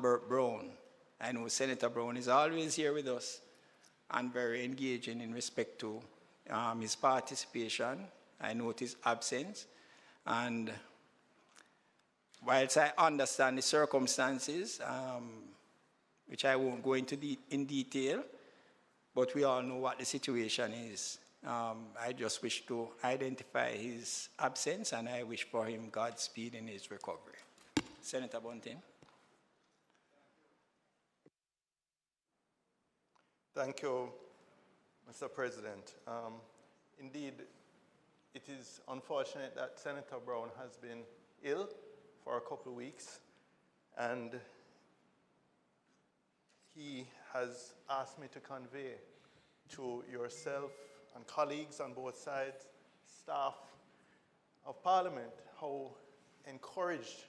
Lambert Brown. I know Senator Brown is always here with us and very engaging in respect to his participation. I note his absence. And whilst I understand the circumstances, which I won't go into in detail, but we all know what the situation is. I just wish to identify his absence, and I wish for him Godspeed in his recovery. Senator Bunting. Thank you, Mr. President. Indeed, it is unfortunate that Senator Brown has been ill for a couple of weeks, and he has asked me to convey to yourself and colleagues on both sides, staff of Parliament, how encouraged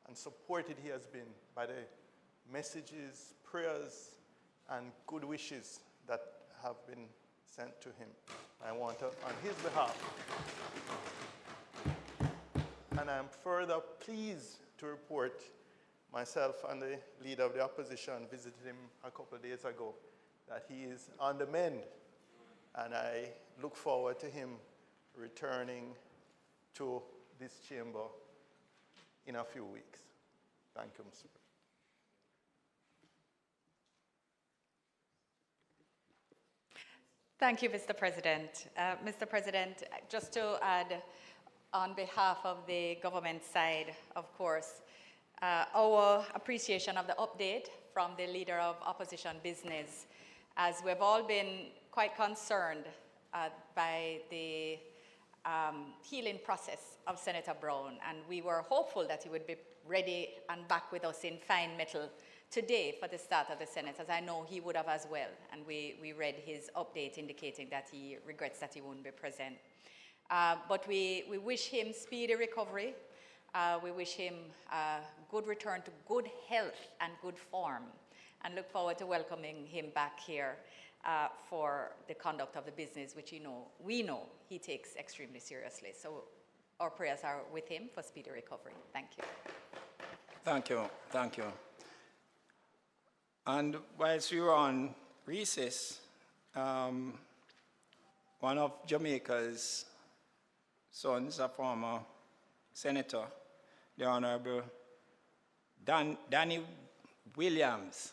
and supported he has been by the messages, prayers, and good wishes that have been sent to him. I want to, on his behalf, and I'm further pleased to report myself and the leader of the opposition visited him a couple of days ago, that he is on the mend, and I look forward to him returning to this chamber in a few weeks. Thank you, Mr. President. Thank you, Mr. President. Mr. President, just to add, on behalf of the government side, of course, our appreciation of the update from the leader of opposition business, as we've all been quite concerned by the healing process of Senator Brown, and we were hopeful that he would be ready and back with us in fine metal today for the start of the Senate, as I know he would have as well, and we read his update indicating that he regrets that he won't be present. But we wish him speedy recovery. We wish him a good return to good health and good form, and look forward to welcoming him back here for the conduct of the business, which we know he takes extremely seriously. So our prayers are with him for speedy recovery. Thank you. Thank you. Thank you. And whilst we were on recess, one of Jamaica's sons, a former senator, the Honorable Danny Williams.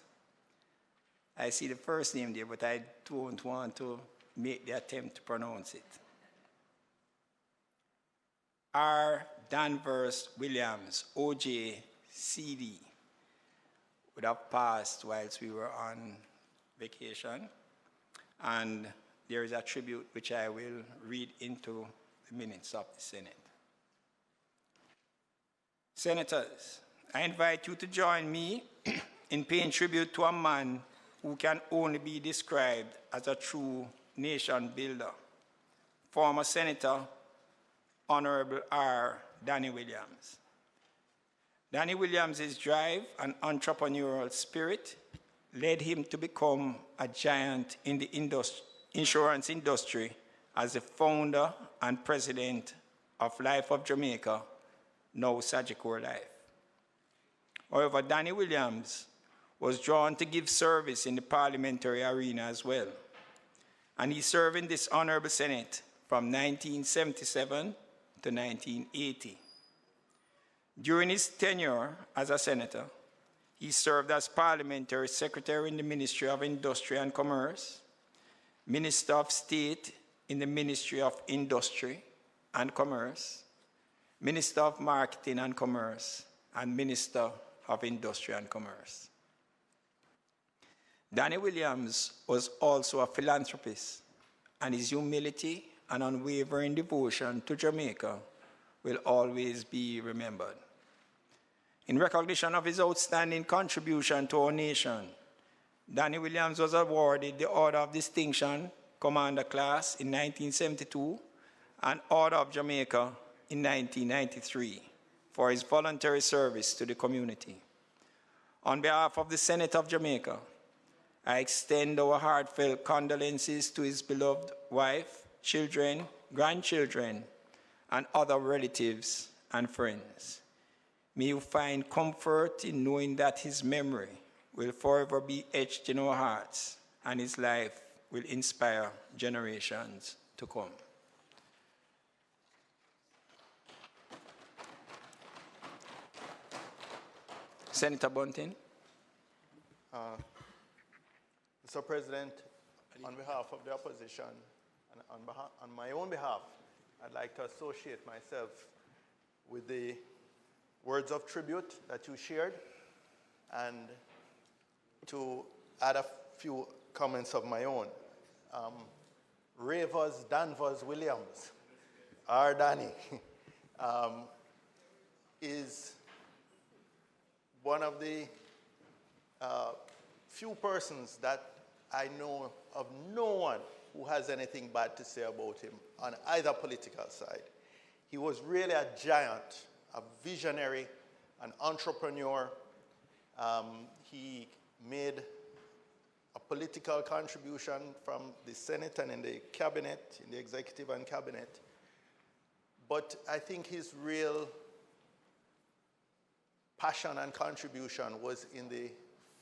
I see the first name there, but I don't want to make the attempt to pronounce it. R. Danvers Williams, OJCD, would have passed whilst we were on vacation. And there is a tribute which I will read into the minutes of the Senate. Senators, I invite you to join me in paying tribute to a man who can only be described as a true nation builder, former Senator Honorable R. Danny Williams. Danny Williams' drive and entrepreneurial spirit led him to become a giant in the insurance industry as the founder and president of Life of Jamaica, now Sagicor Life. However, Danny Williams was drawn to give service in the parliamentary arena as well, and he served in this honorable Senate from 1977 to 1980. During his tenure as a senator, he served as Parliamentary Secretary in the Ministry of Industry and Commerce, Minister of State in the Ministry of Industry and Commerce, Minister of Marketing and Commerce, and Minister of Industry and Commerce. Danny Williams was also a philanthropist, and his humility and unwavering devotion to Jamaica will always be remembered. In recognition of his outstanding contribution to our nation, Danny Williams was awarded the Order of Distinction, Commander Class in 1972, and Order of Jamaica in 1993 for his voluntary service to the community. On behalf of the Senate of Jamaica, I extend our heartfelt condolences to his beloved wife, children, grandchildren, and other relatives and friends. May you find comfort in knowing that his memory will forever be etched in our hearts and his life will inspire generations to come. Senator Bunting. Mr. President, on behalf of the opposition and on my own behalf, I'd like to associate myself with the words of tribute that you shared and to add a few comments of my own. Ravers Danvers Williams, our Danny, is one of the few persons that I know of no one who has anything bad to say about him on either political side. He was really a giant, a visionary, an entrepreneur. He made a political contribution from the Senate and in the cabinet, in the executive and cabinet. But I think his real passion and contribution was in the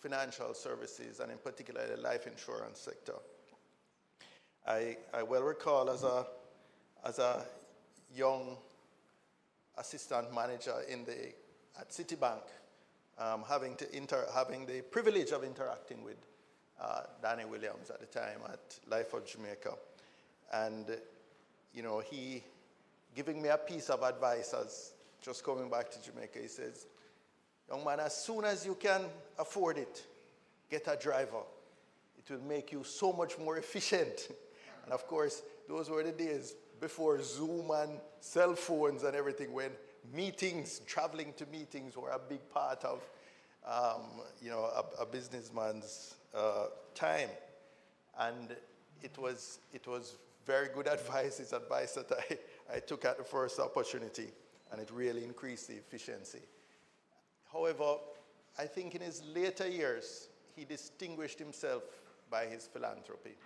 financial services and in particular the life insurance sector. I well recall as a young assistant manager at Citibank, having the privilege of interacting with Danny Williams at the time at Life of Jamaica. And, you know, he giving me a piece of advice as just coming back to Jamaica, he says, young man, as soon as you can afford it, get a driver. It will make you so much more efficient. And of course, those were the days before Zoom and cell phones and everything, when meetings, traveling to meetings were a big part of, you know, a businessman's time. And it was very good advice. It's advice that I took at the first opportunity, and it really increased the efficiency. However, I think in his later years, he distinguished himself by his philanthropy.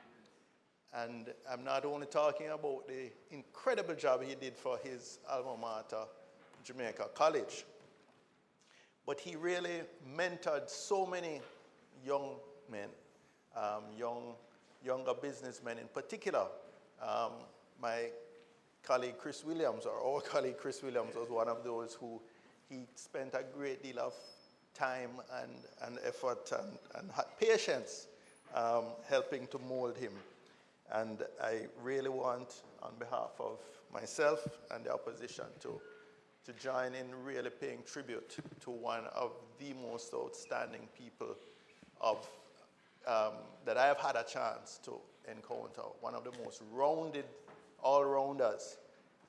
And I'm not only talking about the incredible job he did for his alma mater, Jamaica College, but he really mentored so many young men, younger businessmen in particular. My colleague Chris Williams, or our colleague Chris Williams, was one of those who he spent a great deal of time and effort and had patience helping to mold him. And I really want, on behalf of myself and the opposition, to join in really paying tribute to one of the most outstanding people that I have had a chance to encounter, one of the most rounded all-rounders,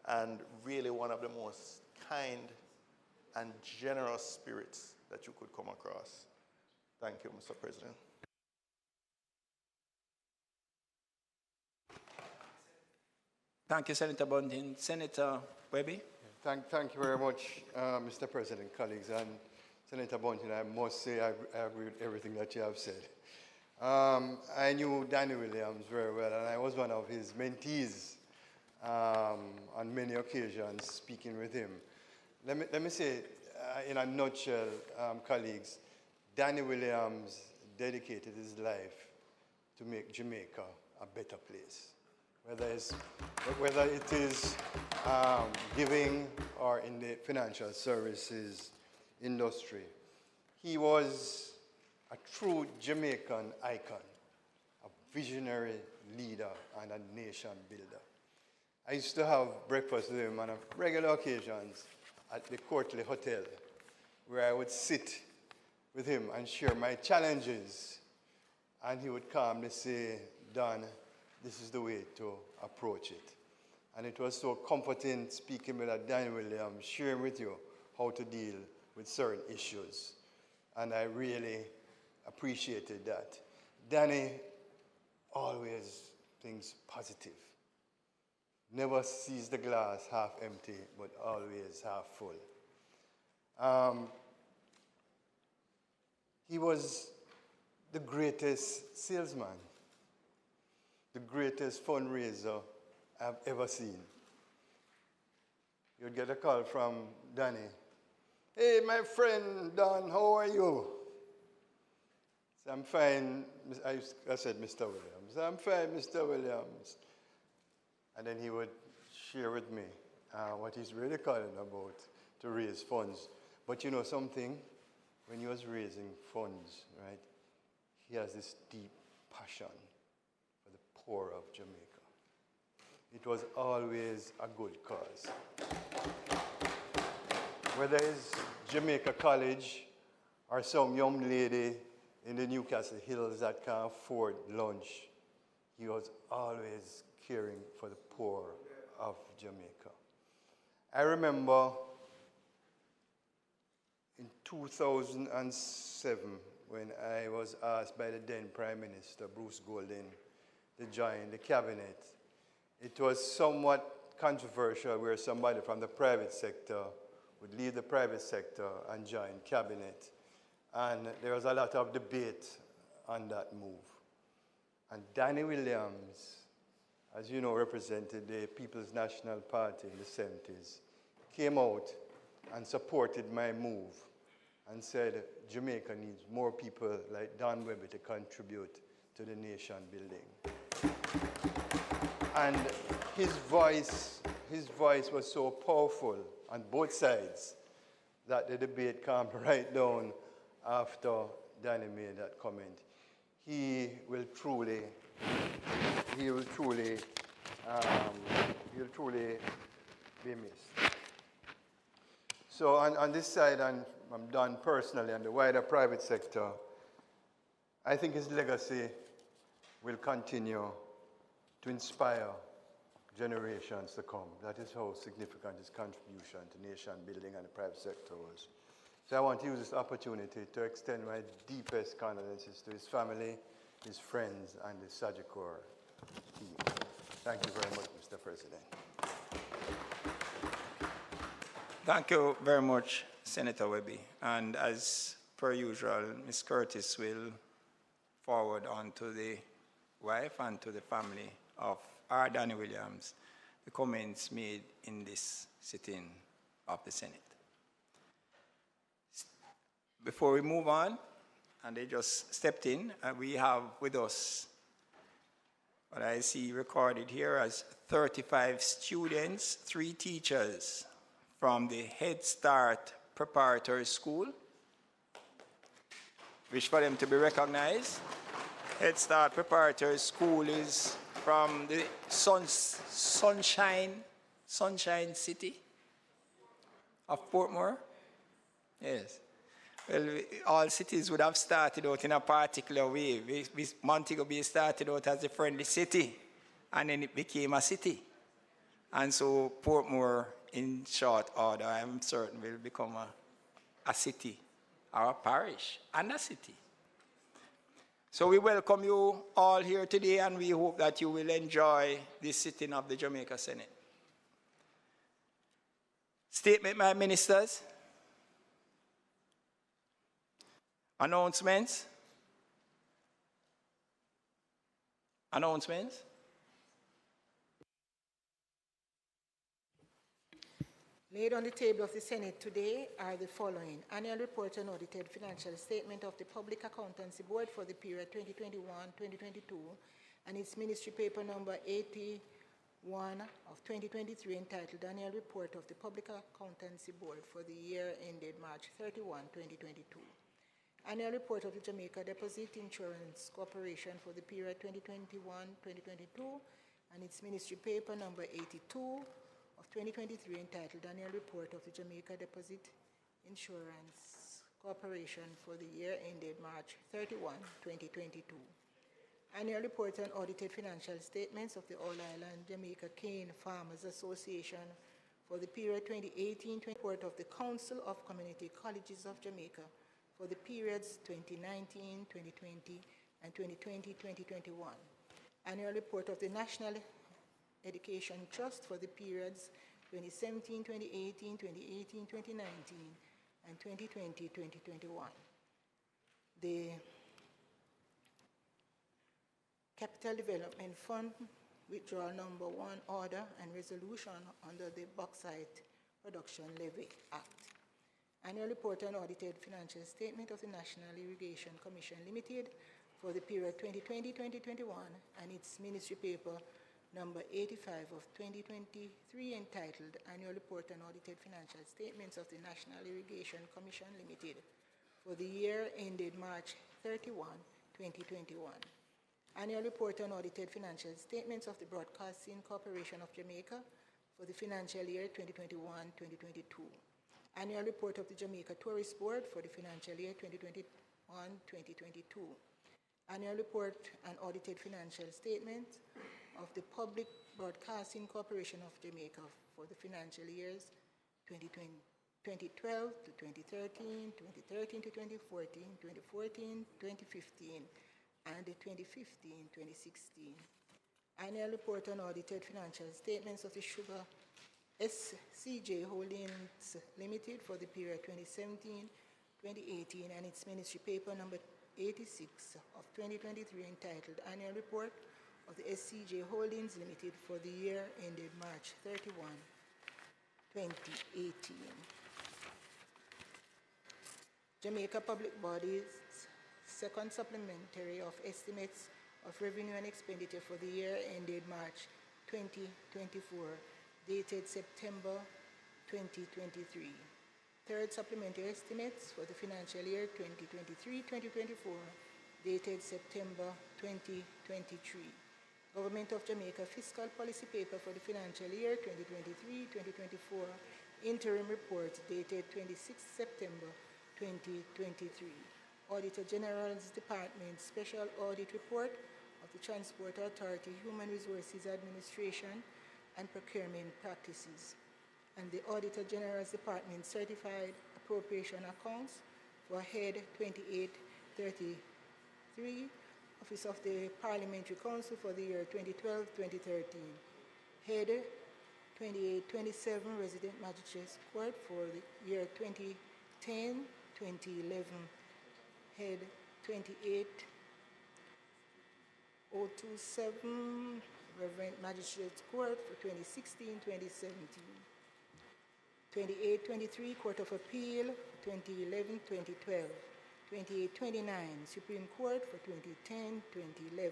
and really one of the most kind and generous spirits that you could come across. Thank you, Mr. President. Thank you, Senator Bunting. Senator Webby. Thank you very much, Mr. President, colleagues. And Senator Bunting, I must say I agree with everything that you have said. I knew Danny Williams very well, and I was one of his mentees on many occasions speaking with him. Let me say, in a nutshell, colleagues, Danny Williams dedicated his life to make Jamaica a better place. Whether it is giving or in the financial services industry. He was a true Jamaican icon, a visionary leader and a nation builder. I used to have breakfast with him on regular occasions at the Courtly Hotel, where I would sit with him and share my challenges. And he would calmly say, Don, this is the way to approach it. And it was so comforting speaking with Danny Williams, sharing with you how to deal with certain issues. And I really appreciated that. Danny always thinks positive. Never sees the glass half empty, but always half full. He was the greatest salesman, the greatest fundraiser I've ever seen. You'd get a call from Danny, Hey, my friend Don, how are you? So I'm fine. I said, Mr. Williams. I'm fine, Mr. Williams. And then he would share with me what he's really calling about to raise funds. But you know something? When he was raising funds, right, he has this deep passion for the poor of Jamaica. It was always a good cause. Whether it's Jamaica College or some young lady in the Newcastle Hills that can't afford lunch, he was always caring for the poor of Jamaica. I remember in 2007, when I was asked by the then Prime Minister, Bruce Golding, to join the cabinet, it was somewhat controversial where somebody from the private sector would leave the private sector and join cabinet. And there was a lot of debate on that move. And Danny Williams, as you know, represented the People's National Party in the 70s, came out and supported my move and said Jamaica needs more people like Don Webber to contribute to the nation building. And his voice was so powerful on both sides that the debate calmed right down after Danny made that comment. He will truly be missed. So on this side, and I'm done personally, and the wider private sector, I think his legacy will continue to inspire generations to come. That is how significant his contribution to nation building and the private sector was. So I want to use this opportunity to extend my deepest condolences to his family, his friends, and the Sagicor team. Thank you very much, Mr. President. Thank you very much, Senator Webby. And as per usual, Ms. Curtis will forward on to the wife and to the family of R. Danny Williams the comments made in this sitting of the Senate. Before we move on, and they just stepped in, we have with us what I see recorded here as 35 students, 3 teachers from the Head Start Preparatory School. Wish for them to be recognized. Head Start Preparatory School is from the Sunshine City of Portmore. Yes. Well, all cities would have started out in a particular way. Montego Bay started out as a friendly city, and then it became a city. And so Portmore, in short order, I'm certain will become a city, or a parish, and a city. So we welcome you all here today, and we hope that you will enjoy this sitting of the Jamaica Senate. Statement by ministers. Announcements. Announcements. Laid on the table of the Senate today are the following: annual report and audited financial statement of the Public Accountancy Board for the period 2021-2022 and its ministry paper number 81 of 2023 entitled Annual Report of the Public Accountancy Board for the year ended March 31, 2022. Annual report of the Jamaica Deposit Insurance Corporation for the period 2021-2022 and its ministry paper number 82 of 2023 entitled Annual Report of the Jamaica Deposit Insurance Corporation for the year ended March 31, 2022. Annual report and audited financial statements of the All Island Jamaica Cane Farmers Association for the period 2018, report of the Council of Community Colleges of Jamaica for the periods 2019, 2020, and 2020-2021. Annual report of the National Education Trust for the periods 2017, 2018, 2018, 2019, and 2020, 2021. The Capital Development Fund withdrawal number 1 order and resolution under the Bauxite Production Levy Act. Annual report and audited financial statement of the National Irrigation Commission Limited for the period 2020-2021 and its ministry paper number 85 of 2023 entitled Annual Report and Audited Financial Statements of the National Irrigation Commission Limited for the year ended March 31, 2021. Annual Report and Audited Financial Statements of the Broadcasting Corporation of Jamaica for the financial year 2021-2022. Annual Report of the Jamaica Tourist Board for the financial year 2021-2022. Annual Report and Audited Financial Statements of the Public Broadcasting Corporation of Jamaica for the financial years 2012 to 2013, 2013 to 2014, 2014, 2015, and 2015-2016. Annual Report on Audited Financial Statements of the Sugar SCJ Holdings Limited for the period 2017-2018 and its ministry paper number 86 of 2023 entitled Annual Report of the SCJ Holdings Limited for the year ended March 31, 2018. Jamaica Public Bodies Second Supplementary of Estimates of Revenue and Expenditure for the year ended March 2024, dated September 2023. Third Supplementary Estimates for the financial year 2023-2024, dated September 2023. Government of Jamaica Fiscal Policy Paper for the financial year 2023-2024, Interim Report dated 26 September 2023. Auditor General's Department Special Audit Report of the Transport Authority Human Resources Administration and Procurement Practices, and the Auditor General's Department Certified Appropriation Accounts for Head 2833, Office of the Parliamentary Council for the year 2012-2013, Head 2827, Resident Magistrates Court for the year 2010-2011, Head 28027, Reverend Magistrates Court for 2016-2017. 2823, Court of Appeal, 2011-2012. 2829, Supreme Court for 2010-2011.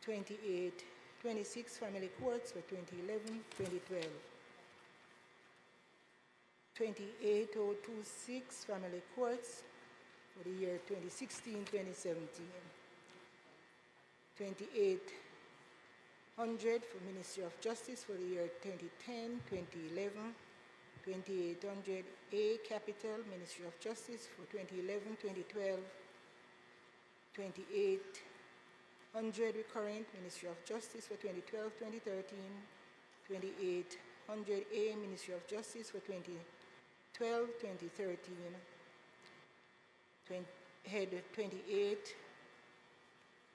2826, Family Courts for 2011-2012. 28026, Family Courts for the year 2016-2017. 2800 for Ministry of Justice for the year 2010-2011. 2800A Capital, Ministry of Justice for 2011-2012. 2800 Recurrent, Ministry of Justice for 2012-2013. 2800A Ministry of Justice for 2012-2013. Head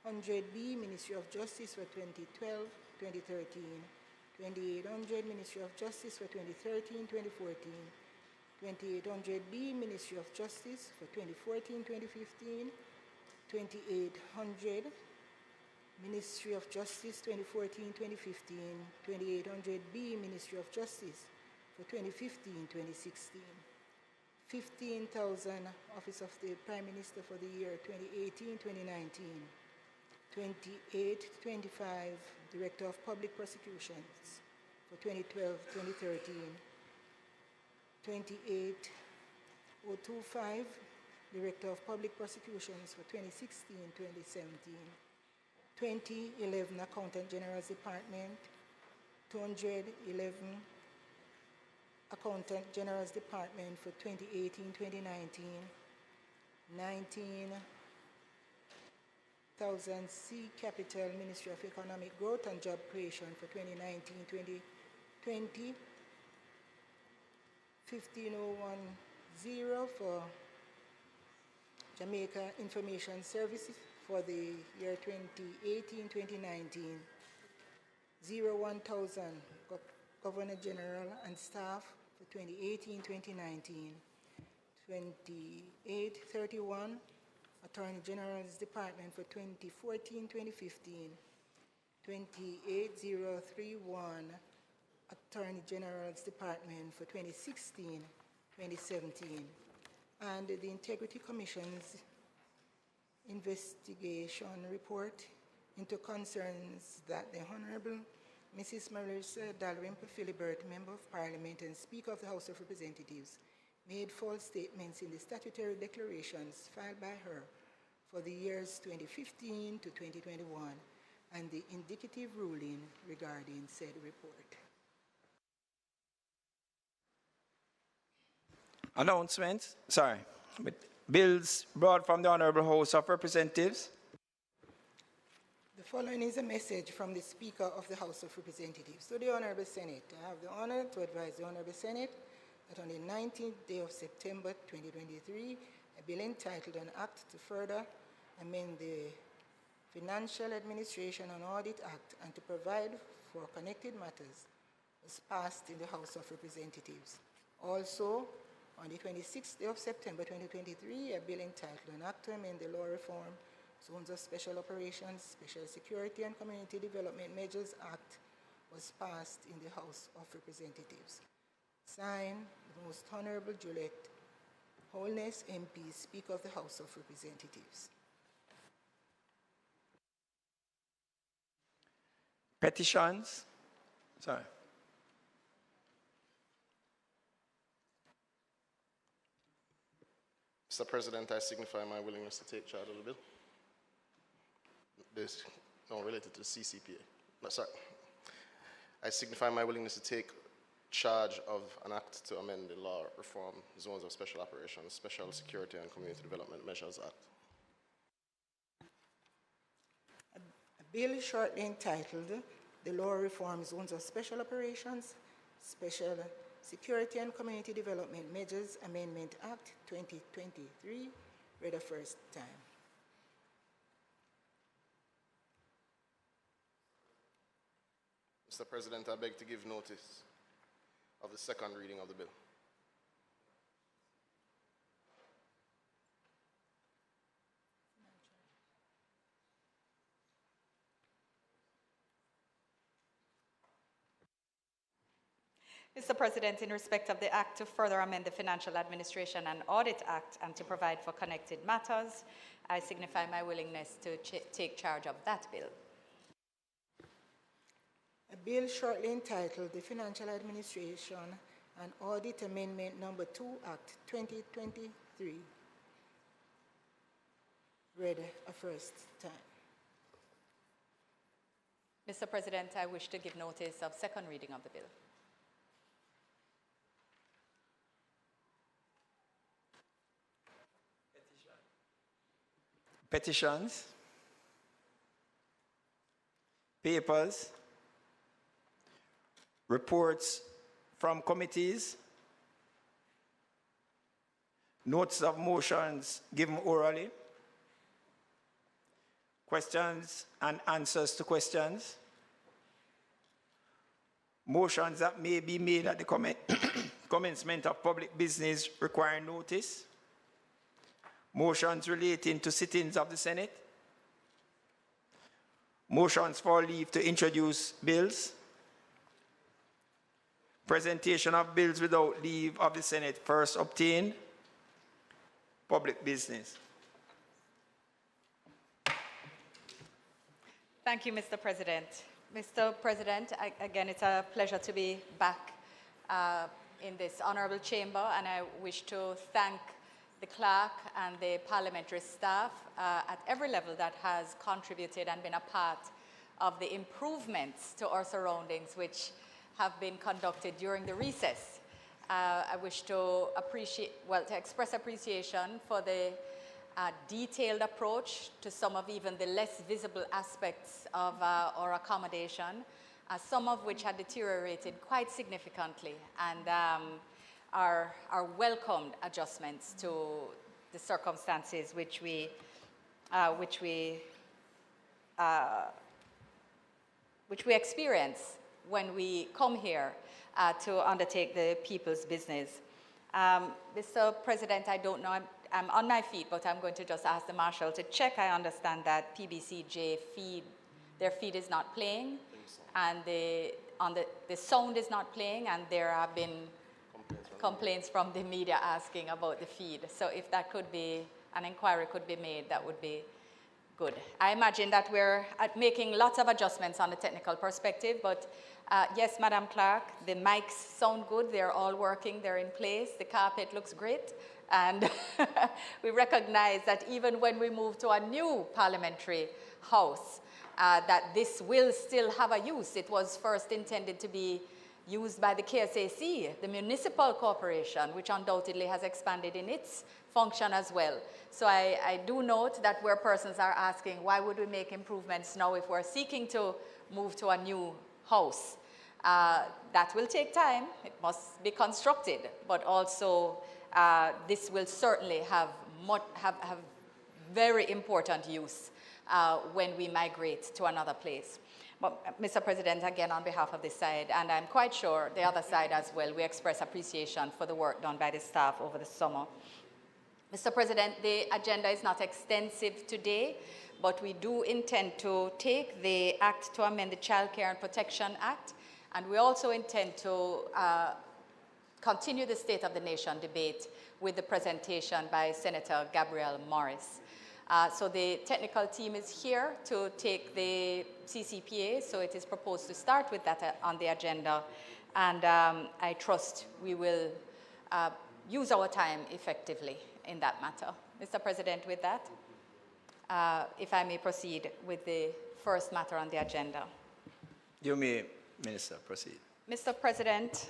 2800B Ministry of Justice for 2012-2013. 2800 Ministry of Justice for 2013-2014. 2800B Ministry of Justice for 2014-2015. 2800 Ministry of Justice 2014-2015. 2800B Ministry of Justice for 2015-2016. 15,000 Office of the Prime Minister for the year 2018-2019. 2825 Director of Public Prosecutions for 2012-2013. 28025 Director of Public Prosecutions for 2016-2017. 2011 Accountant General's Department. 211 Accountant General's Department for 2018-2019. 19,000 C Capital, Ministry of Economic Growth and Job Creation for 2019-2020. 15010 for Jamaica Information Services for the year 2018-2019. 1000 Governor General and Staff for 2018-2019. 2831 Attorney General's Department for 2014-2015. 28031 Attorney General's Department for 2016 2017. And the Integrity Commission's investigation report into concerns that the Honorable Mrs. Marissa Dalrymple Philibert, Member of Parliament and Speaker of the House of Representatives, made false statements in the statutory declarations filed by her for the years 2015 to 2021 and the indicative ruling regarding said report. Announcements, bills brought from the Honorable House of Representatives. The following is a message from the Speaker of the House of Representatives to the Honorable Senate. I have the honor to advise the Honorable Senate that on the 19th day of September 2023, a bill entitled An Act to Further Amend the Financial Administration and Audit Act and to provide for connected matters was passed in the House of Representatives. Also, on the 26th day of September 2023, a bill entitled An Act to Amend the Law Reform, Zones of Special Operations, Special Security and Community Development Measures Act was passed in the House of Representatives. Signed, the Most Honorable Juliet Holness, MP, Speaker of the House of Representatives. Petitions, Mr. President, I signify my willingness to take charge of the bill. This no related to the CCPA. No, sorry. I signify my willingness to take charge of an act to amend the law reform zones of special operations, Special Security and Community Development Measures Act. A bill shortly entitled the Law Reform Zones of Special Operations, Special Security and Community Development Measures Amendment Act 2023, read the first time. Mr. President, I beg to give notice of the second reading of the bill. Mr. President, in respect of the Act to further amend the Financial Administration and Audit Act and to provide for connected matters, I signify my willingness to take charge of that bill. A bill shortly entitled the Financial Administration and Audit Amendment Number 2 Act 2023, read a first time. Mr. President, I wish to give notice of second reading of the bill. Petitions, papers, reports from committees, notes of motions given orally, questions and answers to questions, motions that may be made at the commencement of public business requiring notice, motions relating to sittings of the Senate, motions for leave to introduce bills, presentation of bills without leave of the Senate first obtained, public business. Thank you, Mr. President. Mr. President, again, it's a pleasure to be back in this honorable chamber, and I wish to thank the clerk and the parliamentary staff at every level that has contributed and been a part of the improvements to our surroundings which have been conducted during the recess. I wish to express appreciation for the detailed approach to some of even the less visible aspects of our accommodation, some of which had deteriorated quite significantly, and are welcomed adjustments to the circumstances which we experience when we come here to undertake the people's business. Mr. President, I don't know, I'm on my feet, but I'm going to just ask the Marshal to check. I understand that PBCJ their feed is not playing, and the sound is not playing, and there have been complaints from the media asking about the feed. So if that could be, an inquiry could be made, that would be good. I imagine that we're making lots of adjustments on the technical perspective, but yes, Madam Clerk, the mics sound good, they're all working, they're in place, the carpet looks great, and we recognize that even when we move to a new parliamentary house, that this will still have a use. It was first intended to be used by the KSAC, the municipal corporation, which undoubtedly has expanded in its function as well. So I do note that where persons are asking, why would we make improvements now if we're seeking to move to a new house? That will take time. It must be constructed, but also this will certainly have very important use when we migrate to another place. But, Mr. President, again, on behalf of this side, and I'm quite sure the other side as well, we express appreciation for the work done by the staff over the summer. Mr. President, the agenda is not extensive today, but we do intend to take the Act to amend the Child Care and Protection Act, and we also intend to continue the State of the Nation debate with the presentation by Senator Gabrielle Morris. So the technical team is here to take the CCPA, so it is proposed to start with that on the agenda, and I trust we will use our time effectively in that matter. Mr. President, with that, if I may proceed with the first matter on the agenda. You may, Minister, proceed. Mr. President,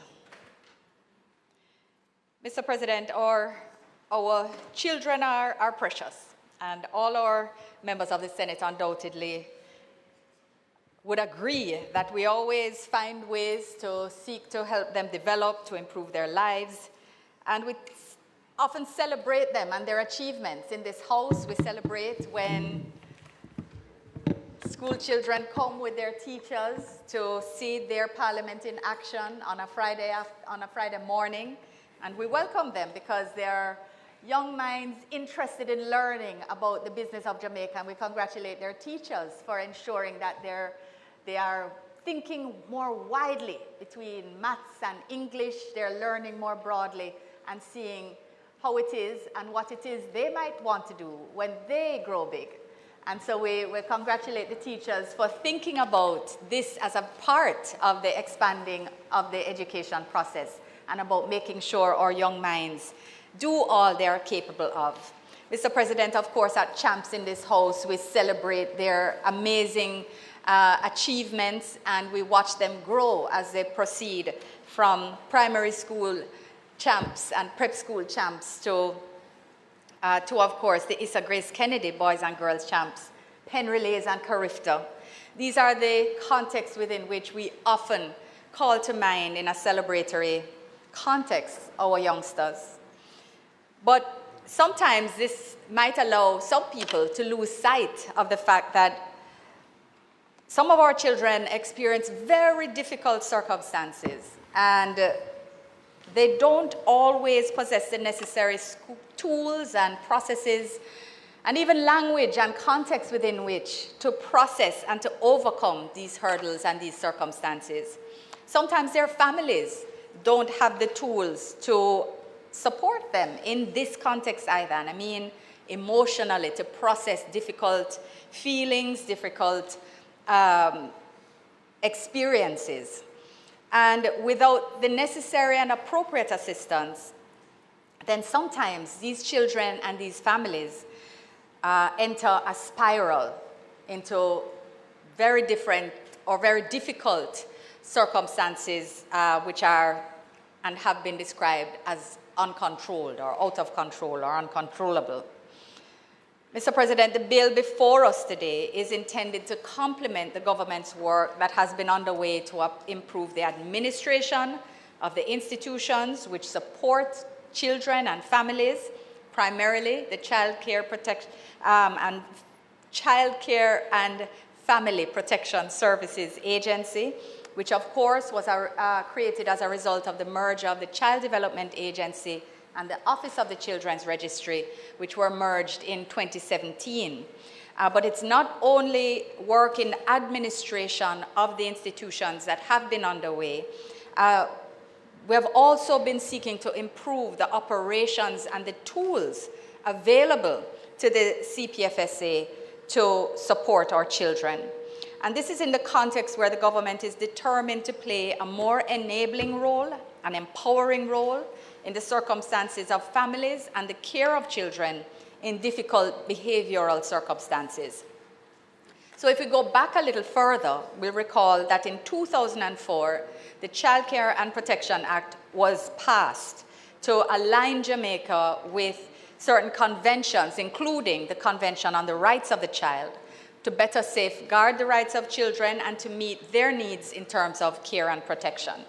our children are precious. And all our members of the Senate undoubtedly would agree that we always find ways to seek to help them develop, to improve their lives. And we often celebrate them and their achievements. In this house, we celebrate when school children come with their teachers to see their parliament in action on a Friday morning. And we welcome them because they're young minds interested in learning about the business of Jamaica, and we congratulate their teachers for ensuring that they are thinking more widely between maths and English. They're learning more broadly and seeing how it is and what it is they might want to do when they grow big. And so we congratulate the teachers for thinking about this as a part of the expanding of the education process and about making sure our young minds do all they are capable of. Mr. President, of course, at Champs in this house, we celebrate their amazing achievements, and we watch them grow as they proceed from primary school champs and prep school champs to of course, the Issa Grace Kennedy Boys and Girls Champs, Pen Relays and Carifta. These are the contexts within which we often call to mind in a celebratory context our youngsters. But sometimes this might allow some people to lose sight of the fact that some of our children experience very difficult circumstances, and they don't always possess the necessary tools and processes and even language and context within which to process and to overcome these hurdles and these circumstances. Sometimes their families don't have the tools to support them in this context either. And I mean emotionally, to process difficult feelings, difficult experiences. And without the necessary and appropriate assistance, then sometimes these children and these families enter a spiral into very different or very difficult circumstances which are and have been described as uncontrolled or out of control or uncontrollable. Mr. President, the bill before us today is intended to complement the government's work that has been underway to improve the administration of the institutions which support children and families, primarily the Child Care and Family Protection Services Agency, which of course was created as a result of the merger of the Child Development Agency and the Office of the Children's Registry, which were merged in 2017. But it's not only work in administration of the institutions that have been underway. We have also been seeking to improve the operations and the tools available to the CPFSA to support our children. And this is in the context where the government is determined to play a more enabling role, an empowering role in the circumstances of families and the care of children in difficult behavioral circumstances. So if we go back a little further, we'll recall that in 2004, the Child Care and Protection Act was passed to align Jamaica with certain conventions, including the Convention on the Rights of the Child, to better safeguard the rights of children and to meet their needs in terms of care and protection.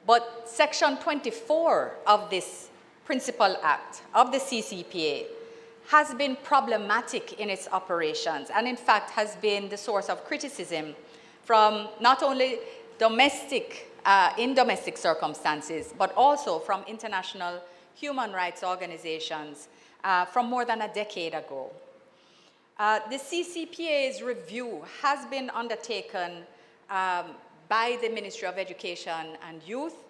But Section 24 of this Principal Act of the CCPA has been problematic in its operations and in fact has been the source of criticism from not only in domestic circumstances, but also from international human rights organizations from more than a decade ago. The CCPA's review has been undertaken by the Ministry of Education and Youth,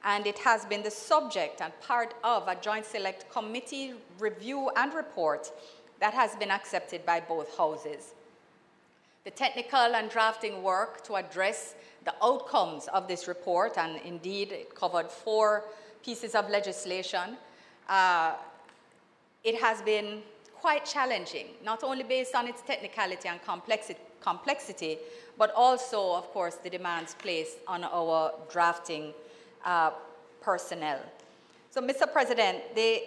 and it has been the subject and part of a Joint Select Committee review and report that has been accepted by both houses. The technical and drafting work to address the outcomes of this report, and indeed it covered 4 pieces of legislation, it has been quite challenging, not only based on its technicality and complexity, but also, of course, the demands placed on our drafting personnel. So, Mr. President, the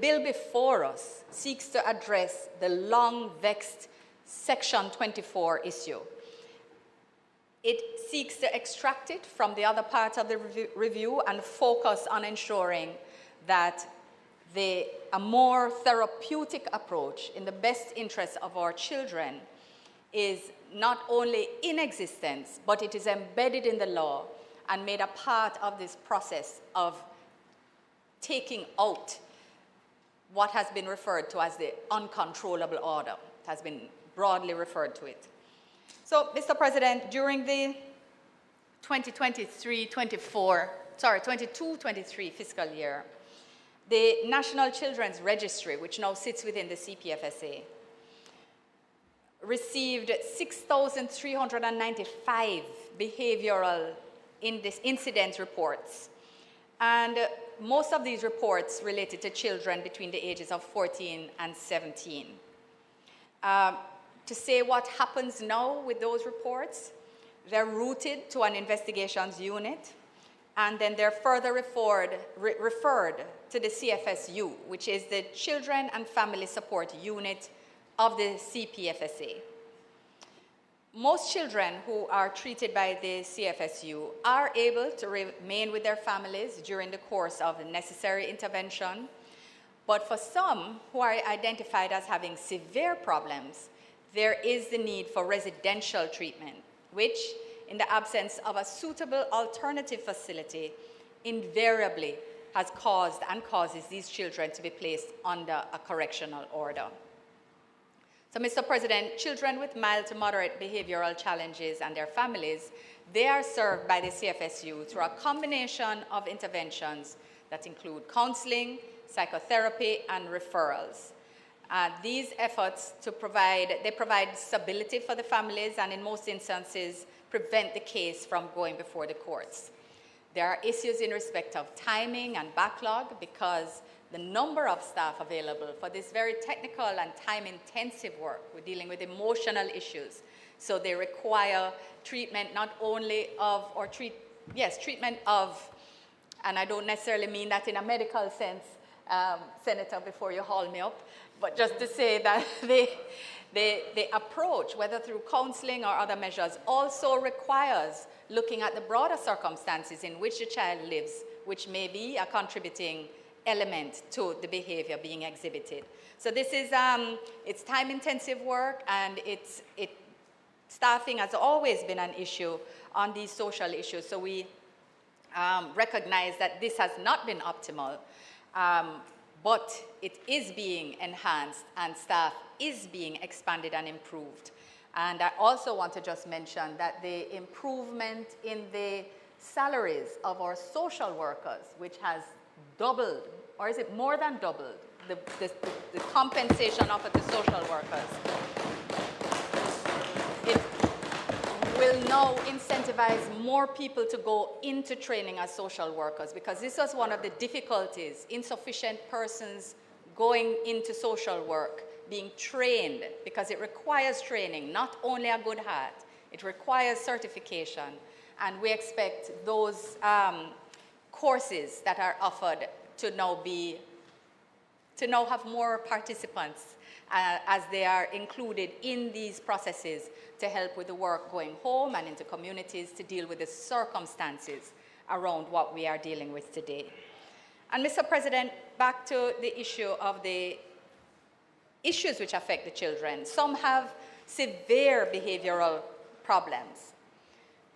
bill before us seeks to address the long-vexed Section 24 issue. It seeks to extract it from the other parts of the review and focus on ensuring that a more therapeutic approach in the best interest of our children is not only in existence, but it is embedded in the law and made a part of this process of taking out what has been referred to as the uncontrollable order. It has been broadly referred to it. So, Mr. President, during the 22-23 fiscal year, the National Children's Registry, which now sits within the CPFSA, received 6,395 behavioral incident reports. And most of these reports related to children between the ages of 14 and 17. To say what happens now with those reports, they're routed to an investigations unit, and then they're further referred to the CFSU, which is the Children and Family Support Unit of the CPFSA. Most children who are treated by the CFSU are able to remain with their families during the course of the necessary intervention, but for some who are identified as having severe problems, there is the need for residential treatment, which, in the absence of a suitable alternative facility, invariably has caused and causes these children to be placed under a correctional order. So, Mr. President, children with mild to moderate behavioral challenges and their families, they are served by the CFSU through a combination of interventions that include counseling, psychotherapy, and referrals. These efforts provide stability for the families and in most instances prevent the case from going before the courts. There are issues in respect of timing and backlog because the number of staff available for this very technical and time-intensive work, we're dealing with emotional issues. So they require treatment not only of, treatment of, and I don't necessarily mean that in a medical sense, Senator, before you haul me up, but just to say that the approach, whether through counseling or other measures, also requires looking at the broader circumstances in which the child lives, which may be a contributing element to the behavior being exhibited. So this is, it's time-intensive work, and staffing has always been an issue on these social issues. So we recognize that this has not been optimal, but it is being enhanced and staff is being expanded and improved. And I also want to just mention that the improvement in the salaries of our social workers, which has doubled, or is it more than doubled, the compensation offered to social workers. It will now incentivize more people to go into training as social workers, because this was one of the difficulties, insufficient persons going into social work, being trained, because it requires training, not only a good heart, it requires certification. And we expect those courses that are offered to now have more participants as they are included in these processes to help with the work going home and into communities to deal with the circumstances around what we are dealing with today. And Mr. President, back to the issue of the issues which affect the children. Some have severe behavioral problems.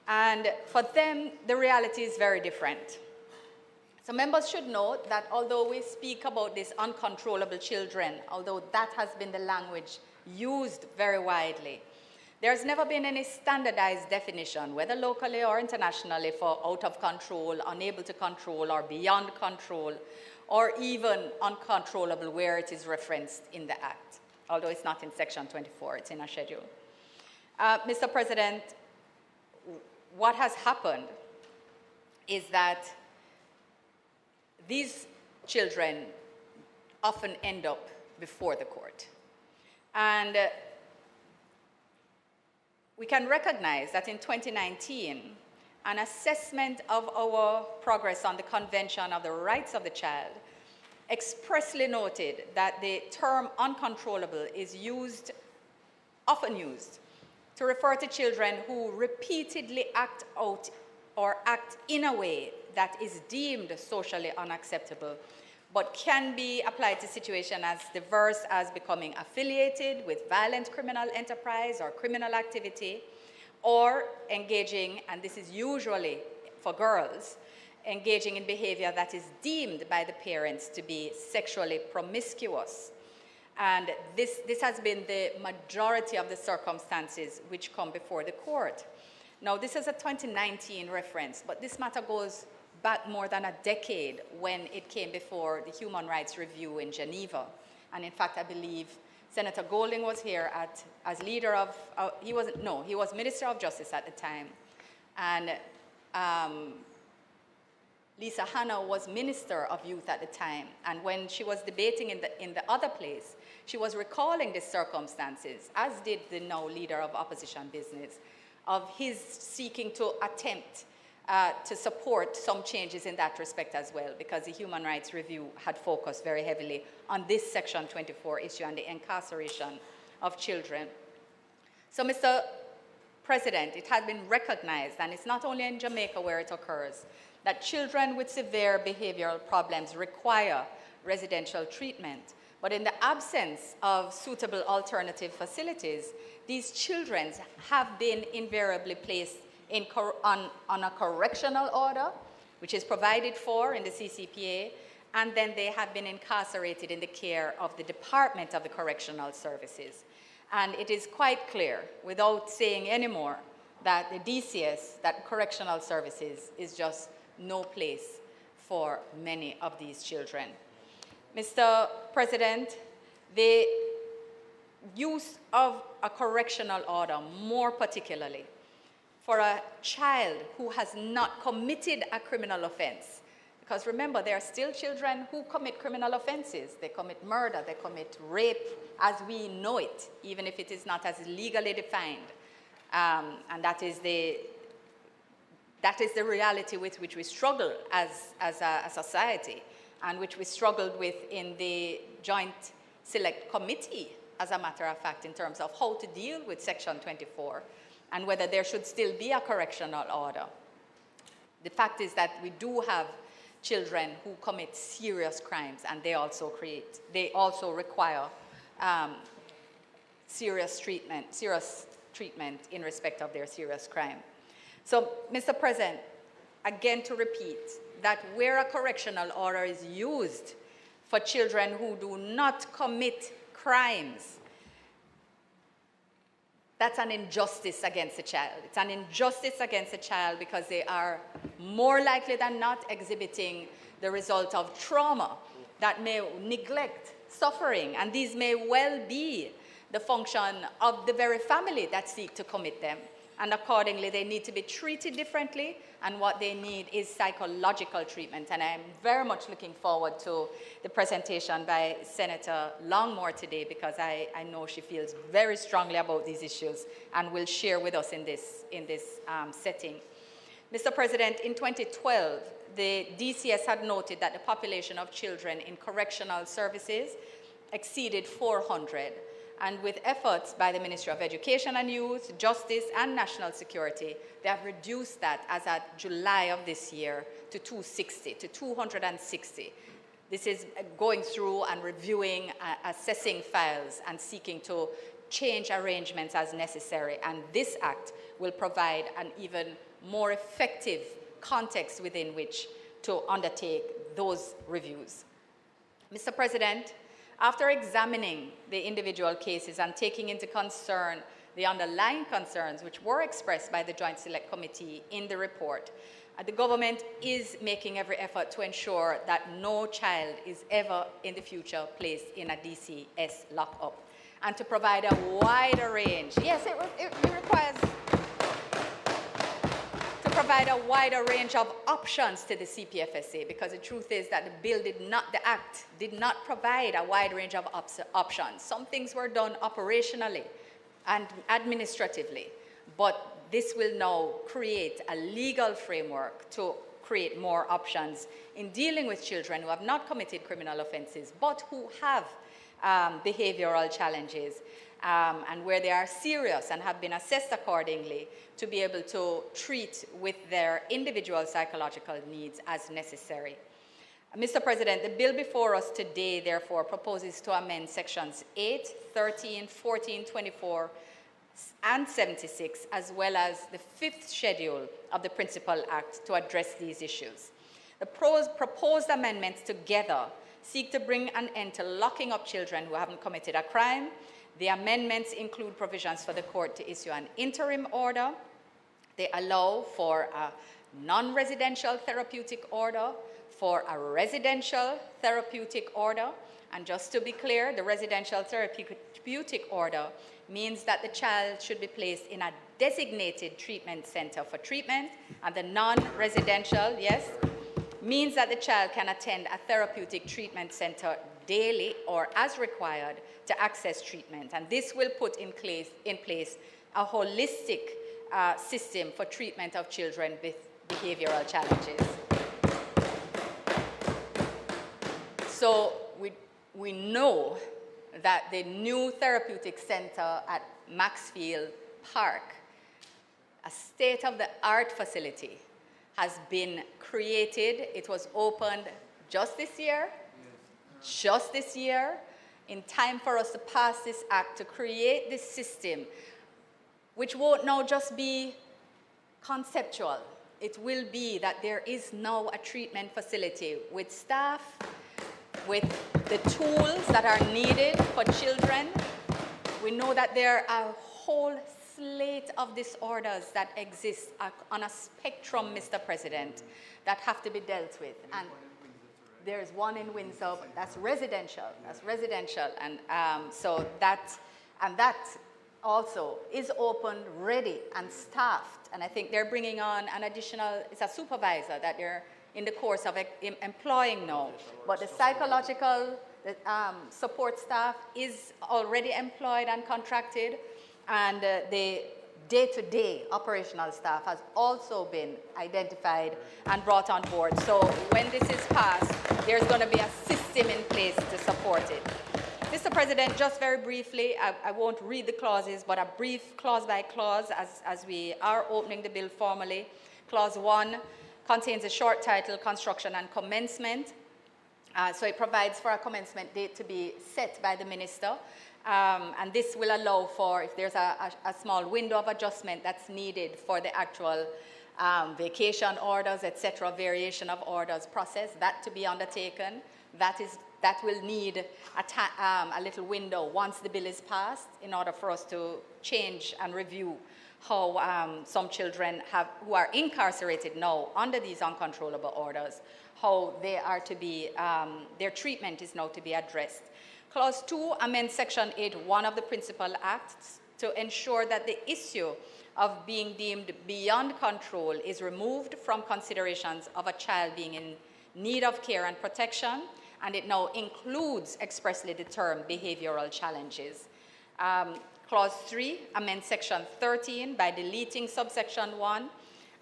And for them, the reality is very different. So members should note that although we speak about these uncontrollable children, although that has been the language used very widely, there's never been any standardized definition, whether locally or internationally, for out of control, unable to control, or beyond control, or even uncontrollable where it is referenced in the Act, although it's not in Section 24, it's in a schedule. Mr. President, what has happened is that these children often end up before the court. And we can recognize that in 2019, an assessment of our progress on the Convention of the Rights of the Child expressly noted that the term uncontrollable is often used to refer to children who repeatedly act out or act in a way that is deemed socially unacceptable, but can be applied to situations as diverse as becoming affiliated with violent criminal enterprise or criminal activity, or engaging, and this is usually for girls, engaging in behavior that is deemed by the parents to be sexually promiscuous. And this has been the majority of the circumstances which come before the court. Now, this is a 2019 reference, but this matter goes back more than a decade when it came before the Human Rights Review in Geneva. And in fact, I believe Senator Golding was here as leader of, he was Minister of Justice at the time. And Lisa Hanna was Minister of Youth at the time. And when she was debating in the other place, she was recalling the circumstances, as did the now leader of opposition business, of his seeking to attempt to support some changes in that respect as well, because the Human Rights Review had focused very heavily on this Section 24 issue and the incarceration of children. So, Mr. President, it has been recognized, and it's not only in Jamaica where it occurs, that children with severe behavioral problems require residential treatment. But in the absence of suitable alternative facilities, these children have been invariably placed on a correctional order, which is provided for in the CCPA, and then they have been incarcerated in the care of the Department of the Correctional Services. And it is quite clear, without saying any more, that the DCS, that Correctional Services, is just no place for many of these children. Mr. President, the use of a correctional order, more particularly, for a child who has not committed a criminal offense. Because remember, there are still children who commit criminal offenses. They commit murder, they commit rape as we know it, even if it is not as legally defined. And that is the reality with which we struggle as a society, and which we struggled with in the Joint Select Committee, as a matter of fact, in terms of how to deal with Section 24 and whether there should still be a correctional order. The fact is that we do have children who commit serious crimes, and they also require serious treatment in respect of their serious crime. So, Mr. President, again to repeat, that where a correctional order is used for children who do not commit crimes, that's an injustice against the child. It's an injustice against the child because they are more likely than not exhibiting the result of trauma that may neglect, suffering, and these may well be the function of the very family that seek to commit them. And accordingly, they need to be treated differently, and what they need is psychological treatment. And I'm very much looking forward to the presentation by Senator Longmore today, because I know she feels very strongly about these issues and will share with us in this setting. Mr. President, in 2012, the DCS had noted that the population of children in correctional services exceeded 400. And with efforts by the Ministry of Education and Youth, Justice, and National Security, they have reduced that as at July of this year to 260. This is going through and reviewing, assessing files, and seeking to change arrangements as necessary. And this act will provide an even more effective context within which to undertake those reviews. Mr. President, after examining the individual cases and taking into concern the underlying concerns which were expressed by the Joint Select Committee in the report, the government is making every effort to ensure that no child is ever in the future placed in a DCS lockup, and to provide a wider range. Yes, it requires provide a wider range of options to the CPFSA, because the truth is that the Act did not provide a wide range of options. Some things were done operationally and administratively, but this will now create a legal framework to create more options in dealing with children who have not committed criminal offenses, but who have behavioral challenges, and where they are serious and have been assessed accordingly, to be able to treat with their individual psychological needs as necessary. Mr. President, the bill before us today, therefore, proposes to amend sections 8, 13, 14, 24, and 76, as well as the 5th schedule of the Principal Act to address these issues. The proposed amendments together seek to bring an end to locking up children who haven't committed a crime. The amendments include provisions for the court to issue an interim order. They allow for a non-residential therapeutic order, for a residential therapeutic order. And just to be clear, the residential therapeutic order means that the child should be placed in a designated treatment center for treatment, and the non-residential, yes, means that the child can attend a therapeutic treatment center daily or as required to access treatment. And this will put in place a holistic system for treatment of children with behavioral challenges. So we know that the new therapeutic center at Maxfield Park, a state-of-the-art facility, has been created. It was opened just this year, in time for us to pass this act, to create this system, which won't now just be conceptual. It will be that there is now a treatment facility with staff, with the tools that are needed for children. We know that there are a whole slate of disorders that exist on a spectrum, Mr. President, that have to be dealt with. And there's one in Windsor, that's residential, and so that also is open, ready, and staffed. And I think they're bringing on an additional, it's a supervisor that they're in the course of employing now. But the psychological support staff is already employed and contracted, and the day-to-day operational staff has also been identified and brought on board. So when this is passed, there's going to be a system in place to support it. Mr. President, just very briefly, I won't read the clauses, but a brief clause by clause as we are opening the bill formally. Clause 1 contains a short title, Construction and Commencement. So it provides for a commencement date to be set by the minister. And this will allow for, if there's a small window of adjustment that's needed for the actual vacation orders, etc., variation of orders process, that to be undertaken. That is that will need a little window once the bill is passed in order for us to change and review how some children who are incarcerated now under these uncontrollable orders, how they are to be, their treatment is now to be addressed. Clause 2 amends Section 8.1 of the Principal Act to ensure that the issue of being deemed beyond control is removed from considerations of a child being in need of care and protection, and it now includes expressly the term behavioral challenges. Clause 3 amends Section 13 by deleting subsection 1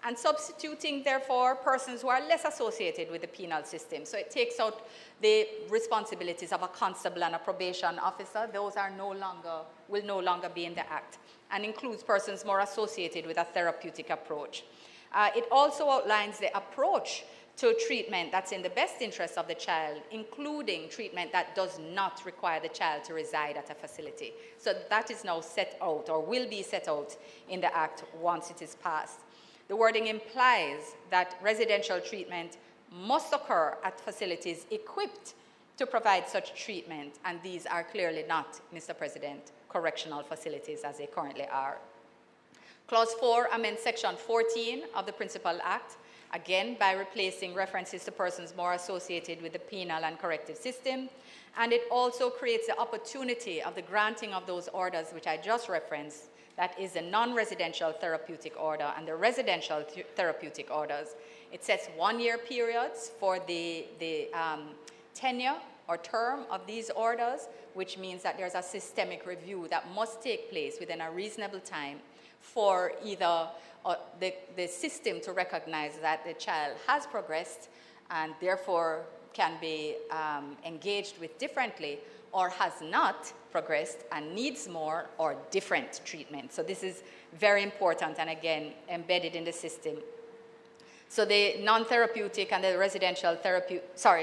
and substituting, therefore, persons who are less associated with the penal system. So it takes out the responsibilities of a constable and a probation officer. Those are will no longer be in the Act, and includes persons more associated with a therapeutic approach. It also outlines the approach to treatment that's in the best interest of the child, including treatment that does not require the child to reside at a facility. So that is now set out, or will be set out in the Act once it is passed. The wording implies that residential treatment must occur at facilities equipped to provide such treatment, and these are clearly not, Mr. President, correctional facilities as they currently are. Clause 4 amends Section 14 of the Principal Act, again by replacing references to persons more associated with the penal and corrective system, and it also creates the opportunity of the granting of those orders which I just referenced, that is the non-residential therapeutic order and the residential therapeutic orders. It sets one-year periods for the tenure or term of these orders, which means that there's a systemic review that must take place within a reasonable time for either the system to recognize that the child has progressed and therefore can be engaged with differently, or has not progressed and needs more or different treatment. So this is very important and again embedded in the system. So the non-therapeutic and the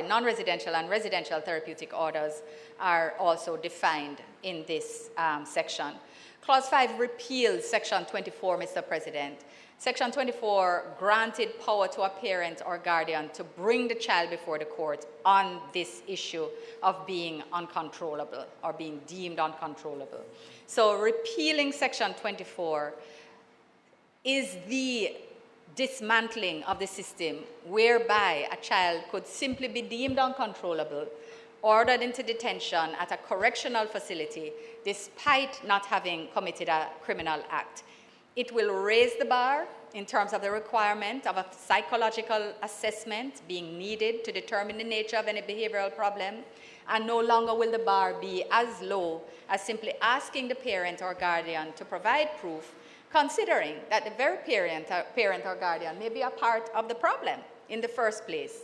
non-residential and residential therapeutic orders are also defined in this section. Clause 5 repeals Section 24, Mr. President. Section 24 granted power to a parent or guardian to bring the child before the court on this issue of being uncontrollable or being deemed uncontrollable. So repealing Section 24 is the dismantling of the system whereby a child could simply be deemed uncontrollable, ordered into detention at a correctional facility despite not having committed a criminal act. It will raise the bar in terms of the requirement of a psychological assessment being needed to determine the nature of any behavioral problem, and no longer will the bar be as low as simply asking the parent or guardian to provide proof, considering that the very parent or guardian may be a part of the problem in the first place.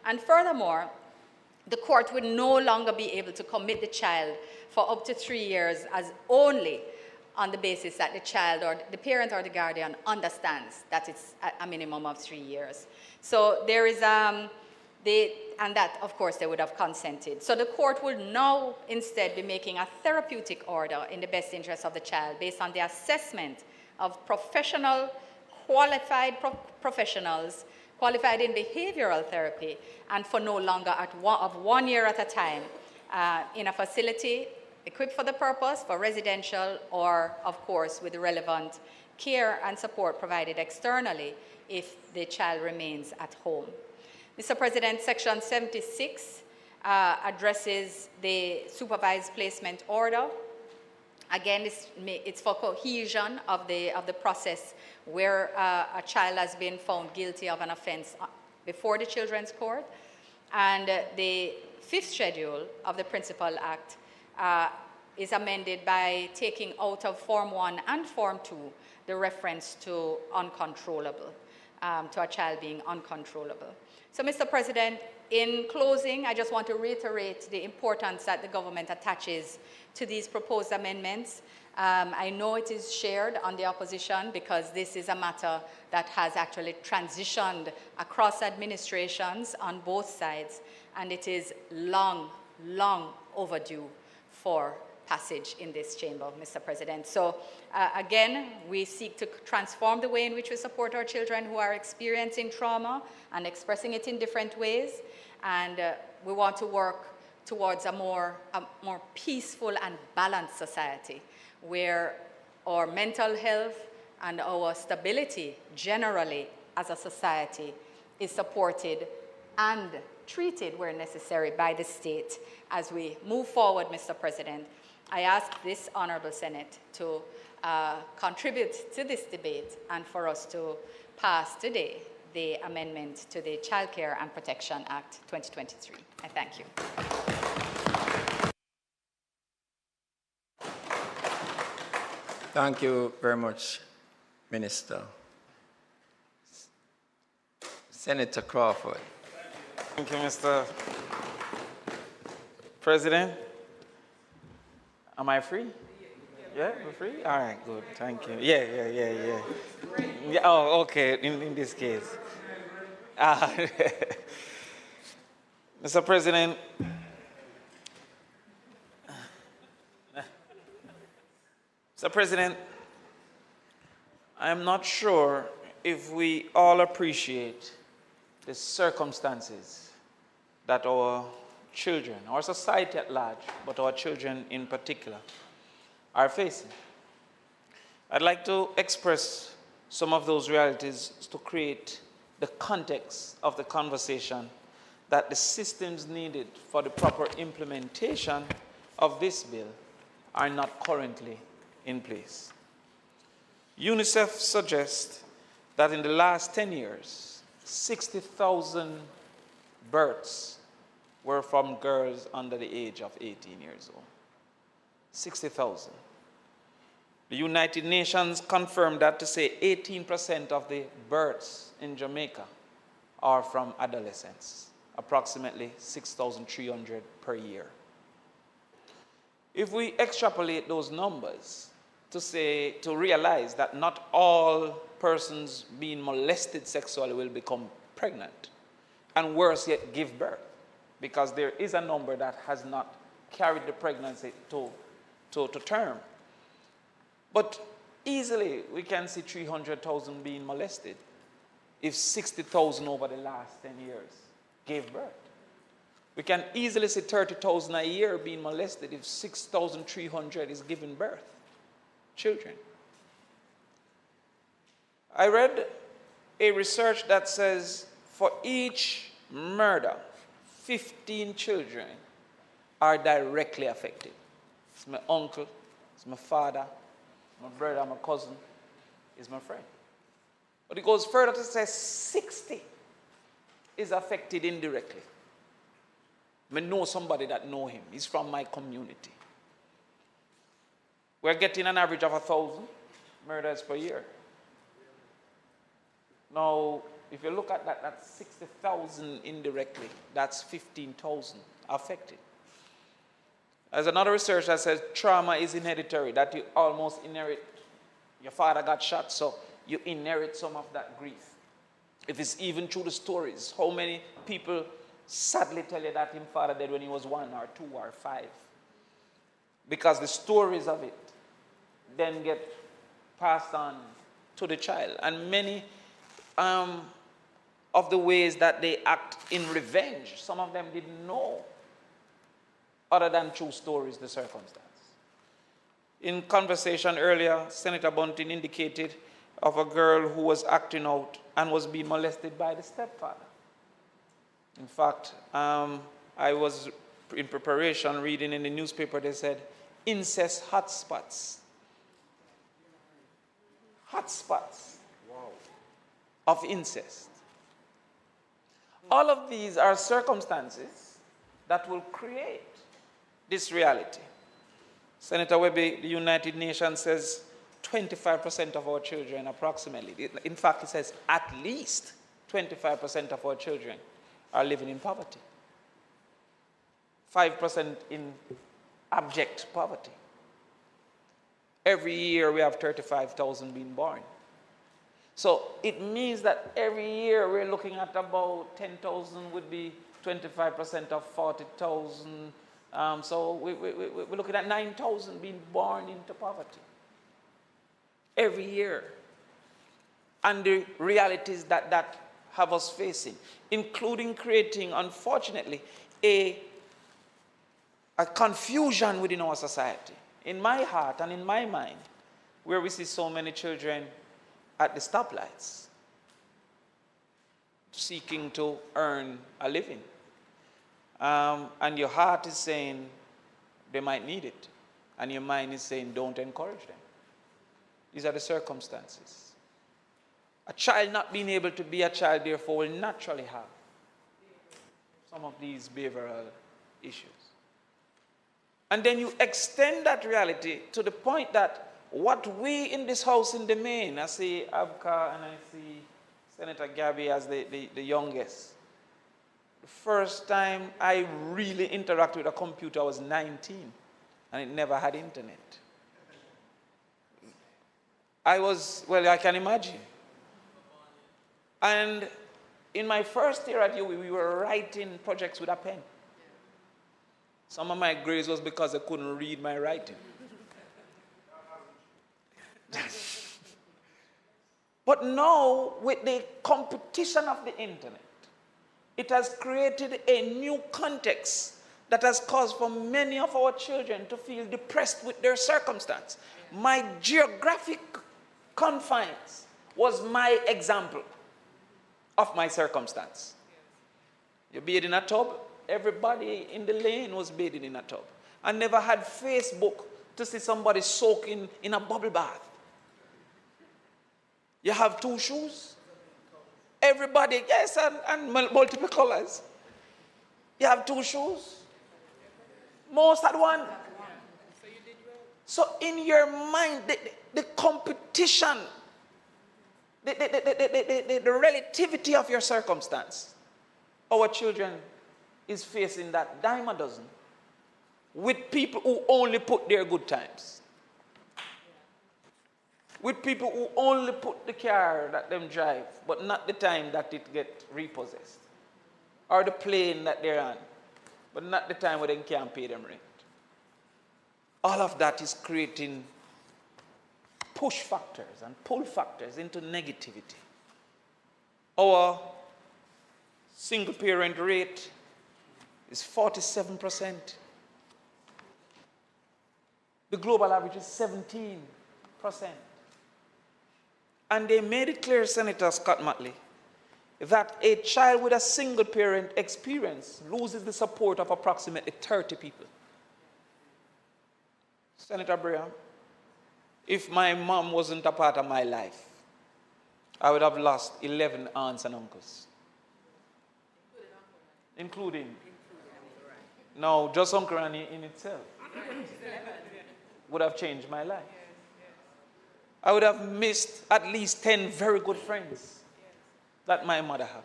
And furthermore, the court would no longer be able to commit the child for up to 3 years as only on the basis that the child or the parent or the guardian understands that it's a minimum of 3 years. So there is, and that, of course, they would have consented. So the court would now instead be making a therapeutic order in the best interest of the child based on the assessment of qualified professionals, qualified in behavioral therapy, and for no longer of 1 year at a time in a facility equipped for the purpose, for residential, or, of course, with relevant care and support provided externally if the child remains at home. Mr. President, Section 76 addresses the supervised placement order. Again, it's for cohesion of the process where a child has been found guilty of an offense before the Children's Court. And the 5th schedule of the Principal Act is amended by taking out of Form 1 and Form 2 the reference to uncontrollable, to a child being uncontrollable. So, Mr. President, in closing, I just want to reiterate the importance that the government attaches to these proposed amendments. I know it is shared on the opposition because this is a matter that has actually transitioned across administrations on both sides, and it is long, long overdue for passage in this chamber, Mr. President. So again, we seek to transform the way in which we support our children who are experiencing trauma and expressing it in different ways. And we want to work towards a more peaceful and balanced society where our mental health and our stability generally as a society is supported and treated where necessary by the state. As we move forward, Mr. President, I ask this Honorable Senate to contribute to this debate and for us to pass today the amendment to the Child Care and Protection Act 2023. I thank you. Thank you very much, Minister. Senator Crawford. Thank you, Mr. President. Am I free? Yeah, we're free? All right, good. Thank you. Yeah. Oh, okay, in this case. Mr. President, I'm not sure if we all appreciate the circumstances that our children, our society at large, but our children in particular, are facing. I'd like to express some of those realities to create the context of the conversation that the systems needed for the proper implementation of this bill are not currently in place. UNICEF suggests that in the last 10 years, 60,000 births were from girls under the age of 18 years old. 60,000. The United Nations confirmed that to say 18% of the births in Jamaica are from adolescents, approximately 6,300 per year. If we extrapolate those numbers to realize that not all persons being molested sexually will become pregnant, and worse yet, give birth, because there is a number that has not carried the pregnancy to term. But easily we can see 300,000 being molested if 60,000 over the last 10 years gave birth. We can easily see 30,000 a year being molested if 6,300 is giving birth, children. I read a research that says for each murder, 15 children are directly affected. It's my uncle, it's my father, my brother, my cousin, is my friend. But it goes further to say 60 is affected indirectly. I know somebody that know him. He's from my community. We're getting an average of 1,000 murders per year. Now, if you look at that, that's 60,000 indirectly. That's 15,000 affected. There's another research that says trauma is inheritary, that you almost inherit. Your father got shot, so you inherit some of that grief. If it's even through the stories, how many people sadly tell you that his father died when he was 1 or 2 or 5? Because the stories of it then get passed on to the child. And many of the ways that they act in revenge, some of them didn't know, other than true stories, the circumstance. In conversation earlier, Senator Bunting indicated of a girl who was acting out and was being molested by the stepfather. In fact, I was in preparation reading in the newspaper, they said, incest hotspots. Hotspots of incest. All of these are circumstances that will create this reality. Senator Webby, the United Nations says 25% of our children, approximately, in fact it says at least 25% of our children are living in poverty. 5% in abject poverty. Every year we have 35,000 being born. So it means that every year we're looking at about 10,000 would be 25% of 40,000. So we're looking at 9,000 being born into poverty every year. And the realities that have us facing, including creating, unfortunately, a a confusion within our society, in my heart and in my mind, where we see so many children at the stoplights seeking to earn a living. And your heart is saying they might need it, and your mind is saying don't encourage them. These are the circumstances. A child not being able to be a child, therefore, will naturally have some of these behavioral issues. And then you extend that reality to the point that what we in this house in the main, I see Abka and I see Senator Gabby as the youngest. The first time I really interacted with a computer I was 19, and it never had internet. I can imagine. And in my first year at UWI, we were writing projects with a pen. Some of my grades was because I couldn't read my writing. But now, with the competition of the internet, it has created a new context that has caused for many of our children to feel depressed with their circumstance. My geographic confines was my example of my circumstance. You bathe in a tub, everybody in the lane was bathing in a tub. I never had Facebook to see somebody soaking in a bubble bath. You have 2 shoes. Everybody, yes, and multiple colors. You have 2 shoes. Most had one. So in your mind, the competition, the relativity of your circumstance, our children is facing that dime a dozen with people who only put their good times. With people who only put the car that them drive, but not the time that it get repossessed. Or the plane that they're on, but not the time when they can't pay them rent. All of that is creating push factors and pull factors into negativity. Our single parent rate is 47%. The global average is 17%. And they made it clear, Senator Scott Matley, that a child with a single parent experience loses the support of approximately 30 people. Senator Brian, if my mom wasn't a part of my life, I would have lost 11 aunts and uncles. Including. No, just Uncle Annie in itself would have changed my life. I would have missed at least 10 very good friends that my mother had.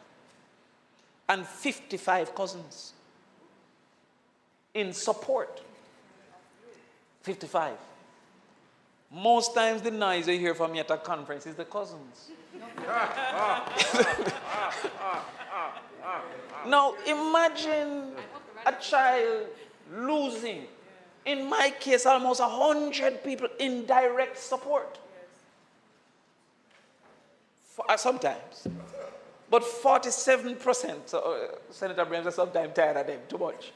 And 55 cousins in support. 55. Most times the noise you hear from me at a conference is the cousins. Now imagine a child losing, in my case, almost 100 people in direct support. Sometimes. But 47%, so Senator Brames are sometimes tired of them too much.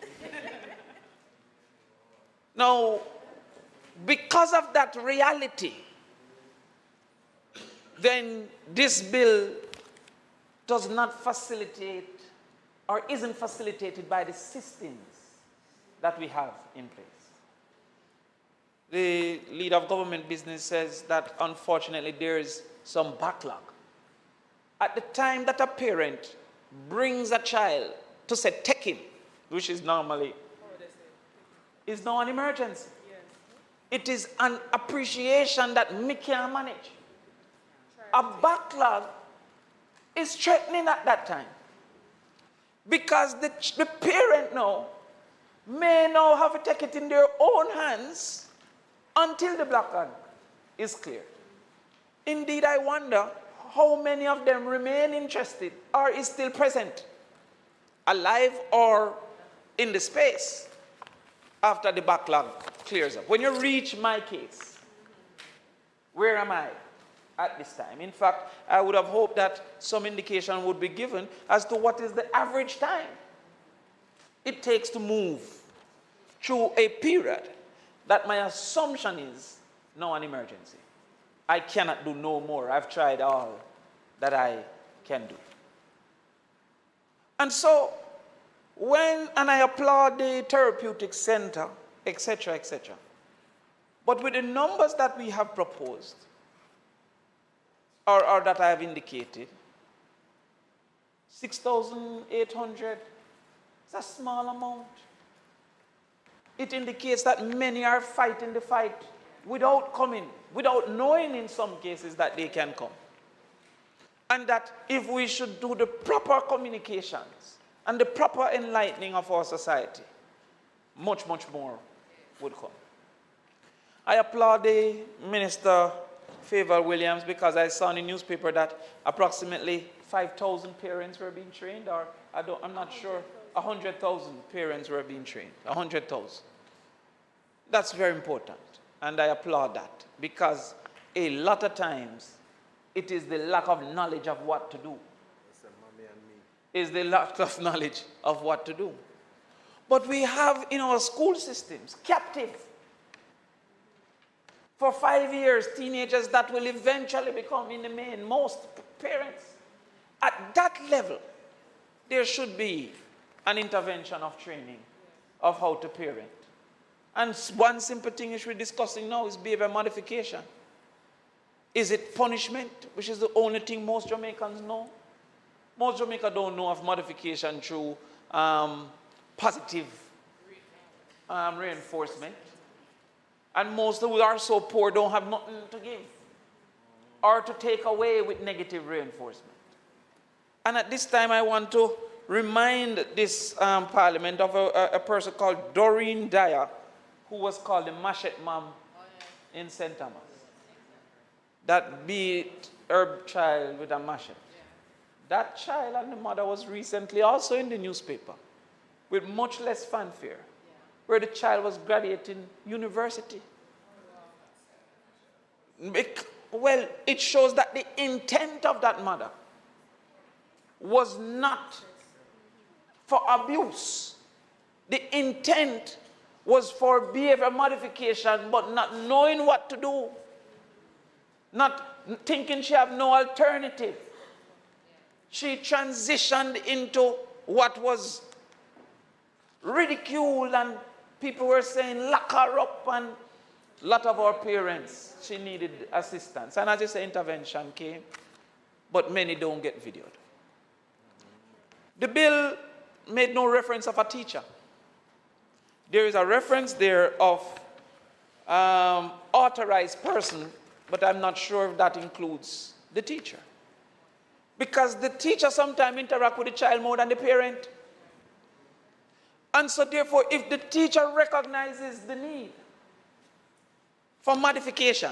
Now, because of that reality, then this bill does not facilitate or isn't facilitated by the systems that we have in place. The leader of government business says that unfortunately there is some backlog. At the time that a parent brings a child to say take him, which is normally, is now an emergency. It is an appreciation that me can't manage. A backlog is threatening at that time. Because the parent now may now have to take it in their own hands until the backlog is clear. Indeed, I wonder how many of them remain interested or is still present, alive or in the space after the backlog clears up. When you reach my case, where am I at this time? In fact, I would have hoped that some indication would be given as to what is the average time it takes to move through a period that my assumption is now an emergency. I cannot do no more. I've tried all that I can do. And so, and I applaud the therapeutic center, etc., etc. But with the numbers that we have proposed, or that I have indicated, 6,800 is a small amount. It indicates that many are fighting the fight without coming, without knowing in some cases that they can come. And that if we should do the proper communications and the proper enlightening of our society, much, much more would come. I applaud the Minister Favour Williams because I saw in the newspaper that approximately 5,000 parents were being trained, or I'm not sure, 100,000 parents were being trained, 100,000. That's very important, and I applaud that because a lot of times it is the lack of knowledge of what to do. Is the lack of knowledge of what to do. But we have in our school systems captive for 5 years teenagers that will eventually become, in the main, most parents. At that level, there should be an intervention of training of how to parent. And one simple thing which we're discussing now is behavior modification. Is it punishment, which is the only thing most Jamaicans know? Most Jamaicans don't know of modification through positive reinforcement. And most who are so poor don't have nothing to give or to take away with negative reinforcement. And at this time, I want to remind this parliament of a person called Doreen Dyer, who was called the Machete Mom in St. Thomas, that beat her child with a machete. That child and the mother was recently also in the newspaper with much less fanfare, where the child was graduating university. Well, it shows that the intent of that mother was not for abuse. The intent was for behavior modification, but not knowing what to do, not thinking she had no alternative. She transitioned into what was ridiculed, and people were saying, lock her up, and a lot of our parents, she needed assistance. And as you say, intervention came, but many don't get videoed. The bill made no reference of a teacher. There is a reference there of authorized person, but I'm not sure if that includes the teacher. Because the teacher sometimes interacts with the child more than the parent. And so therefore, if the teacher recognizes the need for modification,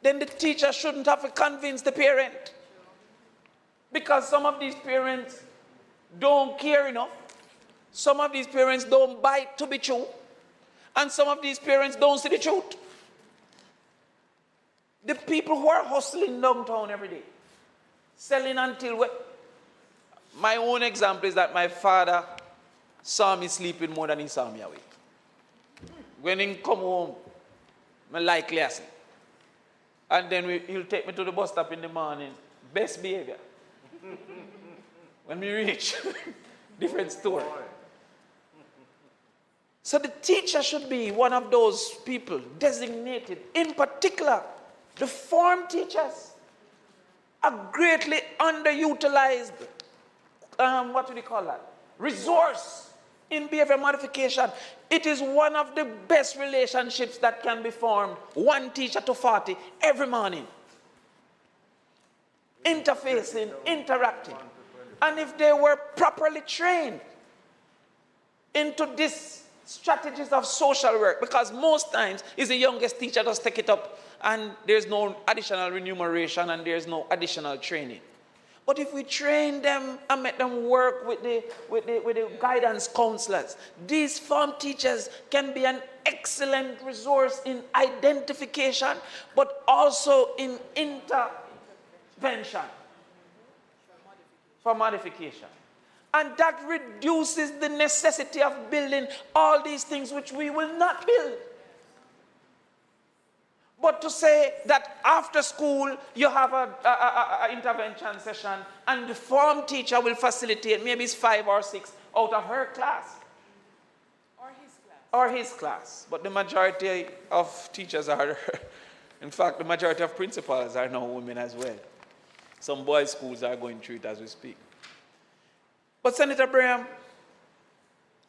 then the teacher shouldn't have to convince the parent. Because some of these parents don't care enough. Some of these parents don't bite to be true. And some of these parents don't see the truth. The people who are hustling downtown every day, selling until my own example is that my father saw me sleeping more than he saw me awake. When he come home, I likely asleep. And then he'll take me to the bus stop in the morning. Best behavior. When we reach, different story. So the teacher should be one of those people designated. In particular, the form teachers are greatly underutilized, what do we call that? Resource in behavior modification. It is one of the best relationships that can be formed. One teacher to 40 every morning. Interfacing, interacting. And if they were properly trained into this strategies of social work, because most times is the youngest teacher just take it up and there's no additional remuneration and there's no additional training. But if we train them and make them work with the guidance counselors, these form teachers can be an excellent resource in identification, but also in intervention for modification. And that reduces the necessity of building all these things which we will not build. But to say that after school you have a intervention session and the form teacher will facilitate, maybe it's 5 or 6 out of her class. Or his class. But the majority of teachers are, in fact, the majority of principals are now women as well. Some boys' schools are going through it as we speak. But Senator Braham,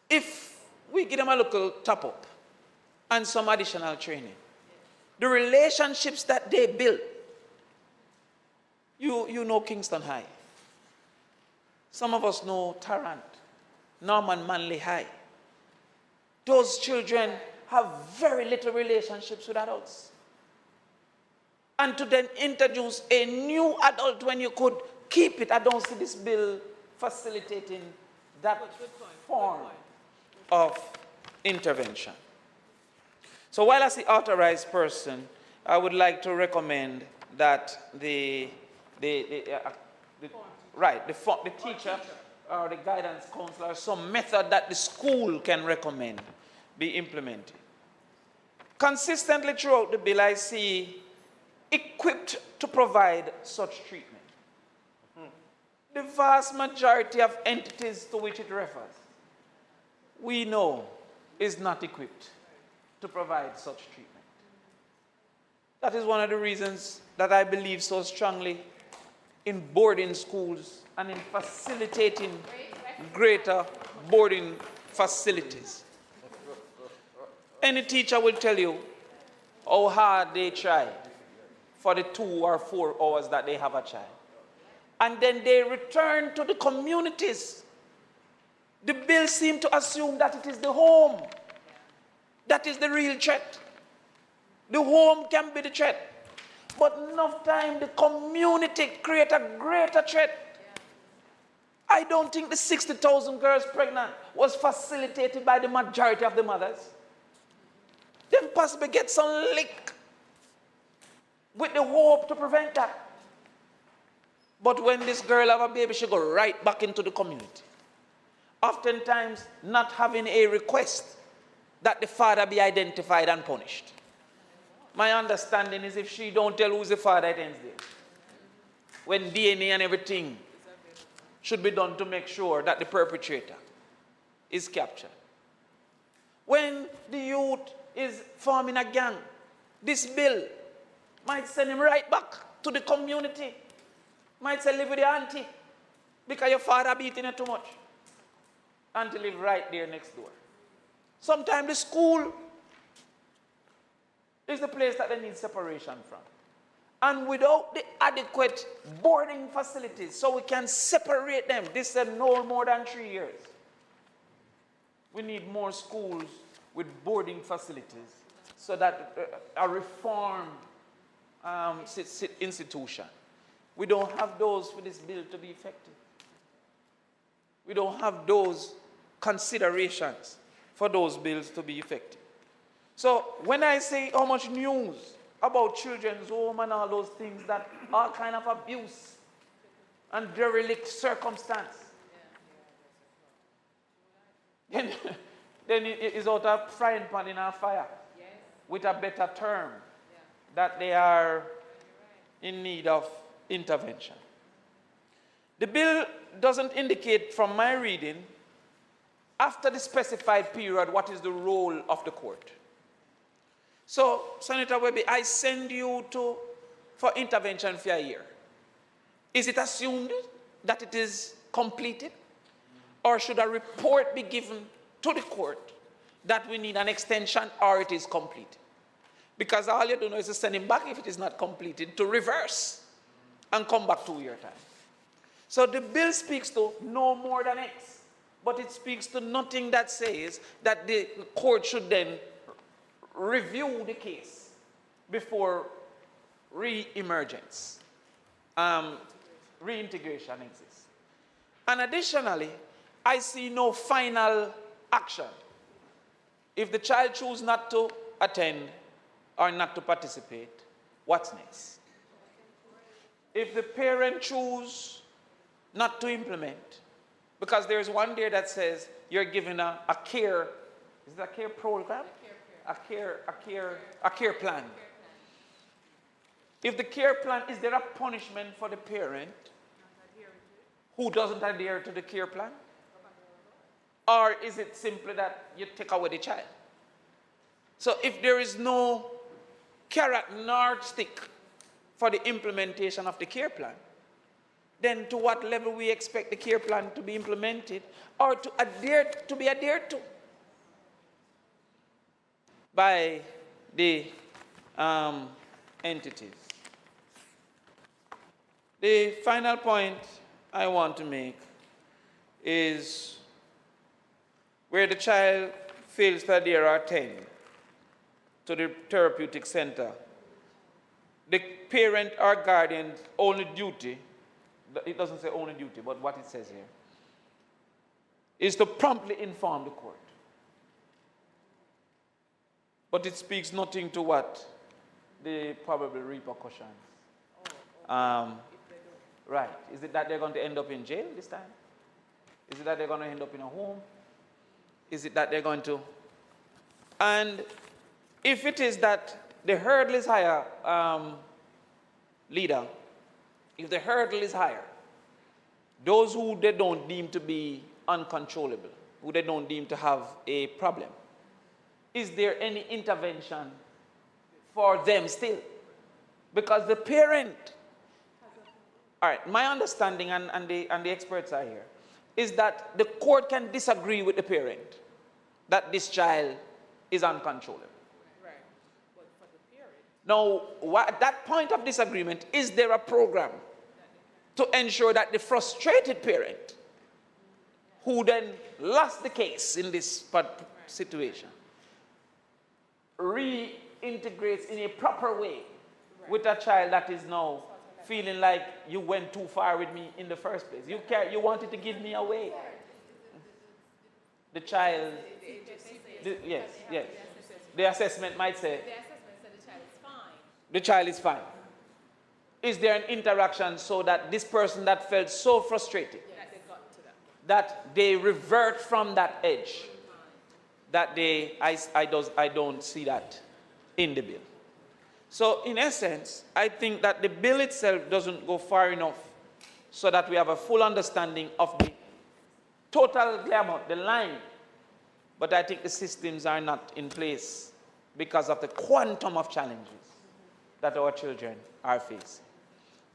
if we give them a little top-up and some additional training, the relationships that they build, you know Kingston High. Some of us know Tarrant, Norman Manley High. Those children have very little relationships with adults. And to then introduce a new adult when you could keep it, I don't see this bill facilitating that form of intervention. So while as the authorized person, I would like to recommend that the teacher or the guidance counselor, some method that the school can recommend be implemented. Consistently throughout the bill, I see equipped to provide such treatment. The vast majority of entities to which it refers, we know is not equipped to provide such treatment. That is one of the reasons that I believe so strongly in boarding schools and in facilitating greater boarding facilities. Any teacher will tell you how hard they try for the 2 or 4 hours that they have a child. And then they return to the communities. The bill seems to assume that it is the home that is the real threat. The home can be the threat. But enough time the community create a greater threat. I don't think the 60,000 girls pregnant was facilitated by the majority of the mothers. They possibly get some lick with the hope to prevent that. But when this girl have a baby, she go right back into the community. Oftentimes not having a request that the father be identified and punished. My understanding is if she don't tell who's the father, it ends there. When DNA and everything should be done to make sure that the perpetrator is captured. When the youth is forming a gang, this bill might send him right back to the community. Might say live with your auntie because your father beating you too much. Auntie live right there next door. Sometimes the school is the place that they need separation from. And without the adequate boarding facilities so we can separate them, this said no more than 3 years. We need more schools with boarding facilities so that a reform institution. We don't have those for this bill to be effective. We don't have those considerations for those bills to be effective. So when I say how much news about children's home and all those things, that all kind of abuse and derelict circumstance, then it is out of frying pan in a fire with a better term that they are in need of intervention. The bill doesn't indicate from my reading, after the specified period, what is the role of the court. So, Senator Webby, I send you for intervention for a year. Is it assumed that it is completed? Or should a report be given to the court that we need an extension or it is complete? Because all you do now is to send him back if it is not completed to reverse and come back 2 year time. So the bill speaks to no more than X, but it speaks to nothing that says that the court should then review the case before re-emergence, reintegration exists. And additionally, I see no final action. If the child chooses not to attend or not to participate, what's next? If the parent chooses not to implement, Because there's one there that says you're given a care, is it a care program? A care plan. If the care plan, is there a punishment for the parent who doesn't adhere to the care plan? Or is it simply that you take away the child? So if there is no carrot nor stick for the implementation of the care plan, then to what level we expect the care plan to be implemented or to be adhered to by the entities. The final point I want to make is where the child fails to adhere or attend to the therapeutic center, the parent or guardian's only duty, it doesn't say only duty, but what it says here, is to promptly inform the court. But it speaks nothing to what the probable repercussions. Right. Is it that they're going to end up in jail this time? Is it that they're going to end up in a home? Is it that they're going to? And if it is that the hurdle is higher, leader, if the hurdle is higher, those who they don't deem to be uncontrollable, who they don't deem to have a problem, is there any intervention for them still? Because the parent, all right, my understanding, and the experts are here, is that the court can disagree with the parent that this child is uncontrollable. Right. But for the parent. Now, at that point of disagreement, is there a program to ensure that the frustrated parent, who then lost the case in this situation, reintegrates in a proper way with a child that is now feeling like you went too far with me in the first place. You wanted to give me away. The child, yes. The assessment might say, The assessment said the child is fine. the child is fine. Is there an interaction so that this person that felt so frustrated, that they revert from that edge, that I don't see that in the bill. So in essence, I think that the bill itself doesn't go far enough so that we have a full understanding of the total glamour, the line. But I think the systems are not in place because of the quantum of challenges that our children are facing.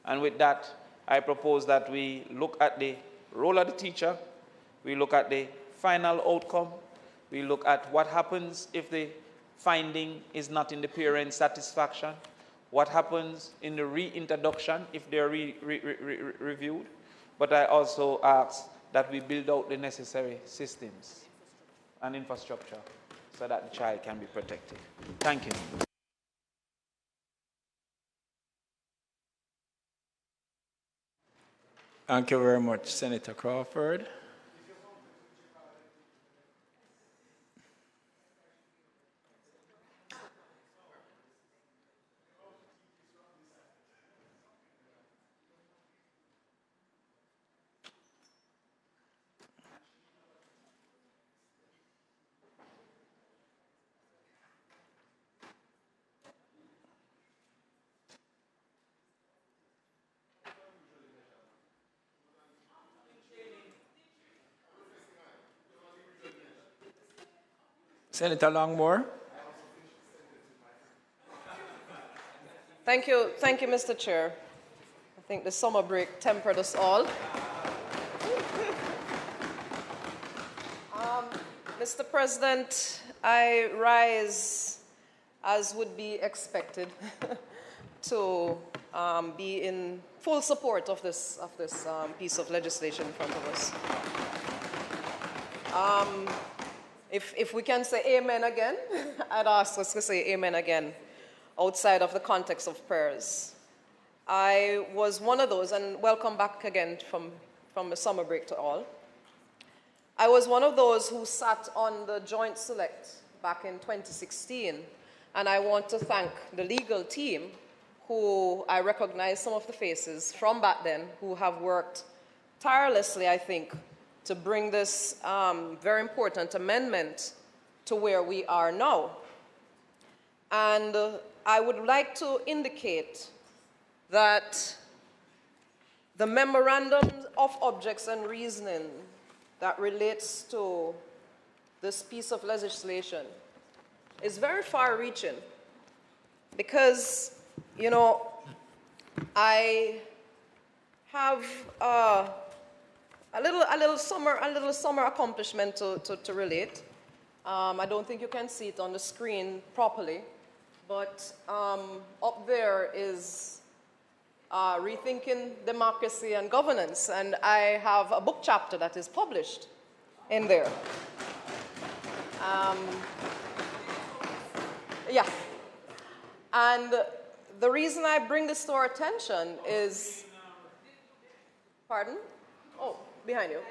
And with that, I propose that we look at the role of the teacher, we look at the final outcome, we look at what happens if the finding is not in the parent's satisfaction, what happens in the reintroduction if they're reviewed. But I also ask that we build out the necessary systems and infrastructure so that the child can be protected. Thank you. Thank you very much, Senator Crawford. Senator Longmore. Thank you, Mr. Chair. I think the summer break tempered us all. Mr. President, I rise, as would be expected, to be in full support of this piece of legislation in front of us. If we can say amen again, I'd ask us to say amen again, outside of the context of prayers. I was one of those, and welcome back again from the summer break to all. I was one of those who sat on the Joint Select back in 2016, and I want to thank the legal team, who I recognize some of the faces from back then, who have worked tirelessly, I think, to bring this very important amendment to where we are now. And I would like to indicate that the memorandum of objects and reasoning that relates to this piece of legislation is very far-reaching because, you know, I have a little summer accomplishment to relate. I don't think you can see it on the screen properly, but up there is Rethinking Democracy and Governance, and I have a book chapter that is published in there. Yeah. And the reason I bring this to our attention is, pardon? Oh, behind you.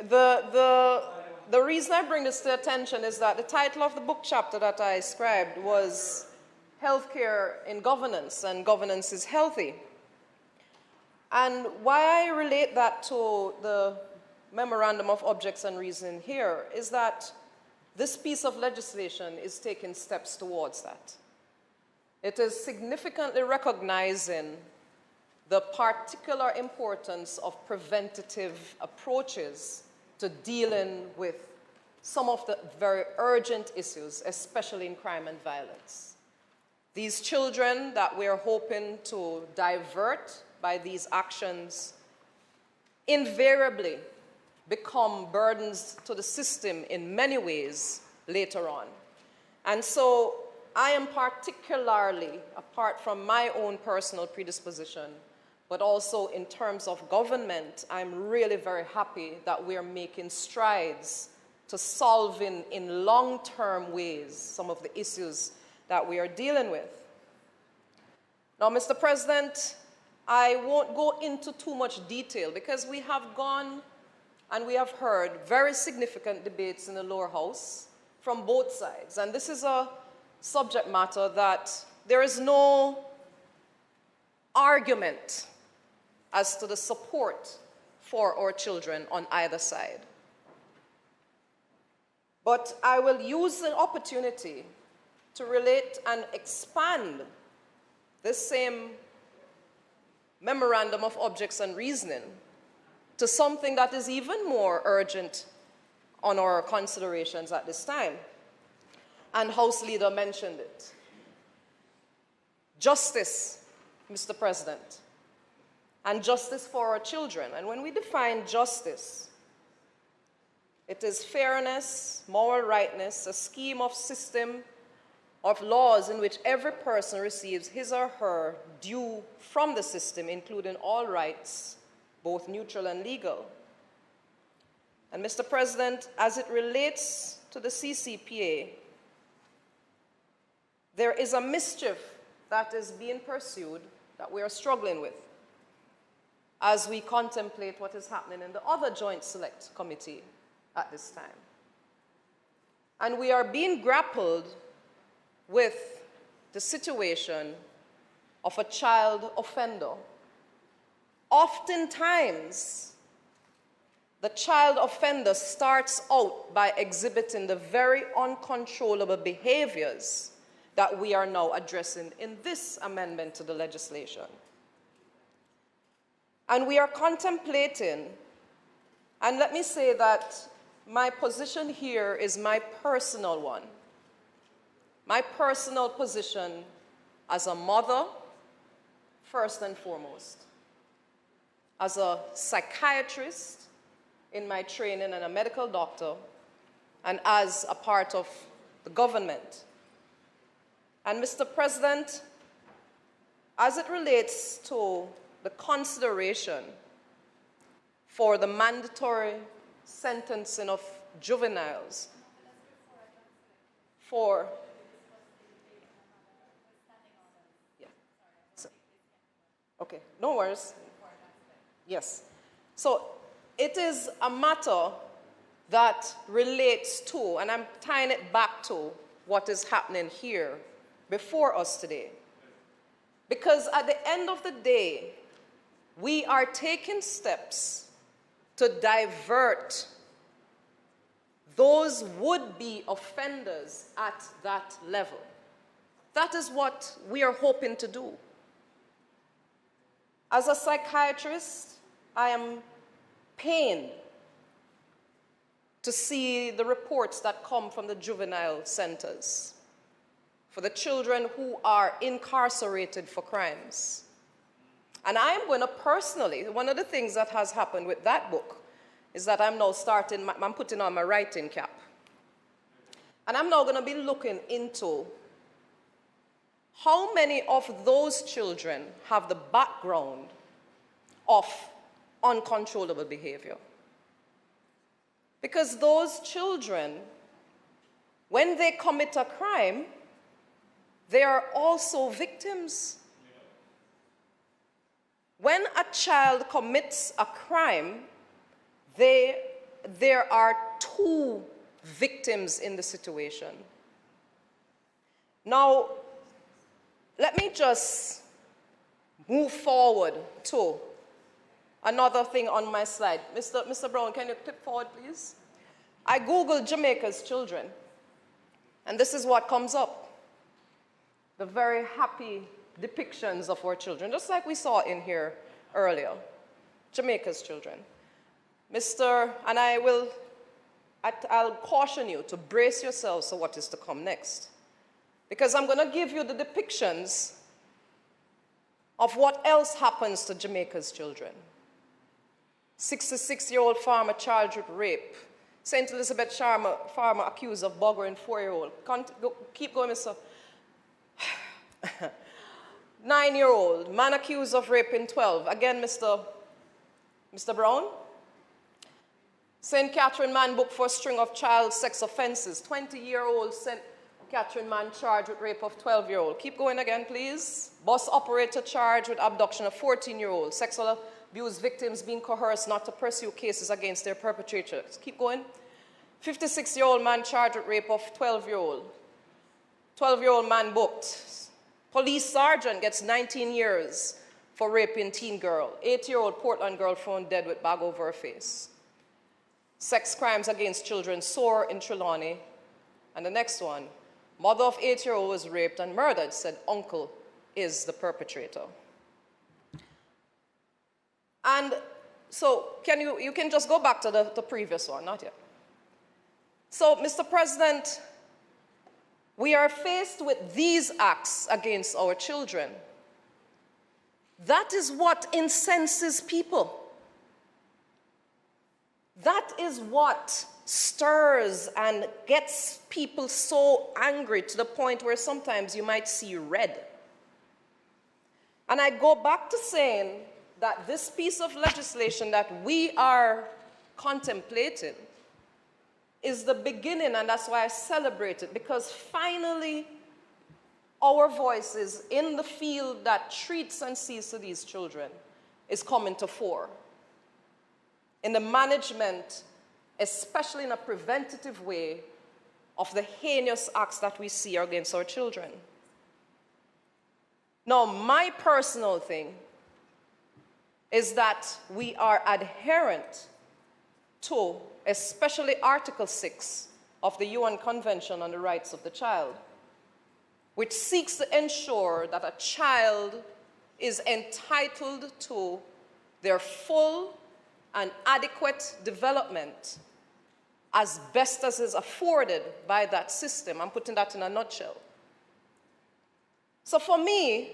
The reason I bring this to attention is that the title of the book chapter that I scribed was Healthcare in Governance, and Governance is Healthy. And why I relate that to the Memorandum of Objects and Reasoning here is that this piece of legislation is taking steps towards that. It is significantly recognizing the particular importance of preventative approaches to dealing with some of the very urgent issues, especially in crime and violence. These children that we're hoping to divert by these actions invariably become burdens to the system in many ways later on. And so I am particularly, apart from my own personal predisposition, but also in terms of government, I'm really very happy that we're making strides to solving in long-term ways some of the issues that we are dealing with. Now, Mr. President, I won't go into too much detail because we have gone and we have heard very significant debates in the lower house from both sides. And this is a subject matter that there is no argument as to the support for our children on either side. But I will use the opportunity to relate and expand this same Memorandum of Objects and Reasoning to something that is even more urgent on our considerations at this time. And House Leader mentioned it. Justice, Mr. President, and justice for our children. And when we define justice, it is fairness, moral rightness, a scheme of system of laws in which every person receives his or her due from the system, including all rights, both neutral and legal. And Mr. President, as it relates to the CCPA, there is a mischief that is being pursued that we are struggling with as we contemplate what is happening in the other Joint Select Committee at this time. And we are being grappled with the situation of a child offender. Oftentimes, the child offender starts out by exhibiting the very uncontrollable behaviors that we are now addressing in this amendment to the legislation. And we are contemplating, and let me say that my position here is my personal one. My personal position as a mother, first and foremost, as a psychiatrist in my training and a medical doctor, and as a part of the government. And Mr. President, as it relates to the consideration for the mandatory sentencing of juveniles for okay, no worries. Yes. So it is a matter that relates to, and I'm tying it back to what is happening here before us today. Because at the end of the day, we are taking steps to divert those would-be offenders at that level. That is what we are hoping to do. As a psychiatrist, I am pained to see the reports that come from the juvenile centers for the children who are incarcerated for crimes. And I am going to personally, one of the things that has happened with that book is that I'm now I'm putting on my writing cap. And I'm now going to be looking into how many of those children have the background of uncontrollable behavior. Because those children, when they commit a crime, they are also victims. When a child commits a crime, there are two victims in the situation. Now, let me just move forward to another thing on my slide. Mr. Brown, can you click forward, please? I Googled Jamaica's children, and this is what comes up. The very happy depictions of our children, just like we saw in here earlier. Jamaica's children. And I'll caution you to brace yourselves for what is to come next. Because I'm going to give you the depictions of what else happens to Jamaica's children. 66-year-old farmer charged with rape. St. Elizabeth farmer accused of buggering 4-year-old. Keep going, Mr. 9-year-old man accused of raping 12. Again, Mr. Brown. St. Catherine man booked for a string of child sex offenses. 20-year-old St. Catherine man charged with rape of 12-year-old. Keep going again, please. Bus operator charged with abduction of 14-year-old. Sexual abuse victims being coerced not to pursue cases against their perpetrators. Keep going. 56-year-old man charged with rape of 12-year-old. 12-year-old man booked. Police sergeant gets 19 years for raping teen girl. 8-year-old Portland girl found dead with bag over her face. Sex crimes against children soar in Trelawney. And the next one, mother of 8-year-old was raped and murdered, said uncle is the perpetrator. And so you can just go back to the previous one, not yet. So, Mr. President, we are faced with these acts against our children. That is what incenses people. That is what stirs and gets people so angry to the point where sometimes you might see red. And I go back to saying that this piece of legislation that we are contemplating is the beginning, and that's why I celebrate it, because finally our voices in the field that treats and sees to these children is coming to fore. In the management, especially in a preventative way, of the heinous acts that we see against our children. Now, my personal thing is that we are adherent to especially Article 6 of the UN Convention on the Rights of the Child, which seeks to ensure that a child is entitled to their full and adequate development as best as is afforded by that system. I'm putting that in a nutshell. So for me,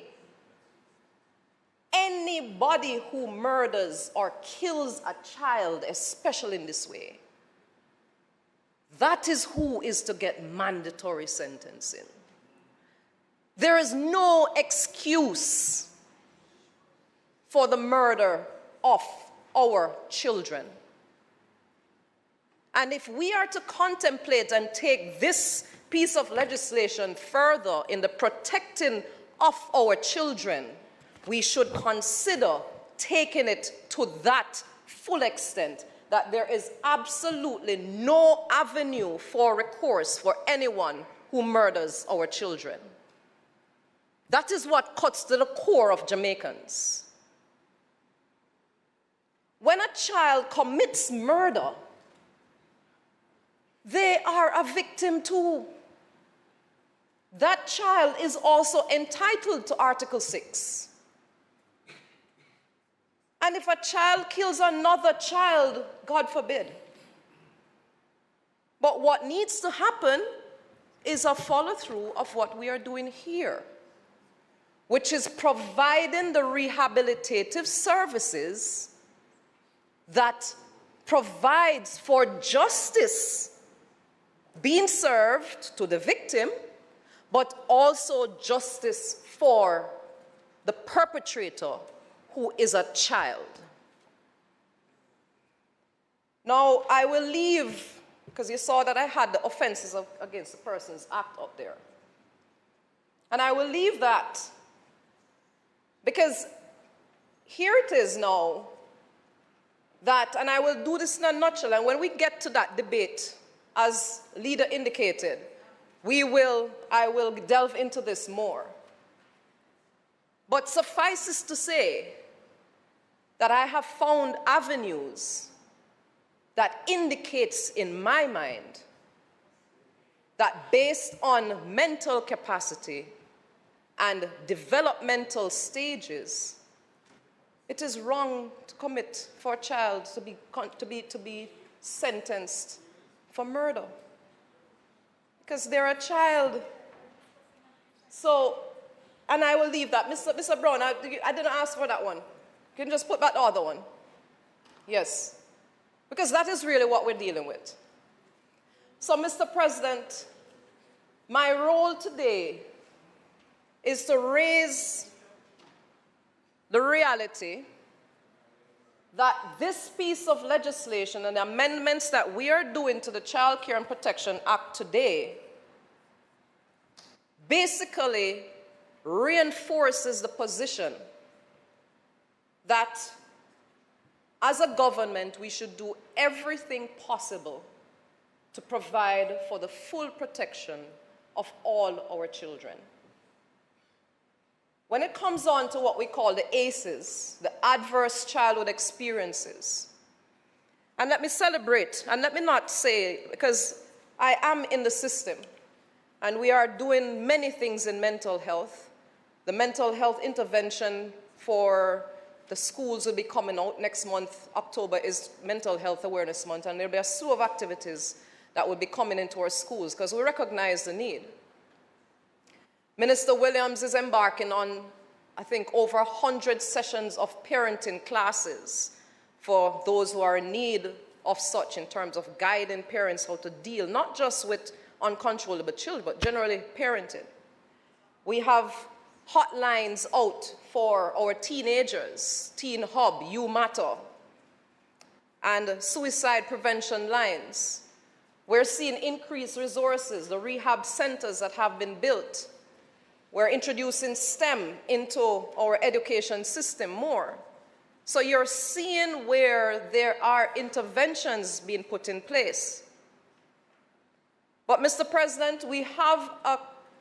anybody who murders or kills a child, especially in this way, that is who is to get mandatory sentencing. There is no excuse for the murder of our children. And if we are to contemplate and take this piece of legislation further in the protecting of our children, we should consider taking it to that full extent, that there is absolutely no avenue for recourse for anyone who murders our children. That is what cuts to the core of Jamaicans. when a child commits murder, they are a victim too. That child is also entitled to Article 6. And if a child kills another child, God forbid. But what needs to happen is a follow-through of what we are doing here, which is providing the rehabilitative services that provides for justice being served to the victim, but also justice for the perpetrator, who is a child. Now, I will leave, because you saw that I had the offenses against the Persons Act up there. And I will leave that, because here it is now that, and I will do this in a nutshell, and when we get to that debate, as leader indicated, I will delve into this more. But suffices to say that I have found avenues that indicates in my mind that based on mental capacity and developmental stages, it is wrong to commit for a child to be sentenced for murder. Because they're a child. So, and I will leave that. Mr. Brown, I didn't ask for that one. You can just put back the other one. Yes. Because that is really what we're dealing with. So, Mr. President, my role today is to raise the reality that this piece of legislation and the amendments that we are doing to the Child Care and Protection Act today basically reinforces the position that as a government we should do everything possible to provide for the full protection of all our children. When it comes on to what we call the ACEs, the Adverse Childhood Experiences, and let me celebrate, and let me not say, because I am in the system, and we are doing many things in mental health. The mental health intervention for the schools will be coming out next month. October is Mental Health Awareness Month, and there'll be a slew of activities that will be coming into our schools because we recognize the need. Minister Williams is embarking on, I think, over 100 sessions of parenting classes for those who are in need of such in terms of guiding parents how to deal, not just with uncontrollable children, but generally parenting. We have hotlines out for our teenagers, Teen Hub, You Matter, and suicide prevention lines. We're seeing increased resources, the rehab centers that have been built. We're introducing STEM into our education system more. So you're seeing where there are interventions being put in place. But Mr. President, we have a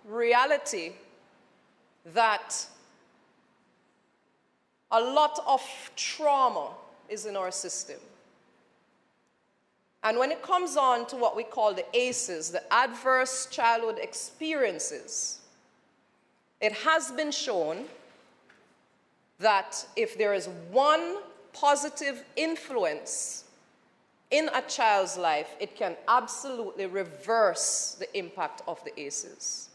reality that a lot of trauma is in our system. And when it comes on to what we call the ACEs, the Adverse Childhood Experiences, it has been shown that if there is one positive influence in a child's life, it can absolutely reverse the impact of the ACEs.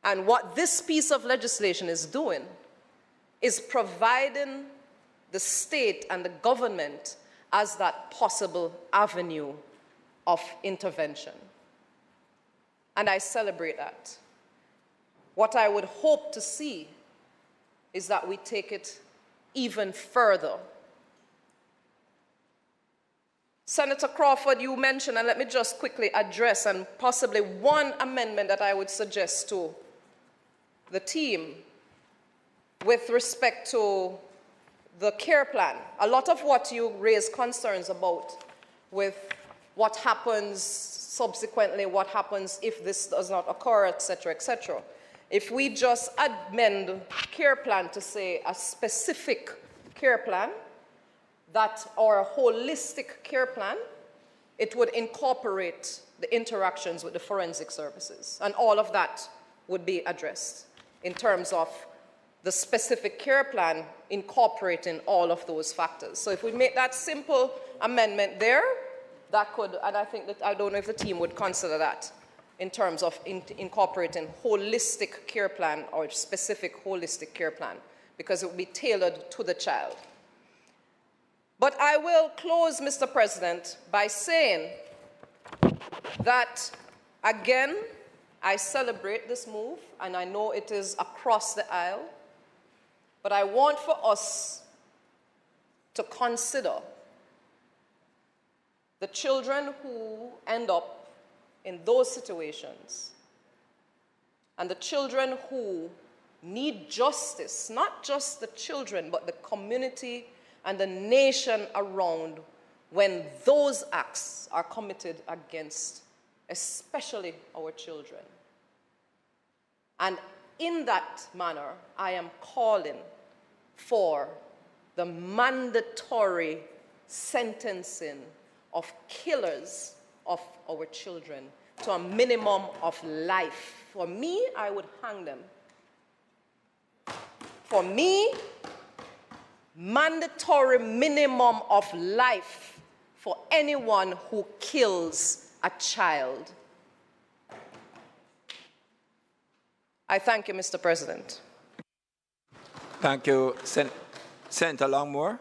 And what this piece of legislation is doing is providing the state and the government as that possible avenue of intervention. And I celebrate that. What I would hope to see is that we take it even further. Senator Crawford, you mentioned, and let me just quickly address, and possibly one amendment that I would suggest to the team with respect to the care plan. A lot of what you raise concerns about with what happens subsequently, what happens if this does not occur, etc., etc. If we just amend care plan to say a specific care plan, that our holistic care plan, it would incorporate the interactions with the forensic services, and all of that would be addressed in terms of the specific care plan incorporating all of those factors. So if we make that simple amendment there, that could, and I think that, I don't know if the team would consider that in terms of incorporating holistic care plan or specific holistic care plan, because it would be tailored to the child. But I will close, Mr. President, by saying that, again, I celebrate this move, and I know it is across the aisle, but I want for us to consider the children who end up in those situations and the children who need justice, not just the children, but the community and the nation around when those acts are committed against especially our children. And in that manner, I am calling for the mandatory sentencing of killers of our children to a minimum of life. For me, I would hang them. For me, mandatory minimum of life for anyone who kills a child. I thank you, Mr. President. Thank you, Senator Longmore.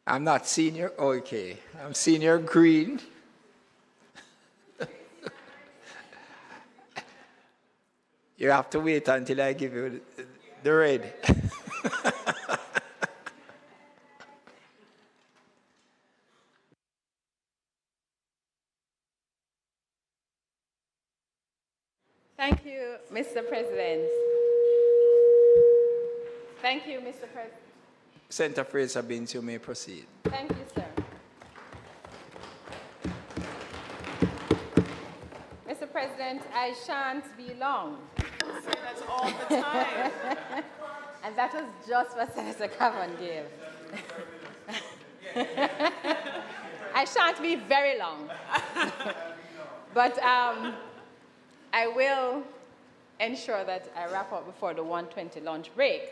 I'm not senior, okay. I'm senior green. You have to wait until I give you the red. Thank you, Mr. President. Thank you, Mr. President. Senator Fraser-Binns, you may proceed. Thank you, sir. Mr. President, I shan't be long. You say that all the time. And that was just what Senator Cavan gave. I shan't be very long. But I will ensure that I wrap up before the 1:20 lunch break.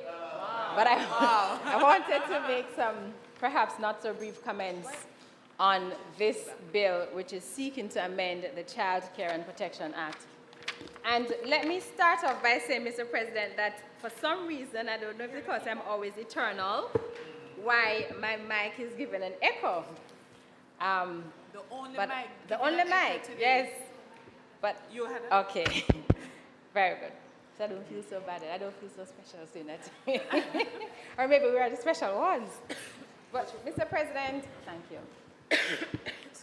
But I wanted to make some perhaps not so brief comments on this bill, which is seeking to amend the Child Care and Protection Act. And let me start off by saying, Mr. President, that for some reason, I don't know if it's because I'm always eternal, why my mic is given an echo. The only mic. The only mic, yes. But you had okay, very good. So I don't feel so bad. I don't feel so special saying that. Or maybe we are the special ones. But Mr. President, thank you.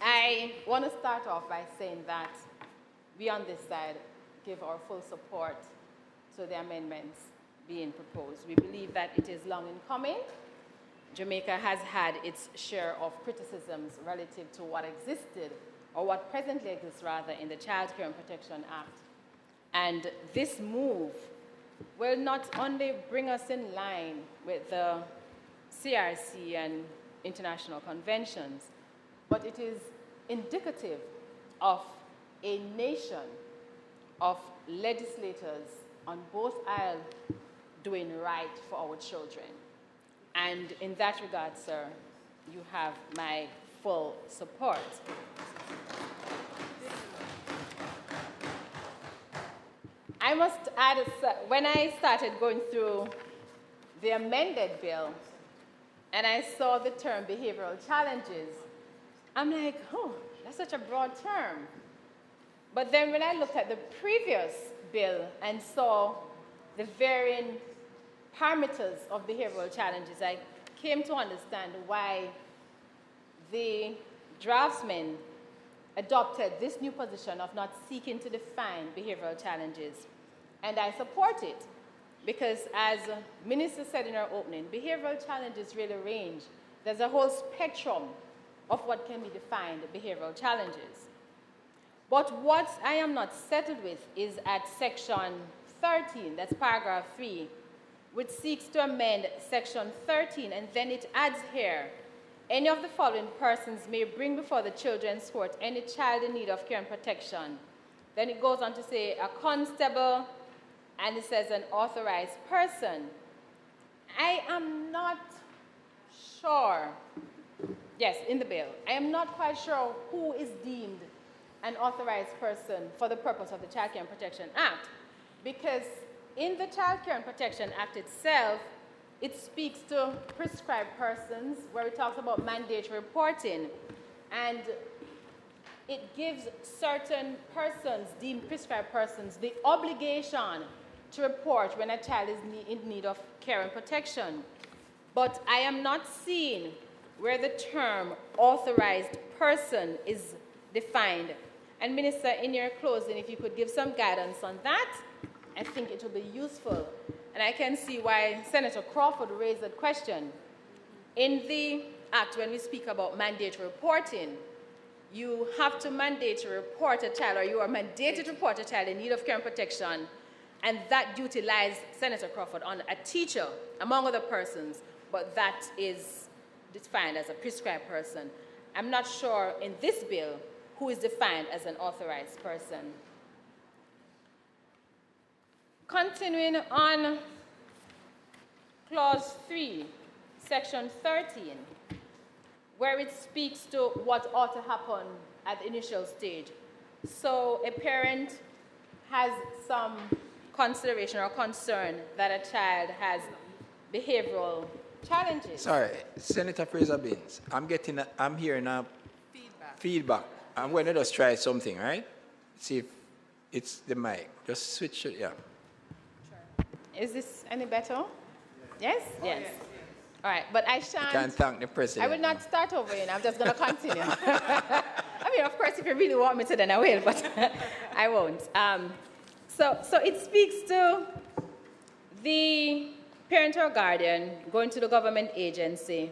I want to start off by saying that we on this side give our full support to the amendments being proposed. We believe that it is long in coming. Jamaica has had its share of criticisms relative to what existed, or what presently exists rather, in the Child Care and Protection Act. And this move will not only bring us in line with the CRC and international conventions, but it is indicative of a nation of legislators on both aisles doing right for our children. And in that regard, sir, you have my full support. I must add, when I started going through the amended bill and I saw the term behavioral challenges, I'm like, oh, that's such a broad term. But then when I looked at the previous bill and saw the varying parameters of behavioral challenges, I came to understand why the draftsman adopted this new position of not seeking to define behavioral challenges. And I support it because, as Minister said in her opening, behavioral challenges really range. There's a whole spectrum of what can be defined behavioral challenges. But what I am not settled with is at section 13, that's paragraph 3, which seeks to amend Section 13, and then it adds here, any of the following persons may bring before the Children's Court any child in need of care and protection. Then it goes on to say a constable, and it says an authorized person. I am not sure, yes, in the bill, I am not quite sure who is deemed an authorized person for the purpose of the Child Care and Protection Act, because in the Child Care and Protection Act itself, it speaks to prescribed persons where it talks about mandatory reporting, and it gives certain persons, deemed prescribed persons, the obligation to report when a child is in need of care and protection. But I am not seeing where the term authorized person is defined. And Minister, in your closing, if you could give some guidance on that, I think it will be useful. And I can see why Senator Crawford raised that question. In the Act, when we speak about mandatory reporting, you have to mandate to report a child, or you are mandated to report a child in need of care and protection, and that duty lies, Senator Crawford, on a teacher, among other persons, but that is defined as a prescribed person. I'm not sure in this bill who is defined as an authorized person. Continuing on Clause 3, Section 13, where it speaks to what ought to happen at the initial stage. So a parent has some consideration or concern that a child has behavioral challenges. Sorry, Senator Fraser-Binns, I'm hearing a feedback. I'm going to just try something, right? See if it's the mic. Just switch it, yeah. Sure. Is this any better? Yes? Yes. All right, but I shan't. Can't thank the president. I will not start over again. I'm just going to continue. I mean, of course, if you really want me to, then I will, but I won't. So it speaks to the parent or guardian going to the government agency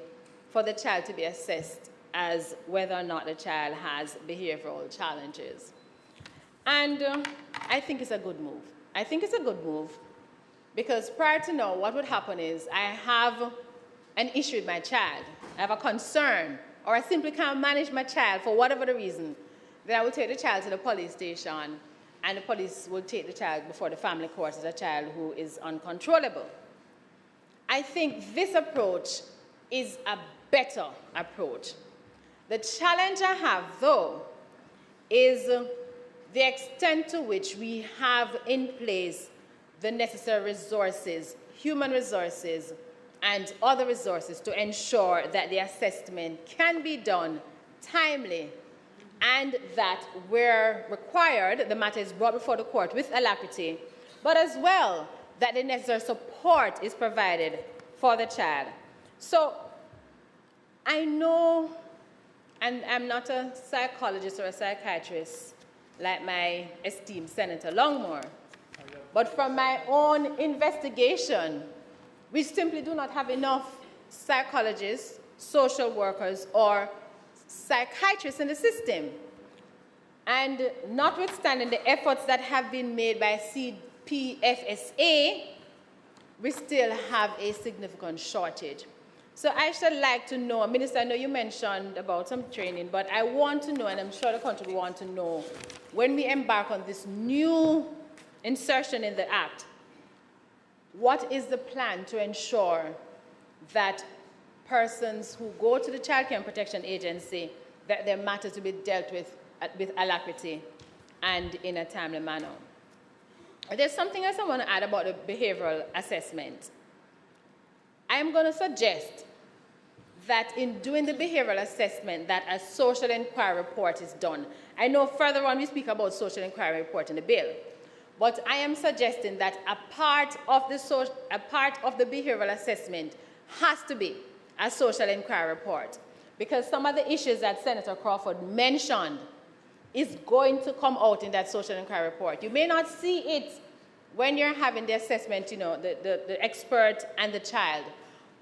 for the child to be assessed as whether or not the child has behavioral challenges. And I think it's a good move. I think it's a good move because prior to now, what would happen is I have an issue with my child, I have a concern, or I simply can't manage my child for whatever the reason, then I will take the child to the police station, and the police will take the child before the family court as a child who is uncontrollable. I think this approach is a better approach. The challenge I have, though, is the extent to which we have in place the necessary resources, human resources, and other resources to ensure that the assessment can be done timely and that where required, the matter is brought before the court with alacrity, but as well that the necessary support is provided for the child. So I know, and I'm not a psychologist or a psychiatrist like my esteemed Senator Longmore, but from my own investigation, we simply do not have enough psychologists, social workers, or psychiatrists in the system. And notwithstanding the efforts that have been made by CPFSA, we still have a significant shortage. So I should like to know, Minister, I know you mentioned about some training, but I want to know, and I'm sure the country will want to know, when we embark on this new insertion in the Act, what is the plan to ensure that persons who go to the Child Care and Protection Agency, that their matters will be dealt with alacrity and in a timely manner? There's something else I want to add about the behavioral assessment. I am going to suggest that in doing the behavioral assessment that a social inquiry report is done. I know further on we speak about social inquiry report in the bill, but I am suggesting that a part of the behavioral assessment has to be a social inquiry report, because some of the issues that Senator Crawford mentioned is going to come out in that social inquiry report. You may not see it when you're having the assessment, you know, the expert and the child,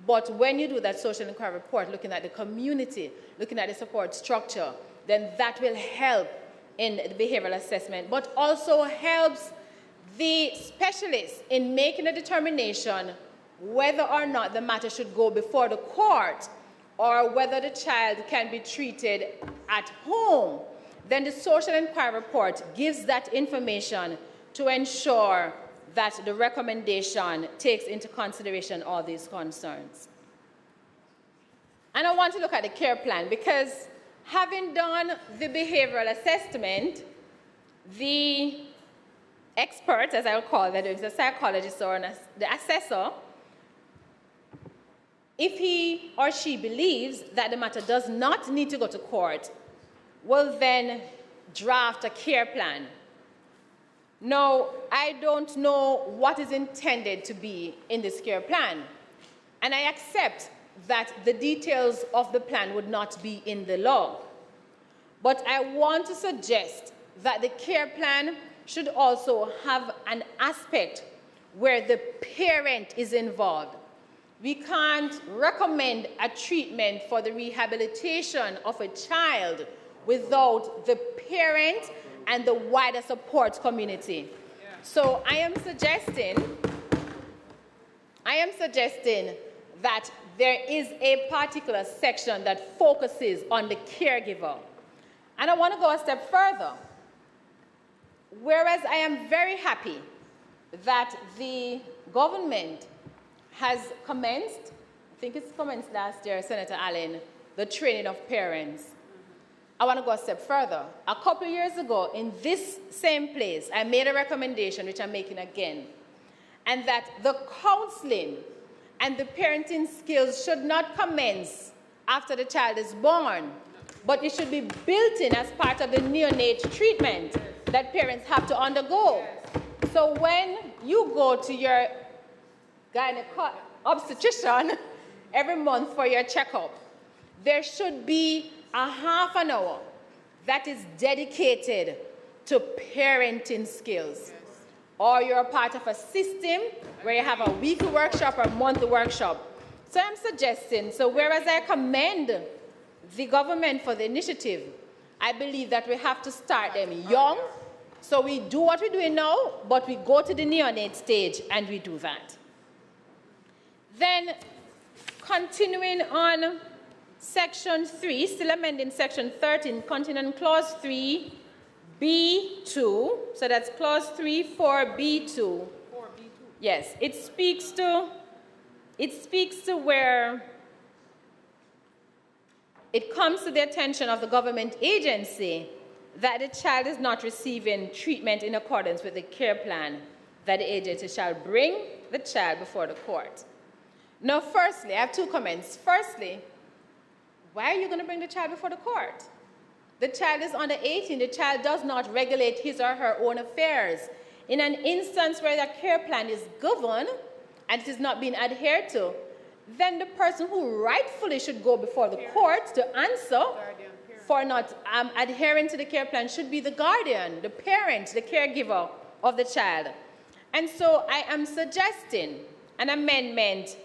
but when you do that social inquiry report, looking at the community, looking at the support structure, then that will help in the behavioral assessment, but also helps the specialists in making a determination whether or not the matter should go before the court or whether the child can be treated at home, then the social inquiry report gives that information to ensure that the recommendation takes into consideration all these concerns. And I want to look at the care plan because having done the behavioral assessment, the expert, as I'll call it, it's a psychologist or the assessor, if he or she believes that the matter does not need to go to court, will then draft a care plan. Now, I don't know what is intended to be in this care plan, and I accept that the details of the plan would not be in the law. But I want to suggest that the care plan should also have an aspect where the parent is involved. We can't recommend a treatment for the rehabilitation of a child without the parent and the wider support community. Yeah. So I am suggesting that there is a particular section that focuses on the caregiver. And I want to go a step further. Whereas I am very happy that the government has commenced, I think it's commenced last year, Senator Allen, the training of parents. I want to go a step further. A couple of years ago, in this same place, I made a recommendation, which I'm making again, and that the counseling and the parenting skills should not commence after the child is born, but it should be built in as part of the neonate treatment that parents have to undergo. So when you go to your obstetrician every month for your checkup, there should be a half an hour that is dedicated to parenting skills. Or you're a part of a system where you have a weekly workshop or a monthly workshop. So I'm suggesting, so whereas I commend the government for the initiative, I believe that we have to start them young. So we do what we're doing now, but we go to the neonate stage and we do that. Then, continuing on Section 3, still amending Section 13, continuing Clause 3, B2, so that's Clause 3, 4B2. 4B2. Yes, it speaks to where it comes to the attention of the government agency that the child is not receiving treatment in accordance with the care plan, that the agency shall bring the child before the court. Now, firstly, I have two comments. Firstly, why are you going to bring the child before the court? The child is under 18. The child does not regulate his or her own affairs. In an instance where the care plan is governed and it is not being adhered to, then the person who rightfully should go before the court to answer for not adhering to the care plan should be the guardian, the parent, the caregiver of the child. And so I am suggesting an amendment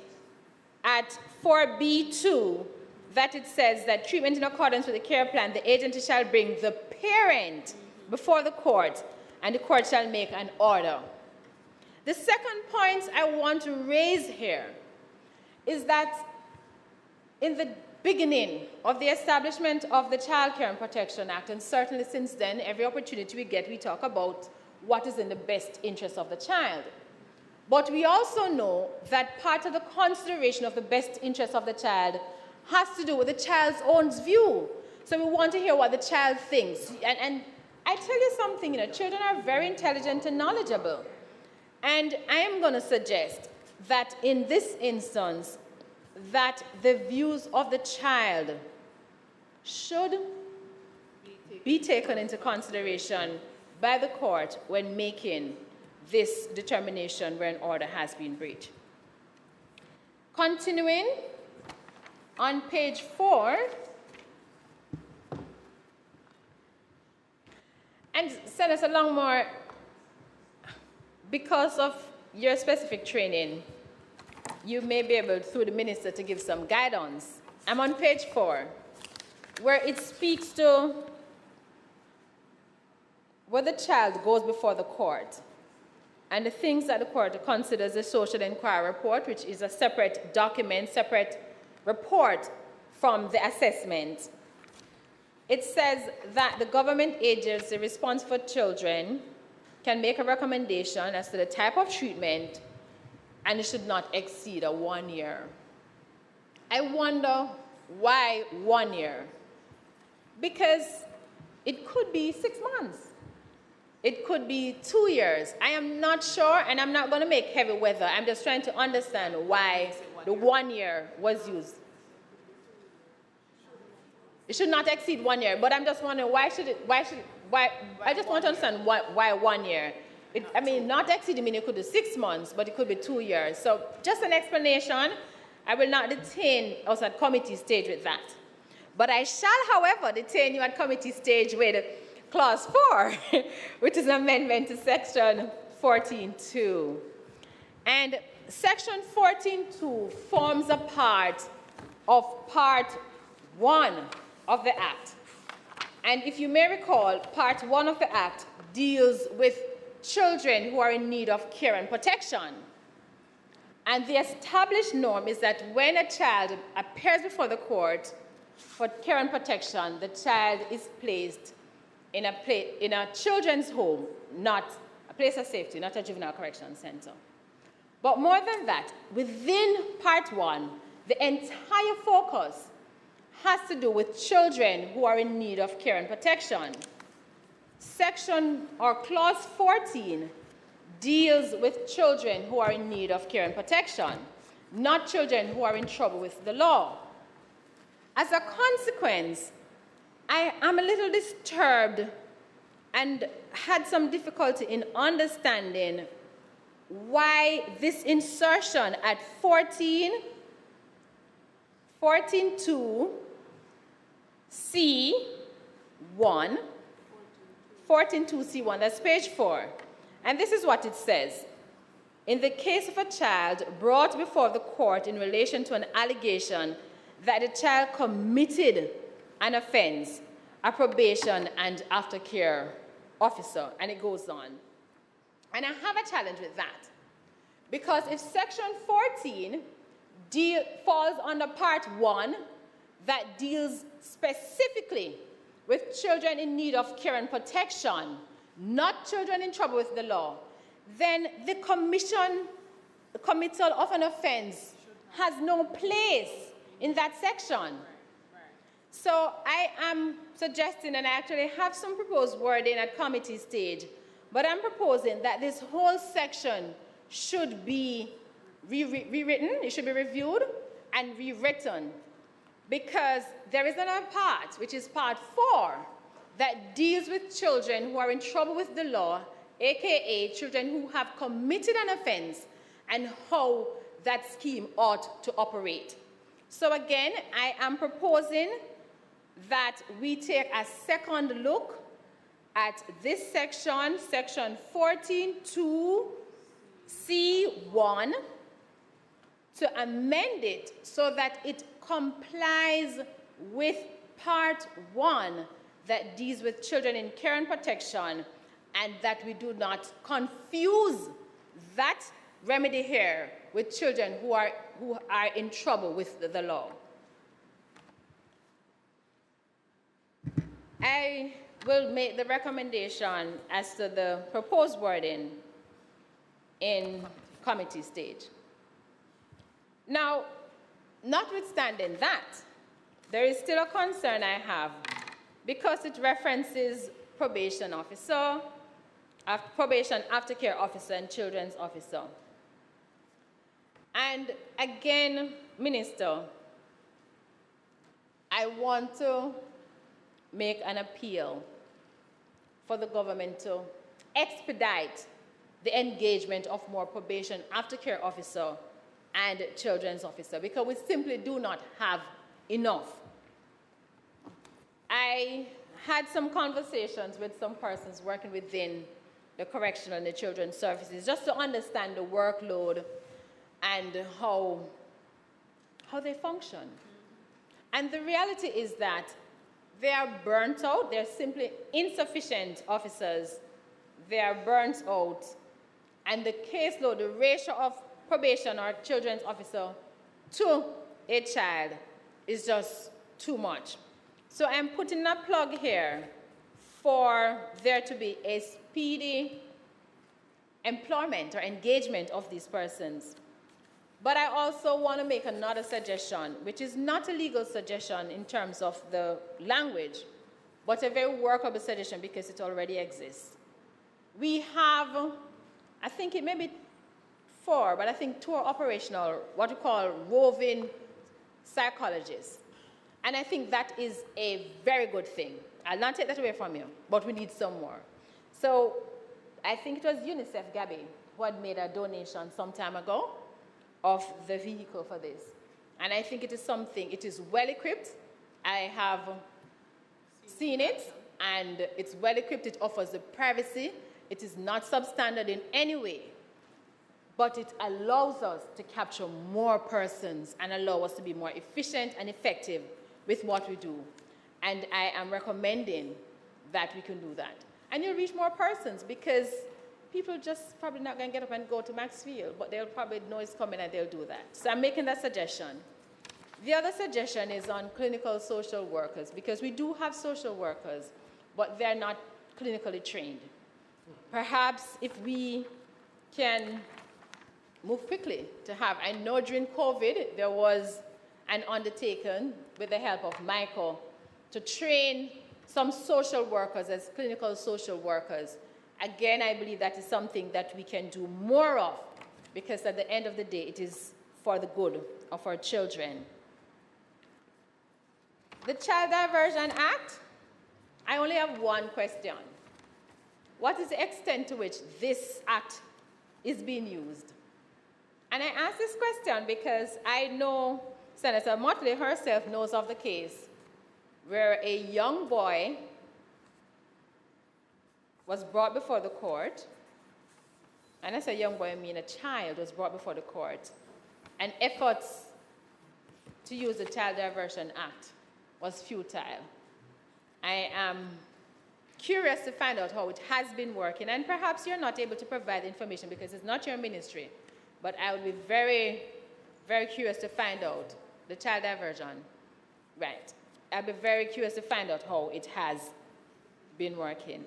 at 4B2 that it says that treatment in accordance with the care plan, the agency shall bring the parent before the court, and the court shall make an order. The second point I want to raise here is that in the beginning of the establishment of the Child Care and Protection Act, and certainly since then, every opportunity we get, we talk about what is in the best interest of the child. But we also know that part of the consideration of the best interest of the child has to do with the child's own view. So we want to hear what the child thinks. And I tell you something, children are very intelligent and knowledgeable. And I am going to suggest that in this instance, that the views of the child should be taken into consideration by the court when making this determination where an order has been breached. Continuing on page 4, and Senator Longmore, because of your specific training, you may be able, through the minister, to give some guidance. I'm on page 4, where it speaks to where the child goes before the court. and the things that the court considers a social inquiry report, which is a separate document, separate report from the assessment. It says that the government agency responsible for children can make a recommendation as to the type of treatment, and it should not exceed 1 year. I wonder why 1 year? Because it could be 6 months. It could be 2 years. I am not sure, and I'm not going to make heavy weather. I'm just trying to understand why the 1 year was used. It should not exceed 1 year, but I'm just wondering why I just want to understand why 1 year. I mean, not exceed, I mean, it could be 6 months, but it could be 2 years. So just an explanation. I will not detain us at committee stage with that. But I shall, however, detain you at committee stage with Clause 4, which is an amendment to Section 14.2. And Section 14.2 forms a part of Part 1 of the Act. And if you may recall, Part 1 of the Act deals with children who are in need of care and protection. And the established norm is that when a child appears before the court for care and protection, the child is placed in a children's home, not a place of safety, not a juvenile correction center. But more than that, within Part 1, the entire focus has to do with children who are in need of care and protection. Clause 14 deals with children who are in need of care and protection, not children who are in trouble with the law. As a consequence, I am a little disturbed and had some difficulty in understanding why this insertion at 14.2 C1, 14.2C1, that's page 4. And this is what it says. In the case of a child brought before the court in relation to an allegation that the child committed an offense, a probation and aftercare officer, and it goes on. And I have a challenge with that. Because if Section 14 falls under Part 1 that deals specifically with children in need of care and protection, not children in trouble with the law, then the committal of an offense has no place in that section. So I am suggesting, and I actually have some proposed wording at committee stage, but I'm proposing that this whole section should be rewritten, it should be reviewed and rewritten, because there is another part, which is Part 4, that deals with children who are in trouble with the law, aka children who have committed an offense, and how that scheme ought to operate. So again, I am proposing that we take a second look at this section, Section 14.2C1, to amend it so that it complies with Part 1 that deals with children in care and protection, and that we do not confuse that remedy here with children who are in trouble with the law. I will make the recommendation as to the proposed wording in committee stage. Now, notwithstanding that, there is still a concern I have because it references probation officer, probation aftercare officer, and children's officer. And again, Minister, I want to make an appeal for the government to expedite the engagement of more probation aftercare officer and children's officer, because we simply do not have enough. I had some conversations with some persons working within the correctional and the children's services just to understand the workload and how they function. And the reality is that they are burnt out. They're simply insufficient officers. They are burnt out. and the caseload, the ratio of probation or children's officer to a child is just too much. So I'm putting a plug here for there to be a speedy employment or engagement of these persons. But I also want to make another suggestion, which is not a legal suggestion in terms of the language, but a very workable suggestion because it already exists. We have, I think it may be 4, but I think 2 are operational, what we call roving psychologists. And I think that is a very good thing. I'll not take that away from you, but we need some more. So I think it was UNICEF, Gabby, who had made a donation some time ago of the vehicle for this. And I think it is something, it is well equipped. I have seen it, and it's well equipped. It offers the privacy. It is not substandard in any way, but it allows us to capture more persons and allow us to be more efficient and effective with what we do. And I am recommending that we can do that. And you'll reach more persons because people just probably not going to get up and go to Maxfield, but they'll probably know it's coming and they'll do that. So I'm making that suggestion. The other suggestion is on clinical social workers, because we do have social workers, but they're not clinically trained. Perhaps if we can move quickly to have, I know during COVID there was an undertaking with the help of Michael to train some social workers as clinical social workers. Again, I believe that is something that we can do more of, because at the end of the day, it is for the good of our children. The Child Diversion Act, I only have one question. What is the extent to which this act is being used? And I ask this question because I know Senator Motley herself knows of the case where a young boy was brought before the court, and I say young boy, I mean a child was brought before the court, and efforts to use the Child Diversion Act was futile. I am curious to find out how it has been working, and perhaps you're not able to provide information because it's not your ministry, but I would be very, very curious to find out the child diversion. Right. I'd be very curious to find out how it has been working.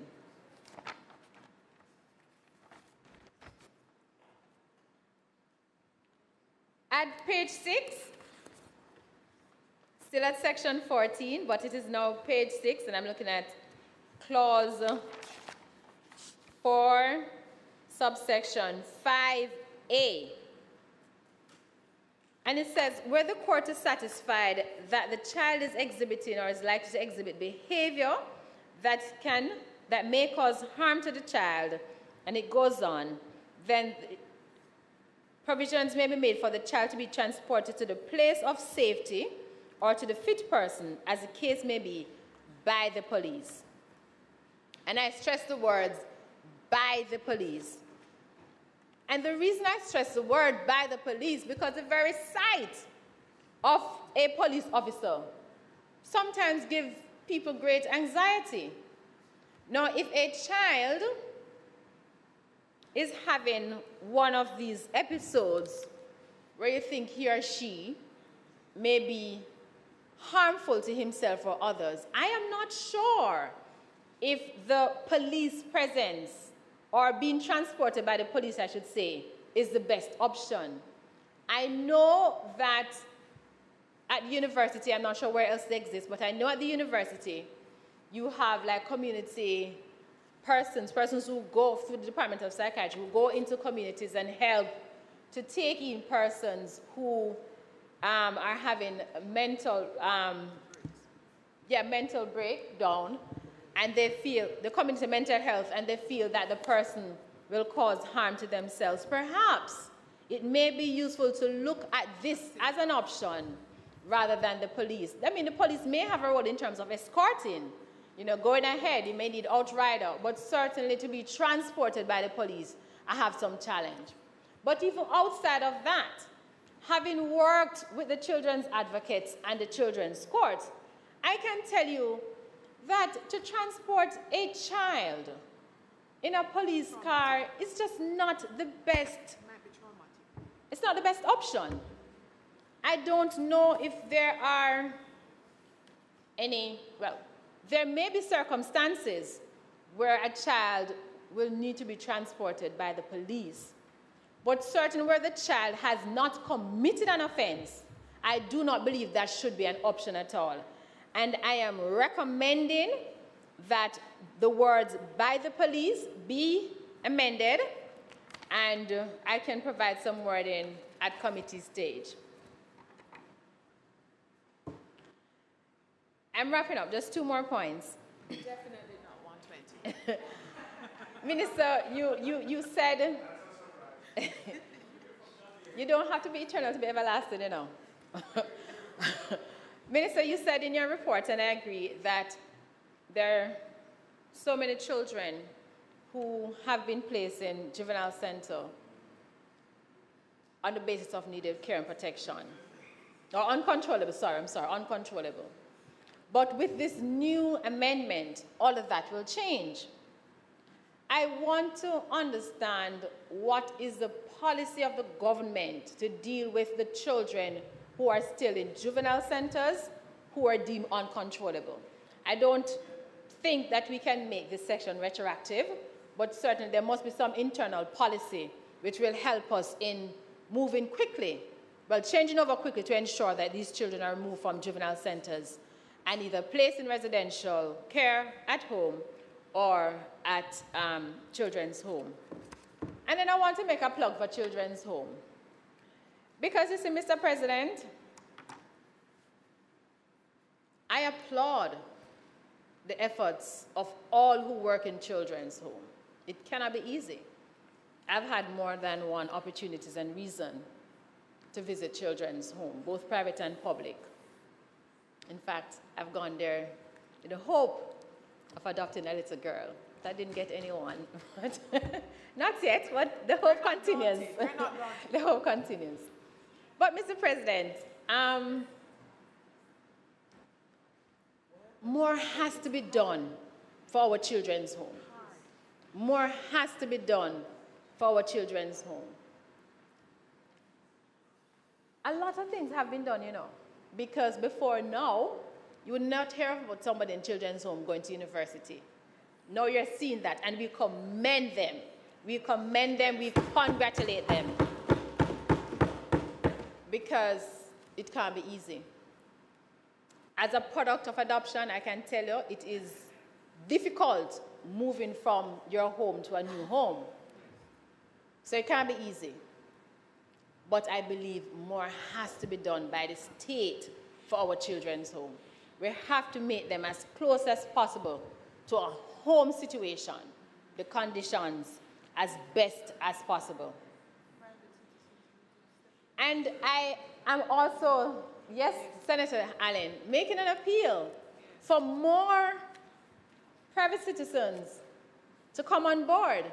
At page 6, still at section 14, but it is now page 6, and I'm looking at clause 4, subsection 5A. And it says, where the court is satisfied that the child is exhibiting or is likely to exhibit behavior that may cause harm to the child, and it goes on, then provisions may be made for the child to be transported to the place of safety or to the fit person, as the case may be, by the police. And I stress the words, by the police. And the reason I stress the word by the police, because the very sight of a police officer sometimes gives people great anxiety. Now, if a child is having one of these episodes where you think he or she may be harmful to himself or others, I am not sure if the police presence, or being transported by the police, I should say, is the best option. I know that at university, I'm not sure where else they exist, but I know at the university, you have like community persons who go through the Department of Psychiatry, who go into communities and help to take in persons who are having mental breakdown, and they feel, the community mental health, and they feel that the person will cause harm to themselves. Perhaps it may be useful to look at this as an option rather than the police. I mean, the police may have a role in terms of escorting, you know, going ahead, you may need outrider, but certainly to be transported by the police, I have some challenge. But even outside of that, having worked with the children's advocates and the children's courts, I can tell you that to transport a child in a police car is just not the best. It's not the best option. I don't know if there are any, well, there may be circumstances where a child will need to be transported by the police, but certainly where the child has not committed an offense, I do not believe that should be an option at all. And I am recommending that the words "by the police" be amended, and I can provide some wording at committee stage. I'm wrapping up, just 2 more points. Definitely not 120. Minister, you said you don't have to be eternal to be everlasting, you know. Minister, you said in your report, and I agree, that there are so many children who have been placed in juvenile center on the basis of needed care and protection. Or uncontrollable, uncontrollable. But with this new amendment, all of that will change. I want to understand what is the policy of the government to deal with the children who are still in juvenile centers, who are deemed uncontrollable. I don't think that we can make this section retroactive, but certainly there must be some internal policy which will help us in moving quickly, well, changing over quickly to ensure that these children are removed from juvenile centers and either placed in residential care at home or at children's home. And then I want to make a plug for children's home. Because you see, Mr. President, I applaud the efforts of all who work in children's home. It cannot be easy. I've had more than one opportunities and reason to visit children's home, both private and public. In fact, I've gone there with the hope of adopting a little girl. I didn't get anyone. Not yet, but the hope continues. The hope continues. But, Mr. President, more has to be done for our children's home. More has to be done for our children's home. A lot of things have been done, you know, because before now, you would not hear about somebody in children's home going to university. Now you're seeing that, and we commend them. We commend them, we congratulate them, because it can't be easy. As a product of adoption, I can tell you it is difficult moving from your home to a new home. So it can't be easy. But I believe more has to be done by the state for our children's home. We have to make them as close as possible to a home situation, the conditions as best as possible. And I am also, yes, Senator Allen, making an appeal for more private citizens to come on board.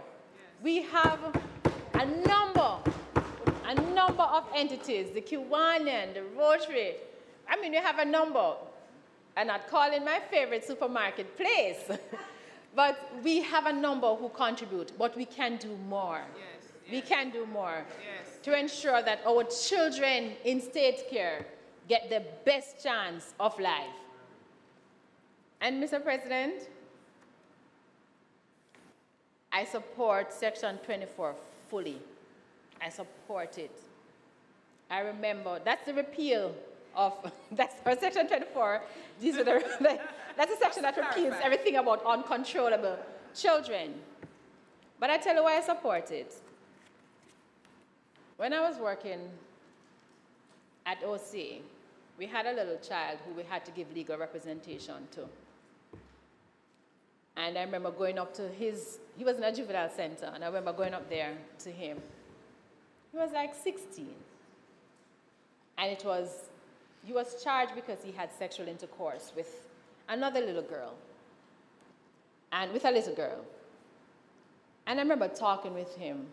We have a number of entities, the Kiwanian, the Rotary. I mean, we have a number. I'm not calling my favorite supermarket place, but we have a number who contribute, but we can do more. Yes, we can do more yes. to ensure that our children in state care get the best chance of life. And Mr. President, I support Section 24 fully. I support it. I remember, that's the repeal of, that's for Section 24. These are that's a section that repeals everything about uncontrollable children. But I tell you why I support it. When I was working at OC, we had a little child who we had to give legal representation to. And I remember going up to he was in a juvenile center, and I remember going up there to him. He was like 16. And he was charged because he had sexual intercourse with another little girl, and with a little girl. And I remember talking with him,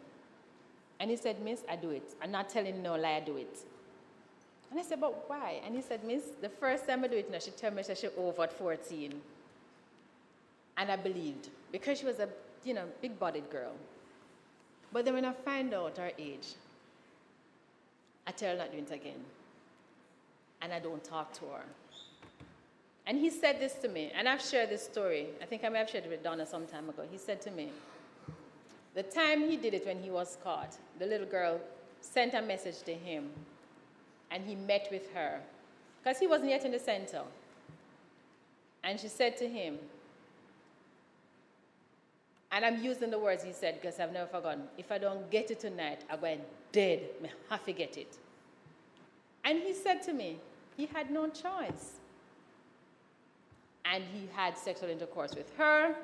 and he said, "Miss, I do it. I'm not telling you no lie, I do it." And I said, "But why?" And he said, "Miss, the first time I do it, she told me that she's over 14. And I believed, because she was a big-bodied girl. But then when I find out her age, I tell her not doing it again. And I don't talk to her. And he said this to me, and I've shared this story. I think I may have shared it with Donna some time ago. He said to me, the time he did it when he was caught, the little girl sent a message to him, and he met with her, because he wasn't yet in the center. And she said to him, and I'm using the words he said because I've never forgotten, if I don't get it tonight, I'm going dead. I have to get it. And he said to me, he had no choice. And he had sexual intercourse with her,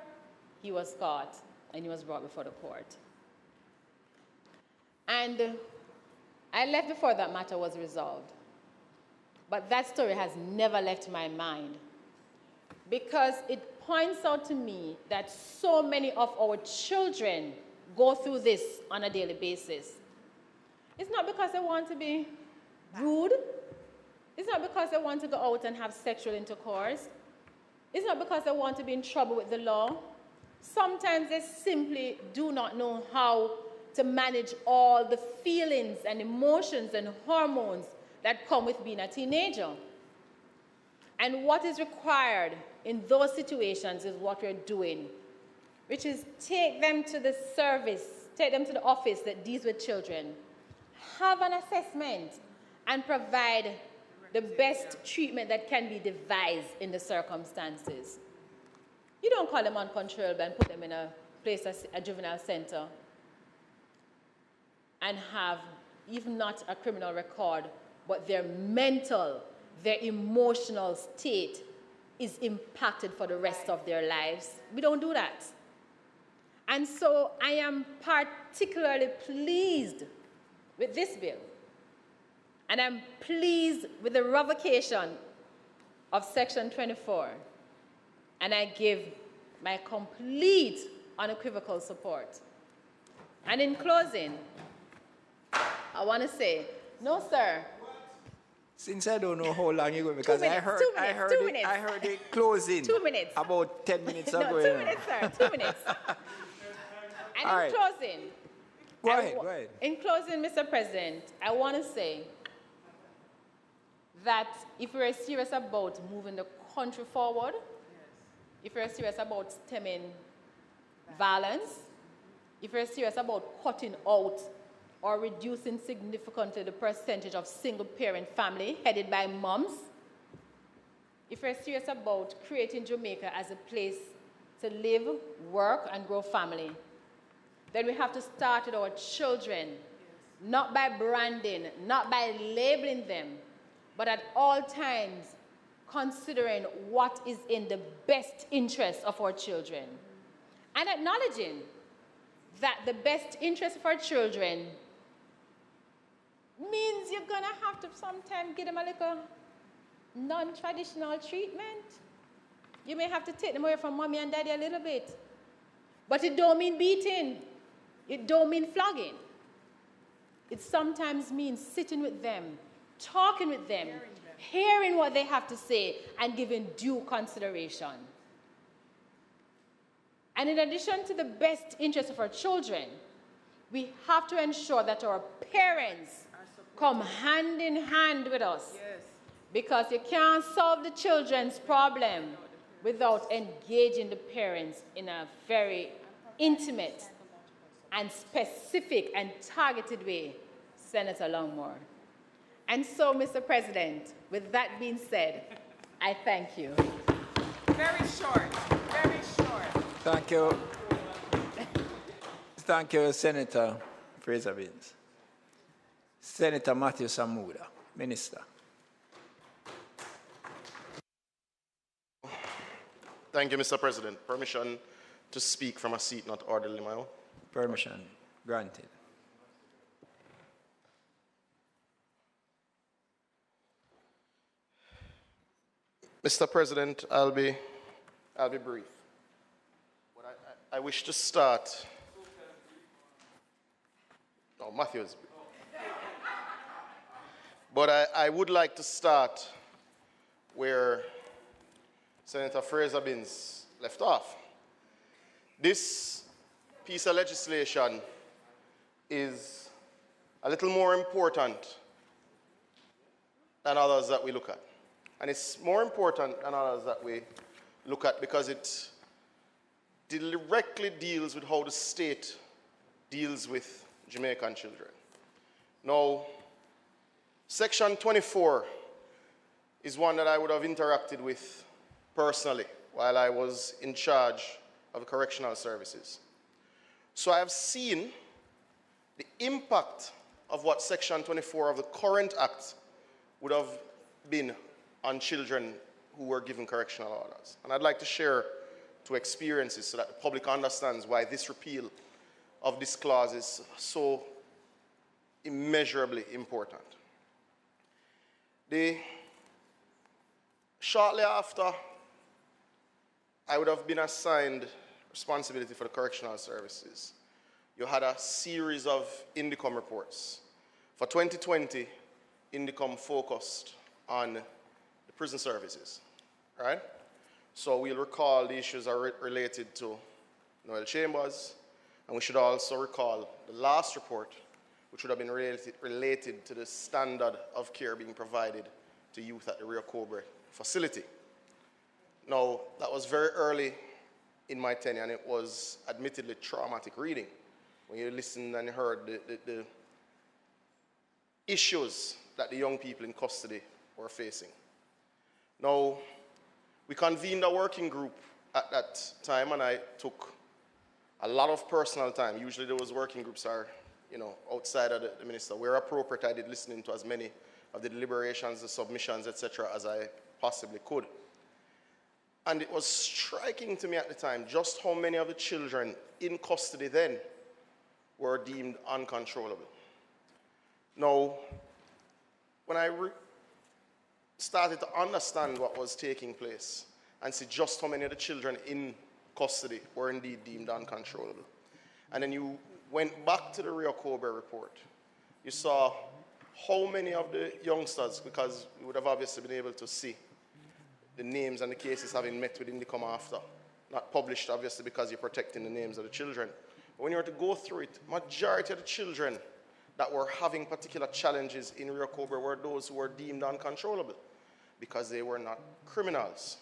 he was caught, and he was brought before the court. And I left before that matter was resolved. But that story has never left my mind, because it points out to me that so many of our children go through this on a daily basis. It's not because they want to be rude. It's not because they want to go out and have sexual intercourse. It's not because they want to be in trouble with the law. Sometimes they simply do not know how to manage all the feelings and emotions and hormones that come with being a teenager. And what is required in those situations is what we're doing, which is take them to the service, take them to the office that deals with children, have an assessment, and provide the best treatment that can be devised in the circumstances. You don't call them uncontrollable and put them in a place, a juvenile center, and have even not a criminal record, but their mental, their emotional state is impacted for the rest of their lives. We don't do that. And so I am particularly pleased with this bill. And I'm pleased with the revocation of Section 24. And I give my complete, unequivocal support. And in closing, I want to say, no, sir. Since I don't know how long you go, because I heard it closing 2 minutes. about 10 minutes ago. No, 2 minutes, sir, 2 minutes. And All in right. closing, Go ahead. In closing, Mr. President, I want to say that if we're serious about moving the country forward, if we're serious about stemming violence, if we're serious about cutting out or reducing significantly the percentage of single-parent family headed by moms, if we're serious about creating Jamaica as a place to live, work, and grow family, then we have to start with our children, not by branding, not by labeling them, but at all times considering what is in the best interest of our children. And acknowledging that the best interest of our children means you're going to have to sometimes give them a little non-traditional treatment. You may have to take them away from mommy and daddy a little bit. But it don't mean beating. It don't mean flogging. It sometimes means sitting with them, talking with them, hearing what they have to say, and giving due consideration. And in addition to the best interest of our children, we have to ensure that our parents come hand in hand with us. Yes. Because you can't solve the children's problem without engaging the parents in a very intimate and specific and targeted way, Senator Longmore. And so, Mr. President, with that being said, I thank you. Very short, very short. Thank you. Thank you, Senator Fraser-Binns. Senator Matthew Samuda, Minister. Thank you, Mr. President. Permission to speak from a seat not orderly my own. Permission granted. Mr. President, I'll be brief. But I wish to start. Oh, Matthew's. But I would like to start where Senator Fraser-Binns left off. This piece of legislation is a little more important than others that we look at. And it's more important than others that we look at because it directly deals with how the state deals with Jamaican children. Now, Section 24 is one that I would have interacted with personally while I was in charge of correctional services. So I have seen the impact of what Section 24 of the current Act would have been on children who were given correctional orders. And I'd like to share two experiences so that the public understands why this repeal of this clause is so immeasurably important. Shortly after I would have been assigned responsibility for the correctional services, you had a series of INDICOM reports. For 2020, INDICOM focused on the prison services, right? So we'll recall the issues are related to Noel Chambers, and we should also recall the last report, which would have been related to the standard of care being provided to youth at the Rio Cobre facility. Now, that was very early in my tenure, and it was admittedly traumatic reading when you listened and heard the issues that the young people in custody were facing. Now, we convened a working group at that time, and I took a lot of personal time. Usually those working groups are, outside of the minister. Where appropriate, I did listen to as many of the deliberations, the submissions, etc., as I possibly could. And it was striking to me at the time just how many of the children in custody then were deemed uncontrollable. Now, when I started to understand what was taking place and see just how many of the children in custody were indeed deemed uncontrollable, and then you went back to the Rio Cobre report, you saw how many of the youngsters, because you would have obviously been able to see the names and the cases having met with INDICOM after. Not published, obviously, because you're protecting the names of the children. But when you were to go through it, majority of the children that were having particular challenges in Rio Cobre were those who were deemed uncontrollable because they were not criminals.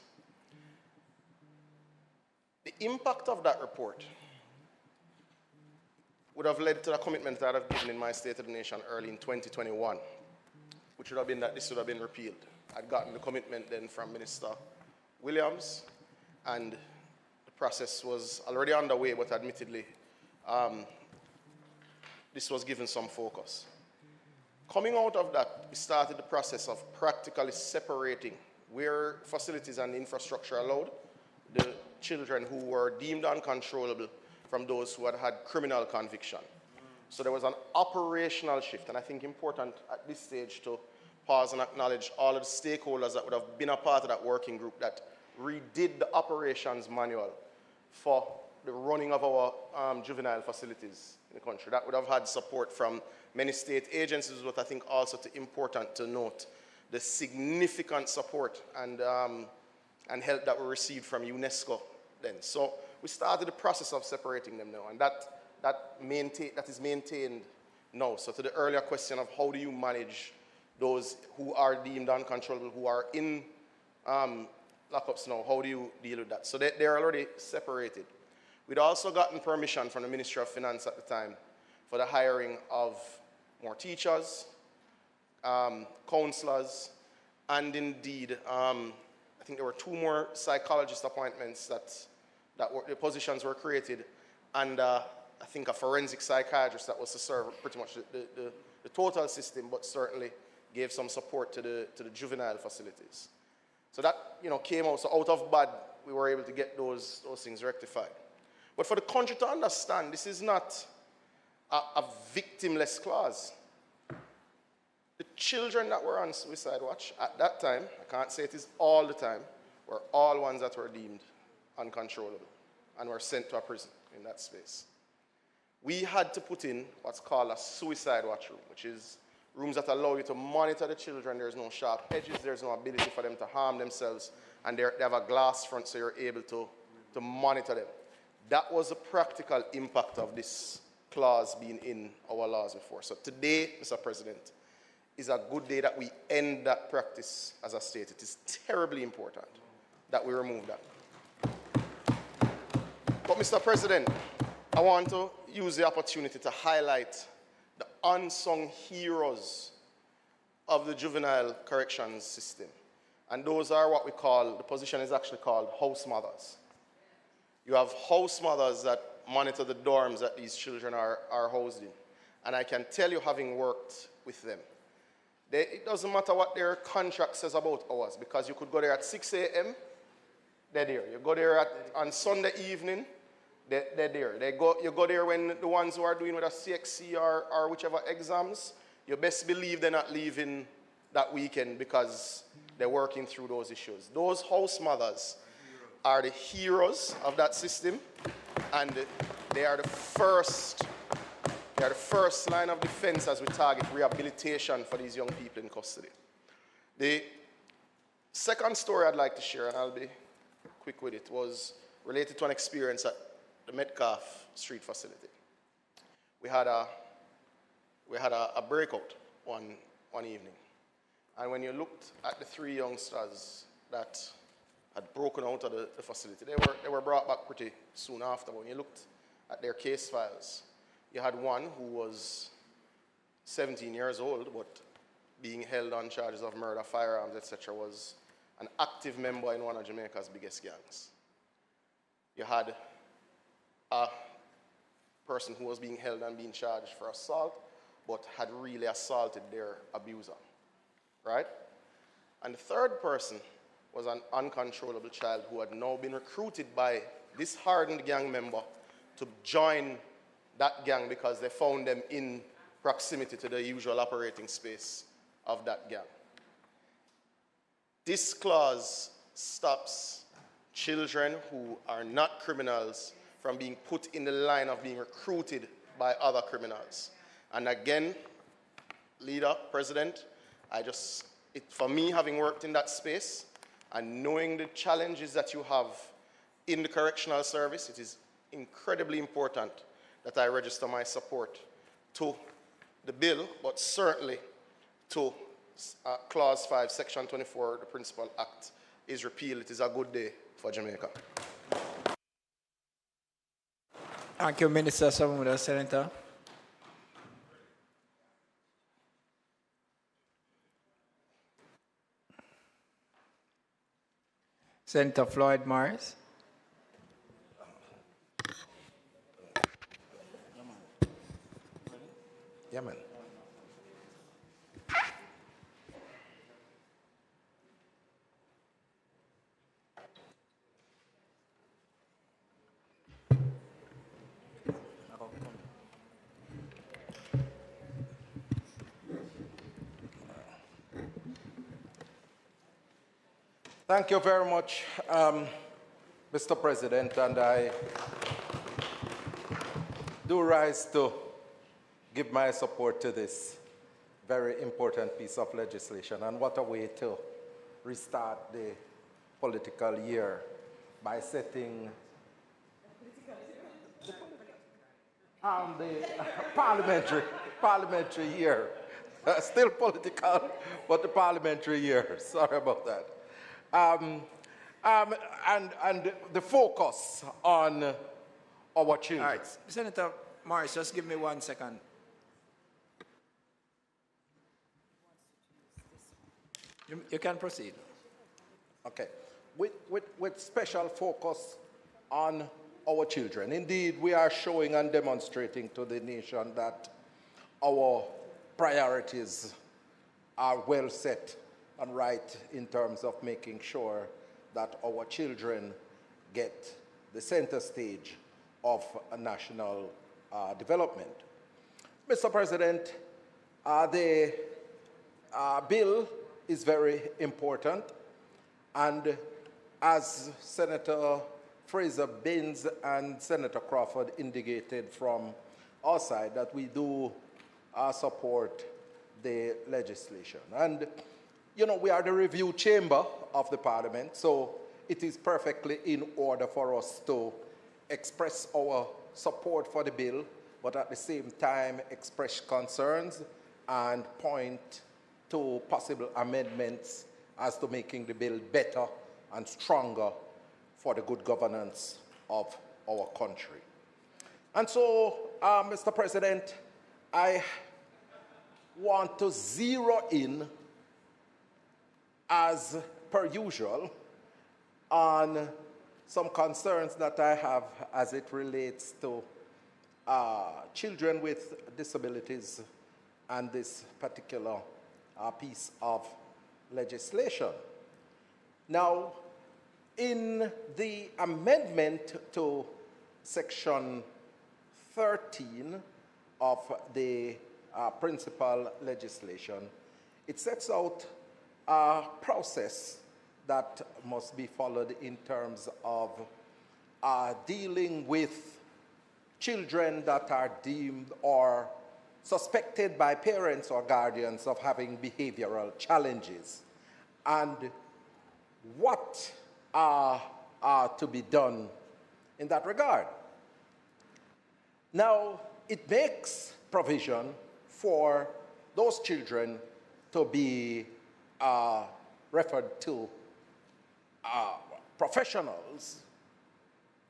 The impact of that report would have led to the commitment that I've given in my State of the Nation early in 2021, which would have been that this would have been repealed. I'd gotten the commitment then from Minister Williams, and the process was already underway, but admittedly, this was given some focus. Coming out of that, we started the process of practically separating where facilities and infrastructure allowed the children who were deemed uncontrollable from those who had had criminal conviction. So there was an operational shift, and I think important at this stage to pause and acknowledge all of the stakeholders that would have been a part of that working group that redid the operations manual for the running of our juvenile facilities in the country. That would have had support from many state agencies, but I think also important to note the significant support and help that we received from UNESCO then. So we started the process of separating them now, and that is maintained now. So to the earlier question of how do you manage those who are deemed uncontrollable, who are in lockups now, how do you deal with that? So they're already separated. We'd also gotten permission from the Ministry of Finance at the time for the hiring of more teachers, counselors, and indeed, I think there were 2 more psychologist appointments that the positions were created, and I think a forensic psychiatrist that was to serve pretty much the total system, but certainly gave some support to the juvenile facilities. So that came out. So out of bad, we were able to get those things rectified. But for the country to understand, this is not a victimless clause. The children that were on suicide watch at that time, I can't say it is all the time, were all ones that were deemed uncontrollable and were sent to a prison in that space. We had to put in what's called a suicide watch room, which is rooms that allow you to monitor the children. There's no sharp edges, there's no ability for them to harm themselves, and they have a glass front so you're able to monitor them. That was the practical impact of this clause being in our laws before. So today, Mr. President, is a good day that we end that practice as a state. It is terribly important that we remove that. But Mr. President, I want to use the opportunity to highlight the unsung heroes of the juvenile corrections system. And those are what we call, the position is actually called house mothers. You have house mothers that monitor the dorms that these children are housed in. And I can tell you, having worked with them, it doesn't matter what their contract says about hours, because you could go there at 6 a.m., they're there. You go there on Sunday evening, they're there. You go there when the ones who are doing with a CXC or whichever exams, you best believe they're not leaving that weekend because they're working through those issues. Those house mothers are the heroes of that system, and they are the first line of defense as we target rehabilitation for these young people in custody. The second story I'd like to share, and I'll be quick with it, was related to an experience at the Metcalf Street facility. We had a breakout one evening, and when you looked at the 3 youngsters that had broken out of the facility, they were brought back pretty soon after. When you looked at their case files, you had one who was 17 years old, but being held on charges of murder, firearms, etc., was an active member in one of Jamaica's biggest gangs. You had a person who was being held and being charged for assault, but had really assaulted their abuser, right? And the third person was an uncontrollable child who had now been recruited by this hardened gang member to join that gang because they found them in proximity to the usual operating space of that gang. This clause stops children who are not criminals from being put in the line of being recruited by other criminals. And again, leader, president, for me, having worked in that space and knowing the challenges that you have in the correctional service, it is incredibly important that I register my support to the bill, but certainly to Clause 5, Section 24, the Principal Act is repealed. It is a good day for Jamaica. Thank you, Minister Samuda. Senator. Senator Floyd Morris. Yeah, man. Thank you very much, Mr. President, and I do rise to give my support to this very important piece of legislation. And what a way to restart the political year by setting the parliamentary year. Still political, but the parliamentary year. Sorry about that. And the focus on our children. All right, Senator Morris, just give me 1 second. You can proceed. Okay. With special focus on our children. Indeed, we are showing and demonstrating to the nation that our priorities are well set and right in terms of making sure that our children get the center stage of a national development. Mr. President, the bill is very important, and as Senator Fraser-Binns and Senator Crawford indicated from our side, that we do support the legislation. And you know, we are the review chamber of the Parliament, so it is perfectly in order for us to express our support for the bill, but at the same time express concerns and point to possible amendments as to making the bill better and stronger for the good governance of our country. And so, Mr. President, I want to zero in, as per usual, on some concerns that I have as it relates to children with disabilities and this particular piece of legislation. Now, in the amendment to Section 13 of the principal legislation, it sets out a process that must be followed in terms of dealing with children that are deemed or suspected by parents or guardians of having behavioral challenges, and what are to be done in that regard. Now, it makes provision for those children to be referred to professionals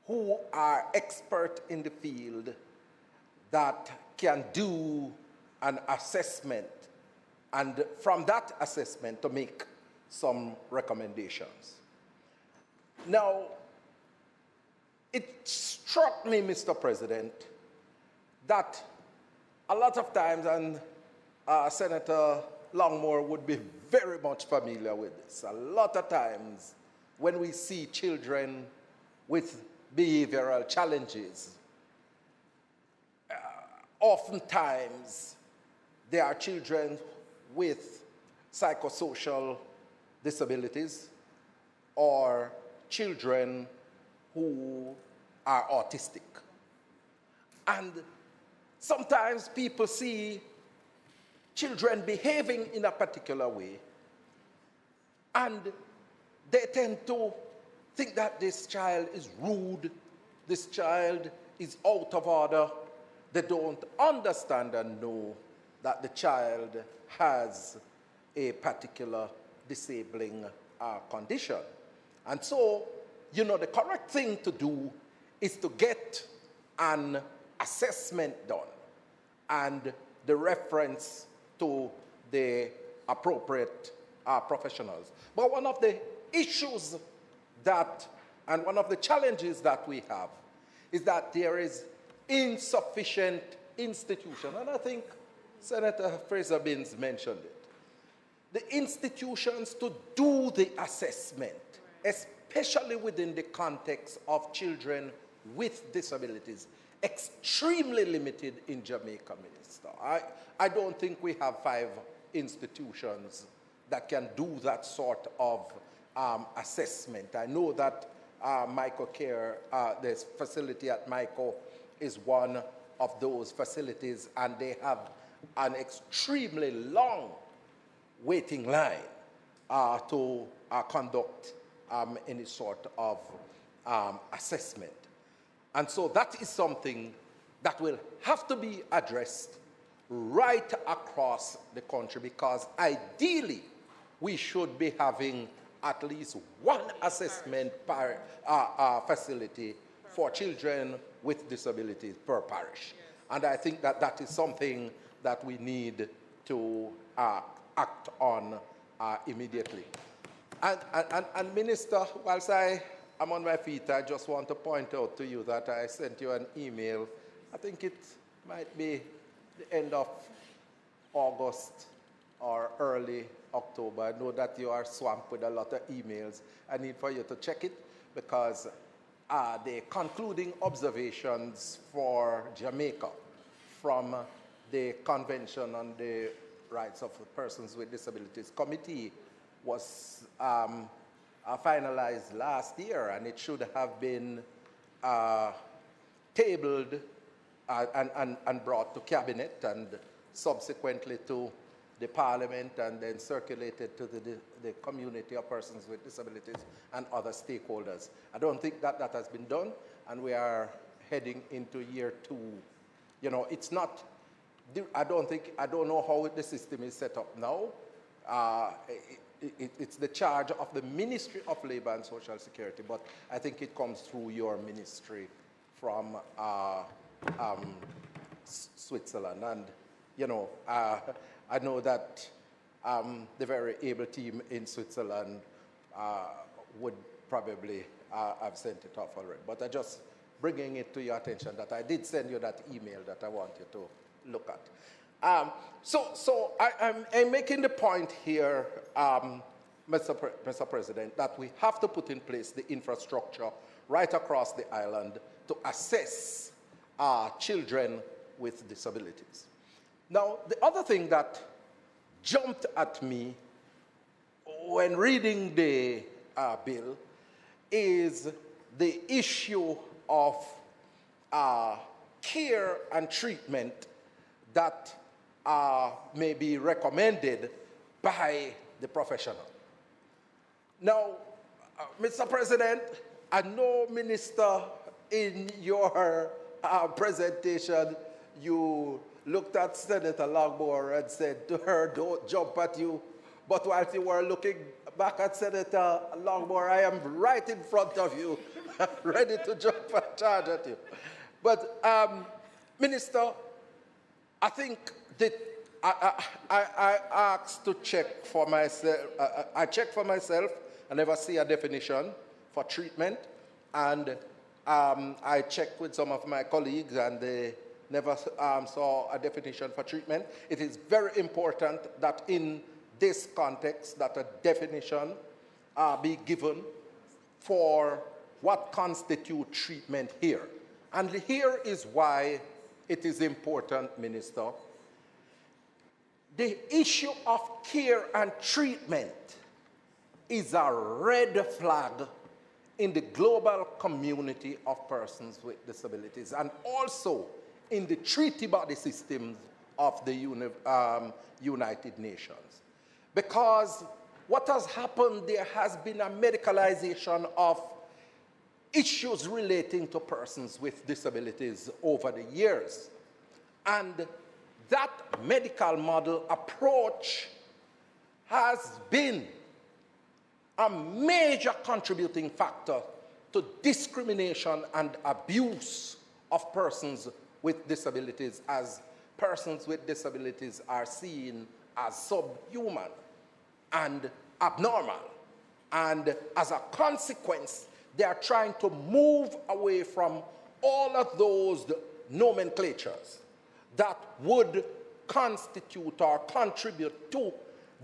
who are expert in the field that can do an assessment, and from that assessment to make some recommendations. Now, it struck me, Mr. President, that a lot of times, and Senator Longmore would be very much familiar with this, a lot of times when we see children with behavioral challenges, oftentimes they are children with psychosocial disabilities or children who are autistic. And sometimes people see children behaving in a particular way, and they tend to think that this child is rude, this child is out of order. They don't understand and know that the child has a particular disabling condition. And so, you know, the correct thing to do is to get an assessment done and the reference to the appropriate professionals. But one of the issues that, and one of the challenges that we have, is that there is insufficient institution, and I think Senator Fraser-Binns mentioned it. The institutions to do the assessment, especially within the context of children with disabilities, extremely limited in Jamaica, Minister. I don't think we have 5 institutions that can do that sort of assessment. I know that Michael Care, this facility at Michael, is one of those facilities, and they have an extremely long waiting line to conduct any sort of assessment. And so that is something that will have to be addressed right across the country, because ideally we should be having at least one assessment per facility for children with disabilities per parish. And I think that that is something that we need to act on immediately. And Minister, whilst I am on my feet, I just want to point out to you that I sent you an email. I think it might be the end of August or early October. I know that you are swamped with a lot of emails. I need for you to check it, because the concluding observations for Jamaica from the Convention on the Rights of Persons with Disabilities Committee was finalized last year, and it should have been tabled and brought to Cabinet and subsequently to the Parliament, and then circulated to the community of persons with disabilities and other stakeholders. I don't think that that has been done, and we are heading into year 2. You know, it's not, I don't know how the system is set up now. It's the charge of the Ministry of Labor and Social Security, but I think it comes through your ministry from Switzerland. And, you know, I know that the very able team in Switzerland would probably have sent it off already. But I just bringing it to your attention that I did send you that email that I want you to look at. So I'm making the point here, Mr. President, that we have to put in place the infrastructure right across the island to assess children with disabilities. Now, the other thing that jumped at me when reading the bill is the issue of care and treatment that may be recommended by the professional. Now, Mr. President, I know, Minister, in your presentation, you looked at Senator Longborough and said to her, don't jump at you. But while you were looking back at Senator Longborough, I am right in front of you, ready to jump and charge at you. But, Minister, I think that I asked to check for myself. I checked for myself. I never see a definition for treatment. And I checked with some of my colleagues, and they never saw a definition for treatment. It is very important that in this context that a definition be given for what constitutes treatment here. And here is why it is important, Minister. The issue of care and treatment is a red flag in the global community of persons with disabilities, and also in the treaty body systems of the United Nations. Because what has happened, there has been a medicalization of issues relating to persons with disabilities over the years. And that medical model approach has been a major contributing factor to discrimination and abuse of persons with disabilities, as persons with disabilities are seen as subhuman and abnormal. And as a consequence, they are trying to move away from all of those nomenclatures that would constitute or contribute to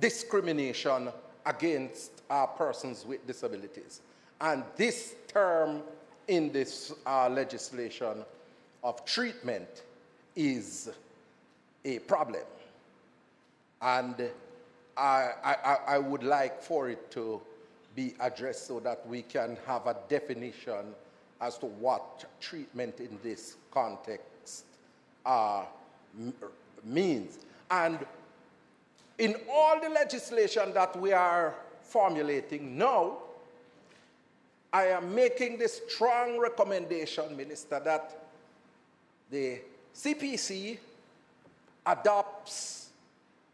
discrimination against persons with disabilities. And this term in this legislation of treatment is a problem. And I would like for it to be addressed so that we can have a definition as to what treatment in this context means. And in all the legislation that we are formulating now, I am making this strong recommendation, Minister, that the CPC adopts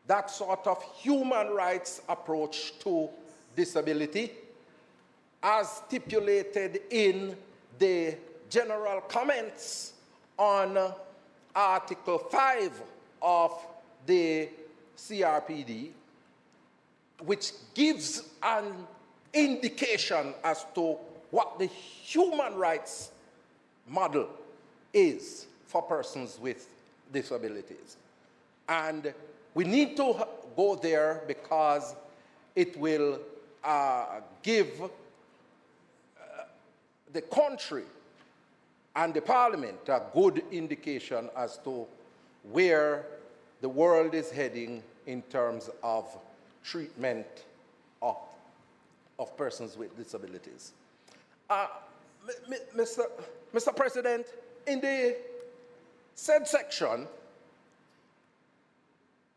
that sort of human rights approach to disability as stipulated in the general comments on Article 5 of the CRPD, which gives an indication as to what the human rights model is for persons with disabilities. And we need to go there because it will give the country and the Parliament a good indication as to where the world is heading in terms of treatment of persons with disabilities. Mr. President, in the said section,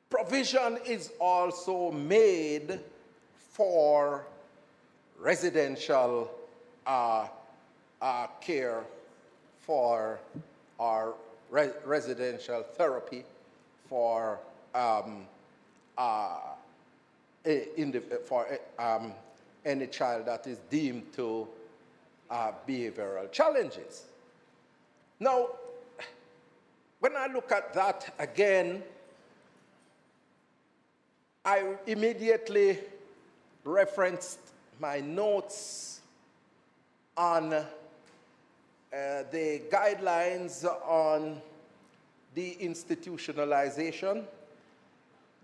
provision is also made for residential care for our residential therapy for any child that is deemed to behavioral challenges. Now, when I look at that again, I immediately referenced my notes on the guidelines on deinstitutionalization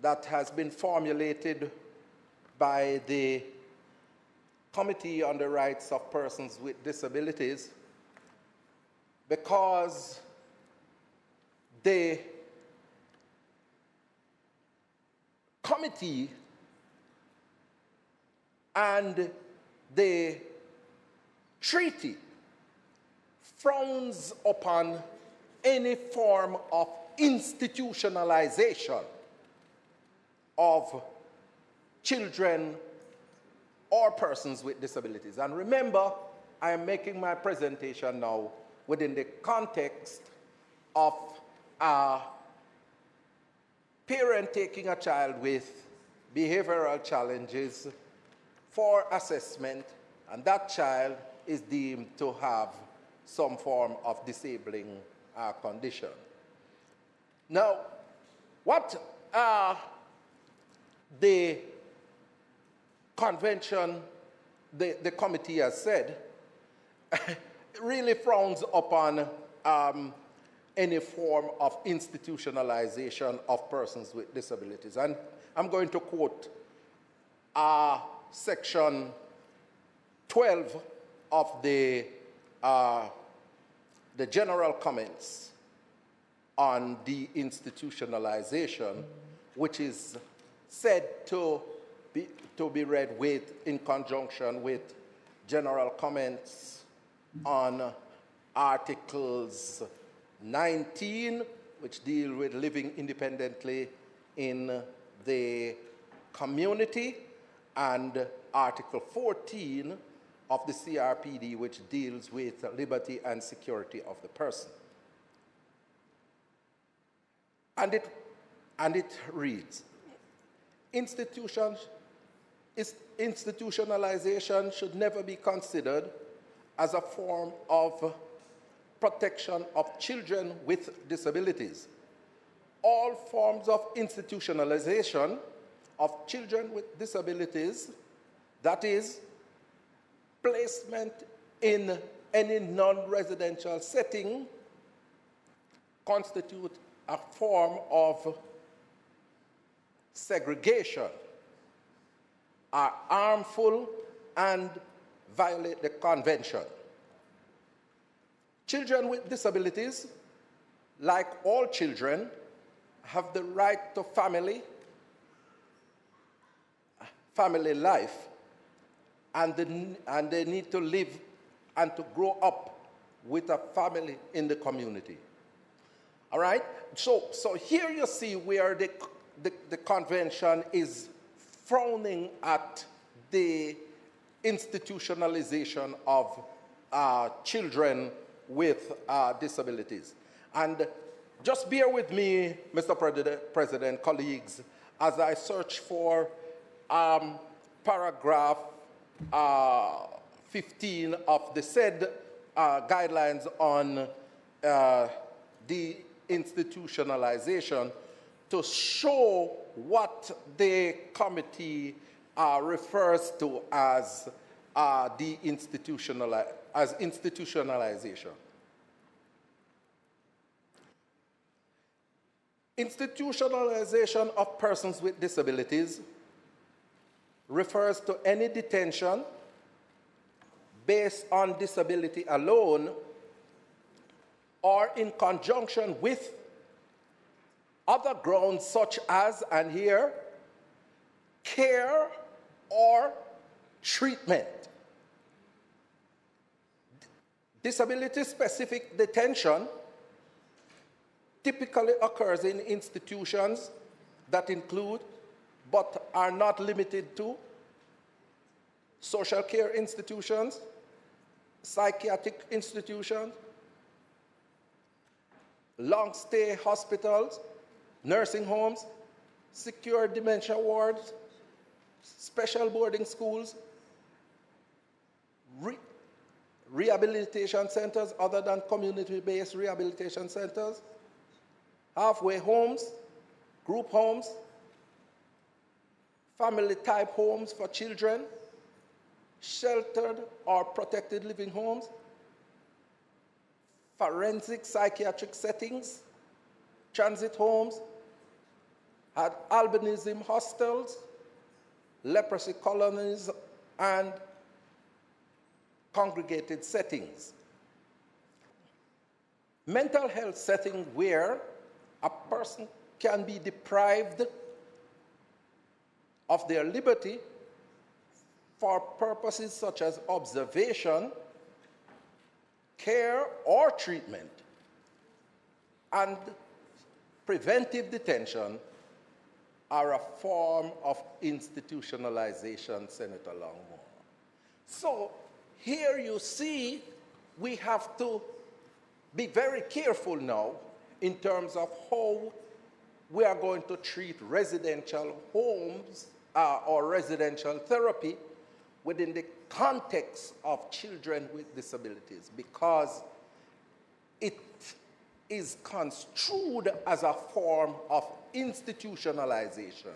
that has been formulated by the Committee on the Rights of Persons with Disabilities, because the committee and the treaty frowns upon any form of institutionalization of children or persons with disabilities. And remember, I am making my presentation now within the context of a parent taking a child with behavioral challenges for assessment, and that child is deemed to have some form of disabling condition. Now, what the convention, the committee has said, really frowns upon any form of institutionalization of persons with disabilities. And I'm going to quote section 12 of the general comments on deinstitutionalization, which is said to be read in conjunction with general comments on Articles 19, which deal with living independently in the community, and Article 14 of the CRPD, which deals with liberty and security of the person. And it reads, institutionalization should never be considered as a form of protection of children with disabilities. All forms of institutionalization of children with disabilities, that is, placement in any non-residential setting, constitute a form of segregation, are harmful and violate the convention. Children with disabilities, like all children, have the right to family life, and they need to live and to grow up with a family in the community. All right? So here you see where the convention is frowning at the institutionalization of children with disabilities. And just bear with me, Mr. President, colleagues, as I search for paragraph 15 of the said guidelines on deinstitutionalization to show what the committee refers to as institutionalization. Institutionalization of persons with disabilities refers to any detention based on disability alone or in conjunction with other grounds such as, and here, care or treatment. Disability-specific detention typically occurs in institutions that include, but are not limited to, social care institutions, psychiatric institutions, long-stay hospitals, nursing homes, secure dementia wards, special boarding schools, rehabilitation centers other than community-based rehabilitation centers, halfway homes, group homes, family-type homes for children, sheltered or protected living homes, forensic psychiatric settings, transit homes, albinism hostels, leprosy colonies, and congregated settings. Mental health setting where a person can be deprived of their liberty for purposes such as observation, care, or treatment, and preventive detention are a form of institutionalization, Senator Longmore. So here you see we have to be very careful now in terms of how we are going to treat residential homes or residential therapy within the context of children with disabilities, because it is construed as a form of institutionalization.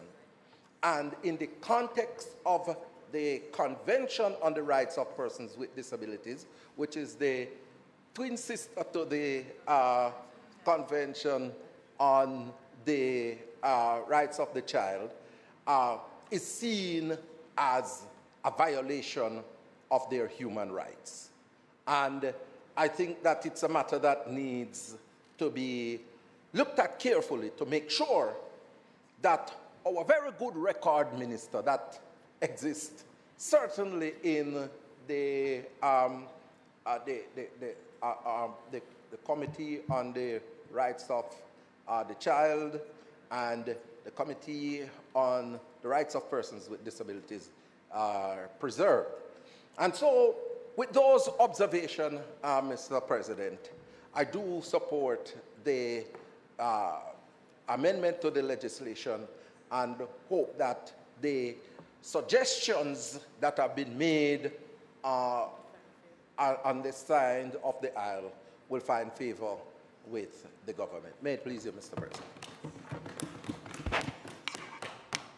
And in the context of the Convention on the Rights of Persons with Disabilities, which is the twin sister to the Convention on the Rights of the Child, is seen as a violation of their human rights. And I think that it's a matter that needs to be looked at carefully to make sure that our very good record, Minister, that exists certainly in the Committee on the Rights of the Child and the Committee on the Rights of Persons with Disabilities are preserved. And so with those observations, Mr. President, I do support the amendment to the legislation and hope that the suggestions that have been made on this side of the aisle will find favor with the government. May it please you, Mr. President.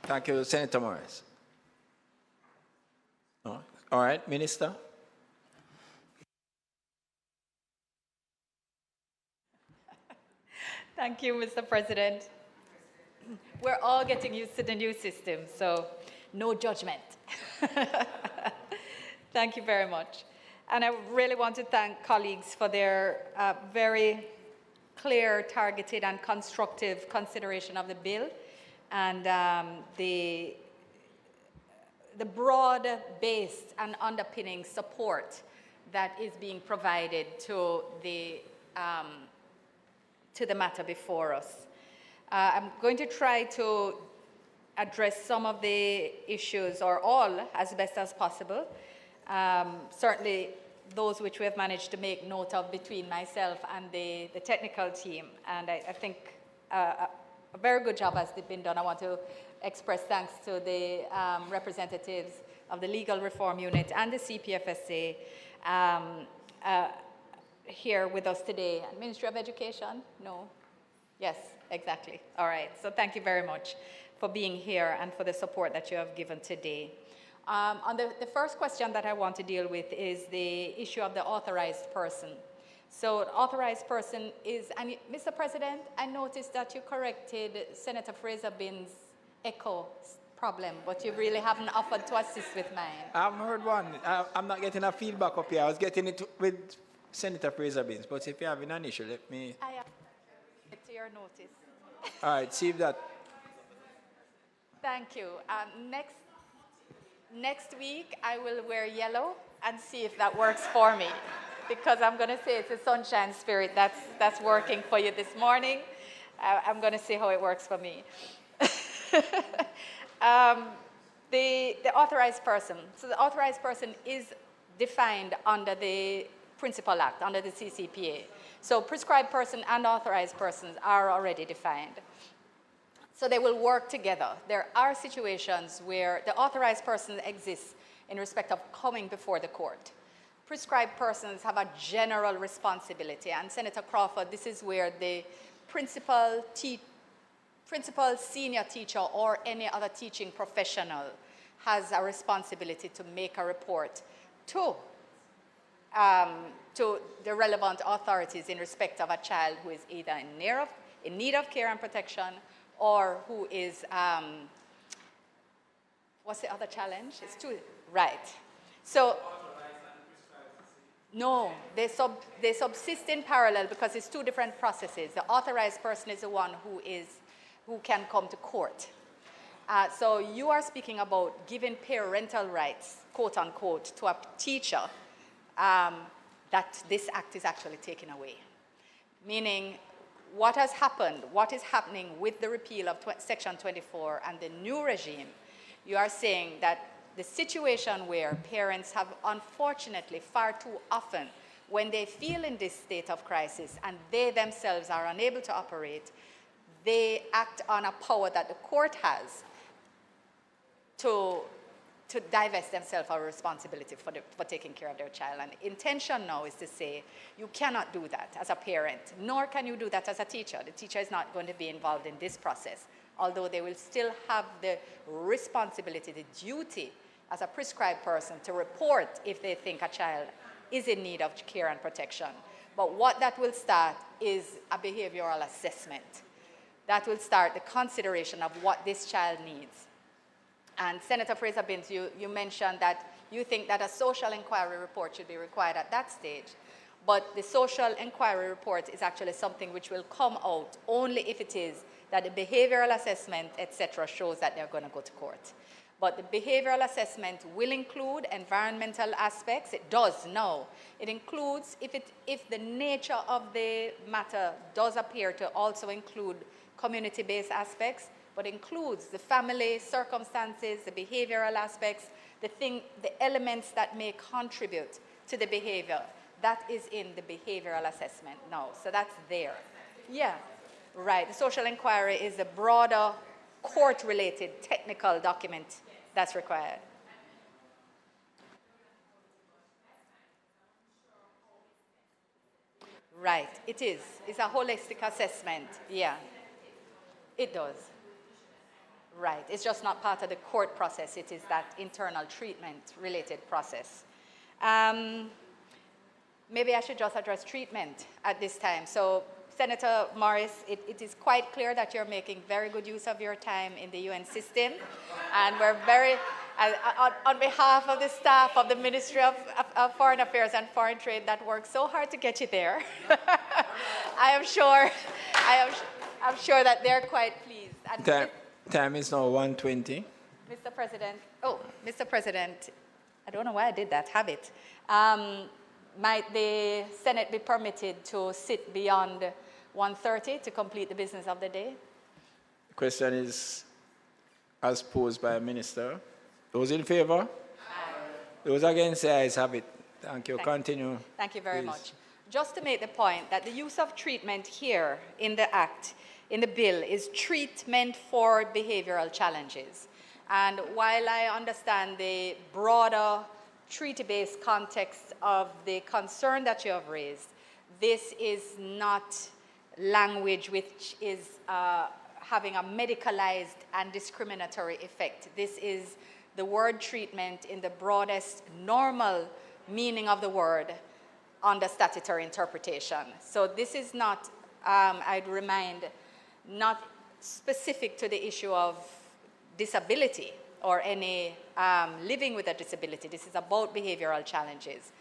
Thank you, Senator Morris. All right, Minister. Thank you, Mr. President. We're all getting used to the new system, so no judgment. Thank you very much. And I really want to thank colleagues for their very clear, targeted, and constructive consideration of the bill, and the broad-based and underpinning support that is being provided to the matter before us. I'm going to try to address some of the issues, or all, as best as possible. Certainly those which we have managed to make note of between myself and the technical team. And I think a very good job has been done. I want to express thanks to the representatives of the Legal Reform Unit and the CPFSA here with us today. Ministry of Education? No? Yes, exactly. All right. So thank you very much for being here and for the support that you have given today. On the first question that I want to deal with is the issue of the authorized person. So the authorized person is, and Mr. President, I noticed that you corrected Senator Fraser-Binns' echo problem, but you really haven't offered to assist with mine. I haven't heard one. I'm not getting a feedback up here. I was getting it with Senator Fraser-Binns, but if you're having an issue, let me... I have it to your notice. All right, see if that... Thank you. Next week, I will wear yellow and see if that works for me, because I'm going to say it's a sunshine spirit that's working for you this morning. I'm going to see how it works for me. The authorized person. So the authorized person is defined under the Principal Act under the CCPA. So prescribed person and authorized persons are already defined. So they will work together. There are situations where the authorized person exists in respect of coming before the court. Prescribed persons have a general responsibility, and Senator Crawford, this is where the principal, senior teacher, or any other teaching professional has a responsibility to make a report to the relevant authorities in respect of a child who is either in need of care and protection, or who is, what's the other challenge? It's two, right. So, no, they subsist in parallel because it's two different processes. The authorized person is the one who can come to court. So you are speaking about giving parental rights, quote unquote, to a teacher that this act is actually taken away. Meaning, what has happened, what is happening with the repeal of Section 24 and the new regime, you are saying that the situation where parents have, unfortunately, far too often, when they feel in this state of crisis and they themselves are unable to operate, they act on a power that the court has to divest themselves of responsibility for taking care of their child. And the intention now is to say, you cannot do that as a parent, nor can you do that as a teacher. The teacher is not going to be involved in this process, although they will still have the responsibility, the duty, as a prescribed person to report if they think a child is in need of care and protection. But what that will start is a behavioral assessment. That will start the consideration of what this child needs. And Senator Fraser-Binns, you mentioned that you think that a social inquiry report should be required at that stage. But the social inquiry report is actually something which will come out only if it is that the behavioral assessment, etc., shows that they're going to go to court. But the behavioral assessment will include environmental aspects. It does now. It includes, if the nature of the matter does appear to also include community-based aspects, but includes the family circumstances, the behavioral aspects, the elements that may contribute to the behavior. That is in the behavioral assessment now. So that's there. Yeah, right. The social inquiry is the broader court-related technical document that's required. Right, it is. It's a holistic assessment. Yeah, it does. Right, it's just not part of the court process. It is that internal treatment-related process. Maybe I should just address treatment at this time. So, Senator Morris, it is quite clear that you're making very good use of your time in the UN system. And we're very, on behalf of the staff of the Ministry of Foreign Affairs and Foreign Trade that worked so hard to get you there, I'm sure that they're quite pleased. And time is now 1:20. Mr. President, Mr. President, I don't know why I did that habit. Might the Senate be permitted to sit beyond 1:30 to complete the business of the day? The question is as posed by a minister. Those in favor? Aye. Those against, the ayes have it. Thank you. Continue. Thank you very please. much. Just to make the point that the use of treatment here in the Act, in the bill, is treatment for behavioral challenges. And while I understand the broader treaty-based context of the concern that you have raised, this is not language which is having a medicalized and discriminatory effect. This is the word treatment in the broadest normal meaning of the word under statutory interpretation. So this is not, I'd remind, not specific to the issue of disability or any living with a disability. This is about behavioral challenges.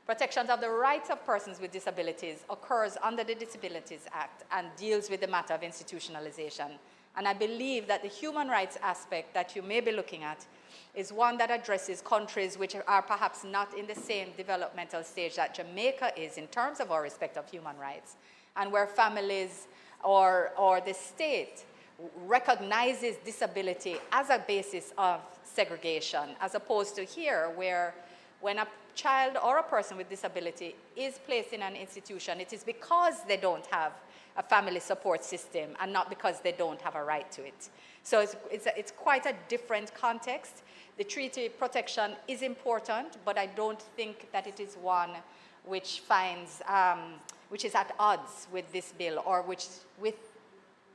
Protections of the rights of persons with disabilities occurs under the Disabilities Act and deals with the matter of institutionalization. And I believe that the human rights aspect that you may be looking at is one that addresses countries which are perhaps not in the same developmental stage that Jamaica is in terms of our respect of human rights, and where families or the state recognizes disability as a basis of segregation, as opposed to here where when a child or a person with disability is placed in an institution, it is because they don't have a family support system and not because they don't have a right to it. So it's quite a different context. The treaty protection is important, but I don't think that it is one which finds, which is at odds with this bill, or with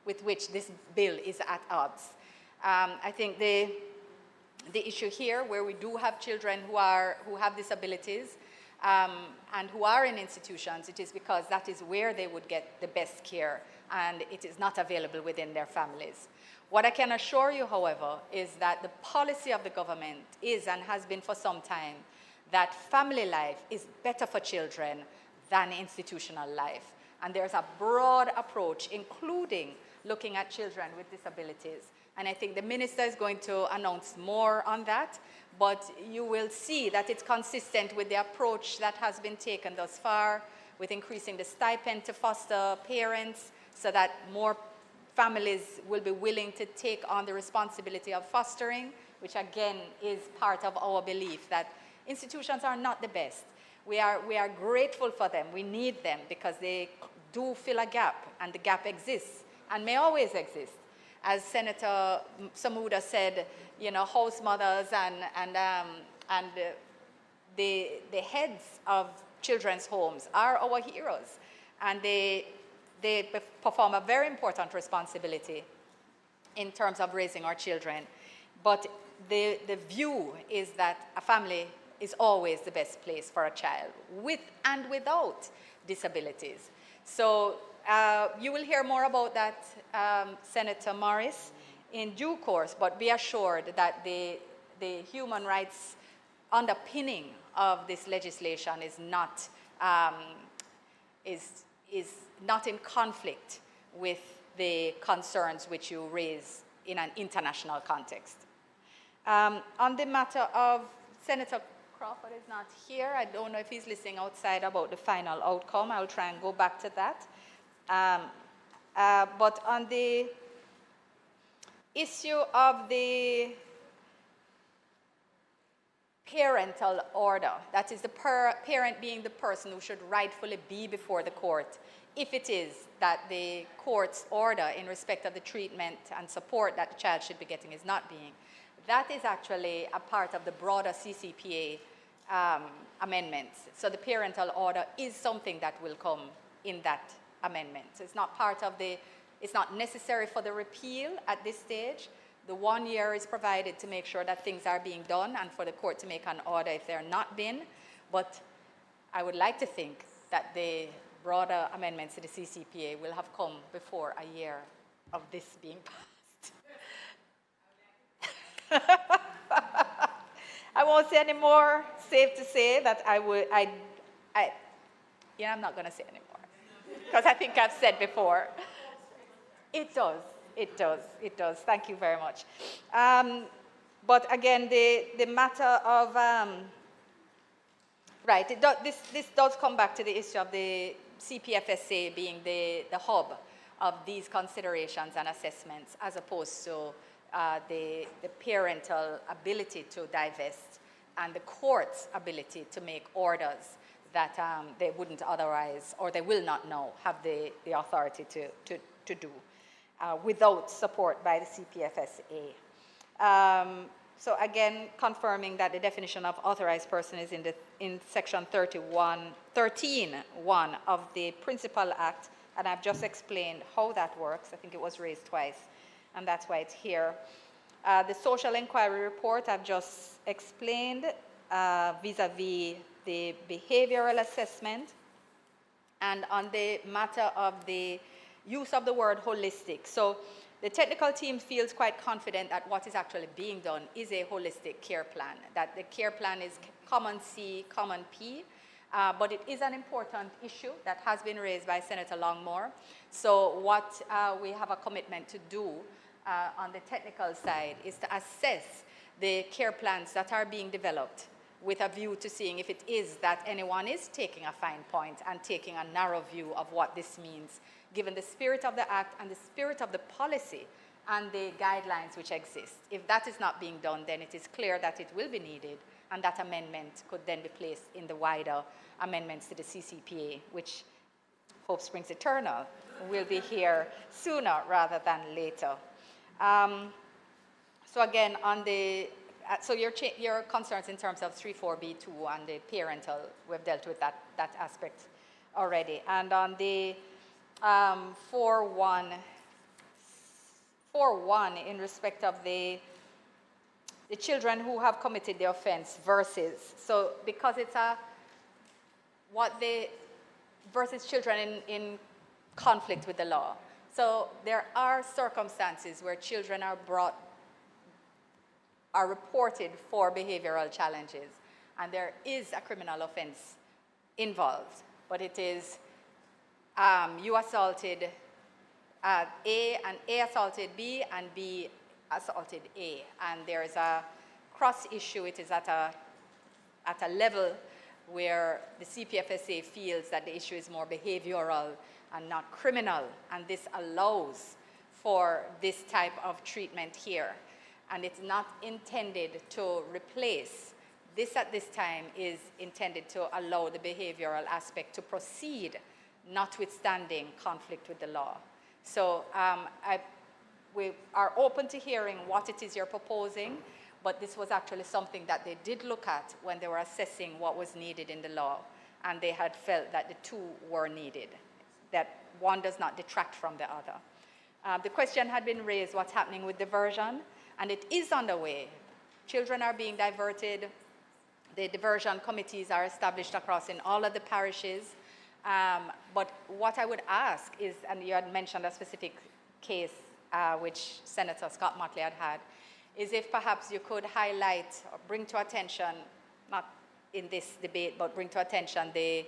which this bill is at odds. I think the issue here, where we do have children who have disabilities and who are in institutions, it is because that is where they would get the best care, and it is not available within their families. What I can assure you, however, is that the policy of the government is, and has been for some time, that family life is better for children than institutional life. And there's a broad approach, including looking at children with disabilities. And I think the minister is going to announce more on that, but you will see that it's consistent with the approach that has been taken thus far, with increasing the stipend to foster parents so that more families will be willing to take on the responsibility of fostering, which again is part of our belief that institutions are not the best. We are grateful for them. We need them because they do fill a gap, and the gap exists and may always exist. As Senator Samuda said, you know, house mothers and the heads of children's homes are our heroes, and they perform a very important responsibility in terms of raising our children. But the view is that a family is always the best place for a child, with and without disabilities. So you will hear more about that, Senator Morris, in due course, but be assured that the human rights underpinning of this legislation is not in conflict with the concerns which you raise in an international context. On the matter of Senator Crawford is not here. I don't know if he's listening outside about the final outcome. I'll try and go back to that. But on the issue of the parental order, that is the parent being the person who should rightfully be before the court, if it is that the court's order in respect of the treatment and support that the child should be getting is not being, that is actually a part of the broader CCPA amendments. So the parental order is something that will come in that amendment. So it's not part of it's not necessary for the repeal at this stage. The 1 year is provided to make sure that things are being done and for the court to make an order if they're not been. But I would like to think that the broader amendments to the CCPA will have come before a year of this being passed. I won't say any more. Safe to say that I'm not going to say any more because I think I've said before. It does. It does. It does. Thank you very much. But again, the matter of right. This does come back to the issue of the CPFSA being the hub of these considerations and assessments, as opposed to the parental ability to divest and the court's ability to make orders that they wouldn't otherwise, or they will not know, have the authority to do without support by the CPFSA. So again, confirming that the definition of authorized person is in section 13.1 of the Principal Act, and I've just explained how that works. I think it was raised twice, and that's why it's here. The social inquiry report I've just explained vis-a-vis the behavioral assessment, and on the matter of the use of the word holistic. So the technical team feels quite confident that what is actually being done is a holistic care plan, that the care plan is common C, common P, but it is an important issue that has been raised by Senator Longmore. So what we have a commitment to do on the technical side is to assess the care plans that are being developed with a view to seeing if it is that anyone is taking a fine point and taking a narrow view of what this means, given the spirit of the Act and the spirit of the policy and the guidelines which exist. If that is not being done, then it is clear that it will be needed, and that amendment could then be placed in the wider amendments to the CCPA, which hope springs eternal, will be here sooner rather than later. So again, on the, so your concerns in terms of 34B2 and the parental, we've dealt with that aspect already. And on the 4.1 in respect of the children who have committed the offense versus, so because it's versus children in conflict with the law. So there are circumstances where children are reported for behavioral challenges, and there is a criminal offense involved, but it is you assaulted A, and A assaulted B, and B assaulted A, and there is a cross issue. It is at a level where the CPFSA feels that the issue is more behavioral and not criminal, and this allows for this type of treatment here. And it's not intended to replace. This at this time is intended to allow the behavioral aspect to proceed, notwithstanding conflict with the law. So we are open to hearing what it is you're proposing, but this was actually something that they did look at when they were assessing what was needed in the law, and they had felt that the two were needed, that one does not detract from the other. The question had been raised, what's happening with diversion, and it is underway. Children are being diverted. The diversion committees are established across in all of the parishes. But what I would ask is, and you had mentioned a specific case which Senator Scott Motley had, is if perhaps you could highlight or bring to attention, not in this debate, but bring to attention the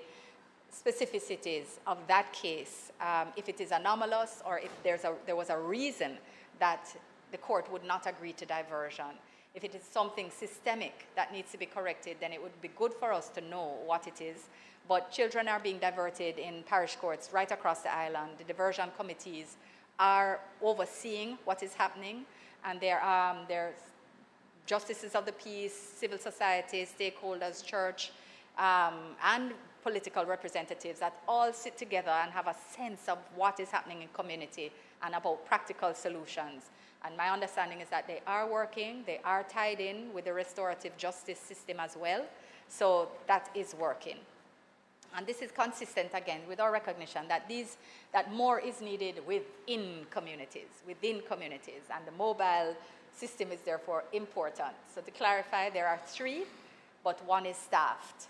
specificities of that case, if it is anomalous or if there was a reason that the court would not agree to diversion. If it is something systemic that needs to be corrected, then it would be good for us to know what it is. But children are being diverted in parish courts right across the island. The diversion committees are overseeing what is happening, and there's justices of the peace, civil society, stakeholders, church, and political representatives that all sit together and have a sense of what is happening in community and about practical solutions. And my understanding is that they are working, they are tied in with the restorative justice system as well, so that is working. And this is consistent, again, with our recognition that more is needed within communities, and the mobile system is therefore important. So to clarify, there are 3, but one is staffed.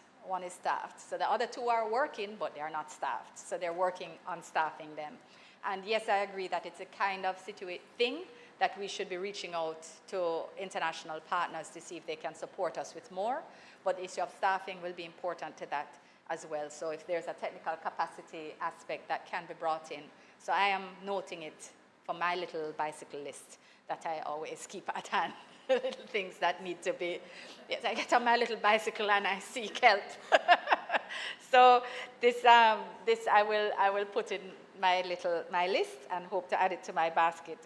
So the other 2 are working, but they are not staffed. So they're working on staffing them. And yes, I agree that it's a kind of thing that we should be reaching out to international partners to see if they can support us with more. But the issue of staffing will be important to that as well. So if there's a technical capacity aspect that can be brought in. So I am noting it for my little bicycle list that I always keep at hand. Little things that need to be, yes, I get on my little bicycle and I seek help. So this I will put in my list and hope to add it to my basket.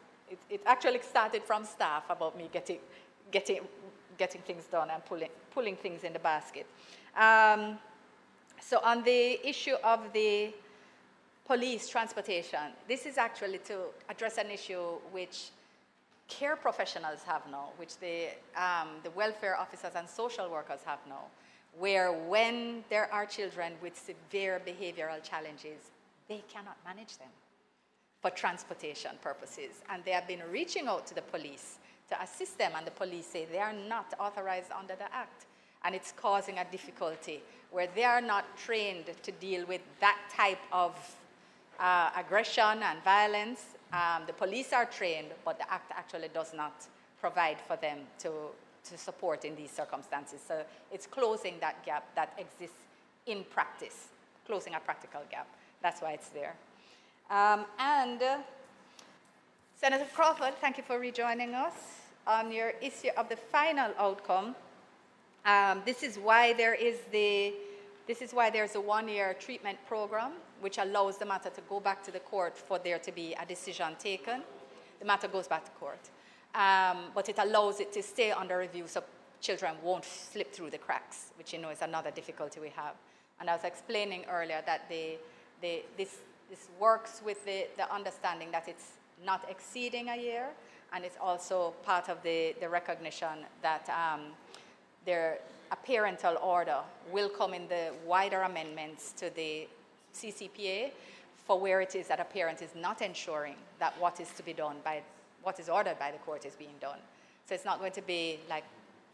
It actually started from staff about me getting things done and pulling things in the basket. So on the issue of the police transportation, this is actually to address an issue which care professionals have now, which the welfare officers and social workers have now, where when there are children with severe behavioral challenges, they cannot manage them for transportation purposes. And they have been reaching out to the police to assist them, and the police say they are not authorized under the Act. And it's causing a difficulty where they are not trained to deal with that type of aggression and violence. The police are trained, but the Act actually does not provide for them to support in these circumstances. So it's closing that gap that exists in practice, closing a practical gap. That's why it's there. Senator Crawford, thank you for rejoining us on your issue of the final outcome. This is why there's a one-year treatment program which allows the matter to go back to the court for there to be a decision taken. the matter goes back to court. But it allows it to stay under review so children won't slip through the cracks, which you know is another difficulty we have. And I was explaining earlier that this works with the understanding that it's not exceeding a year, and it's also part of the recognition that a parental order will come in the wider amendments to the CCPA for where it is that a parent is not ensuring that what is to be done by what is ordered by the court is being done. So it's not going to be like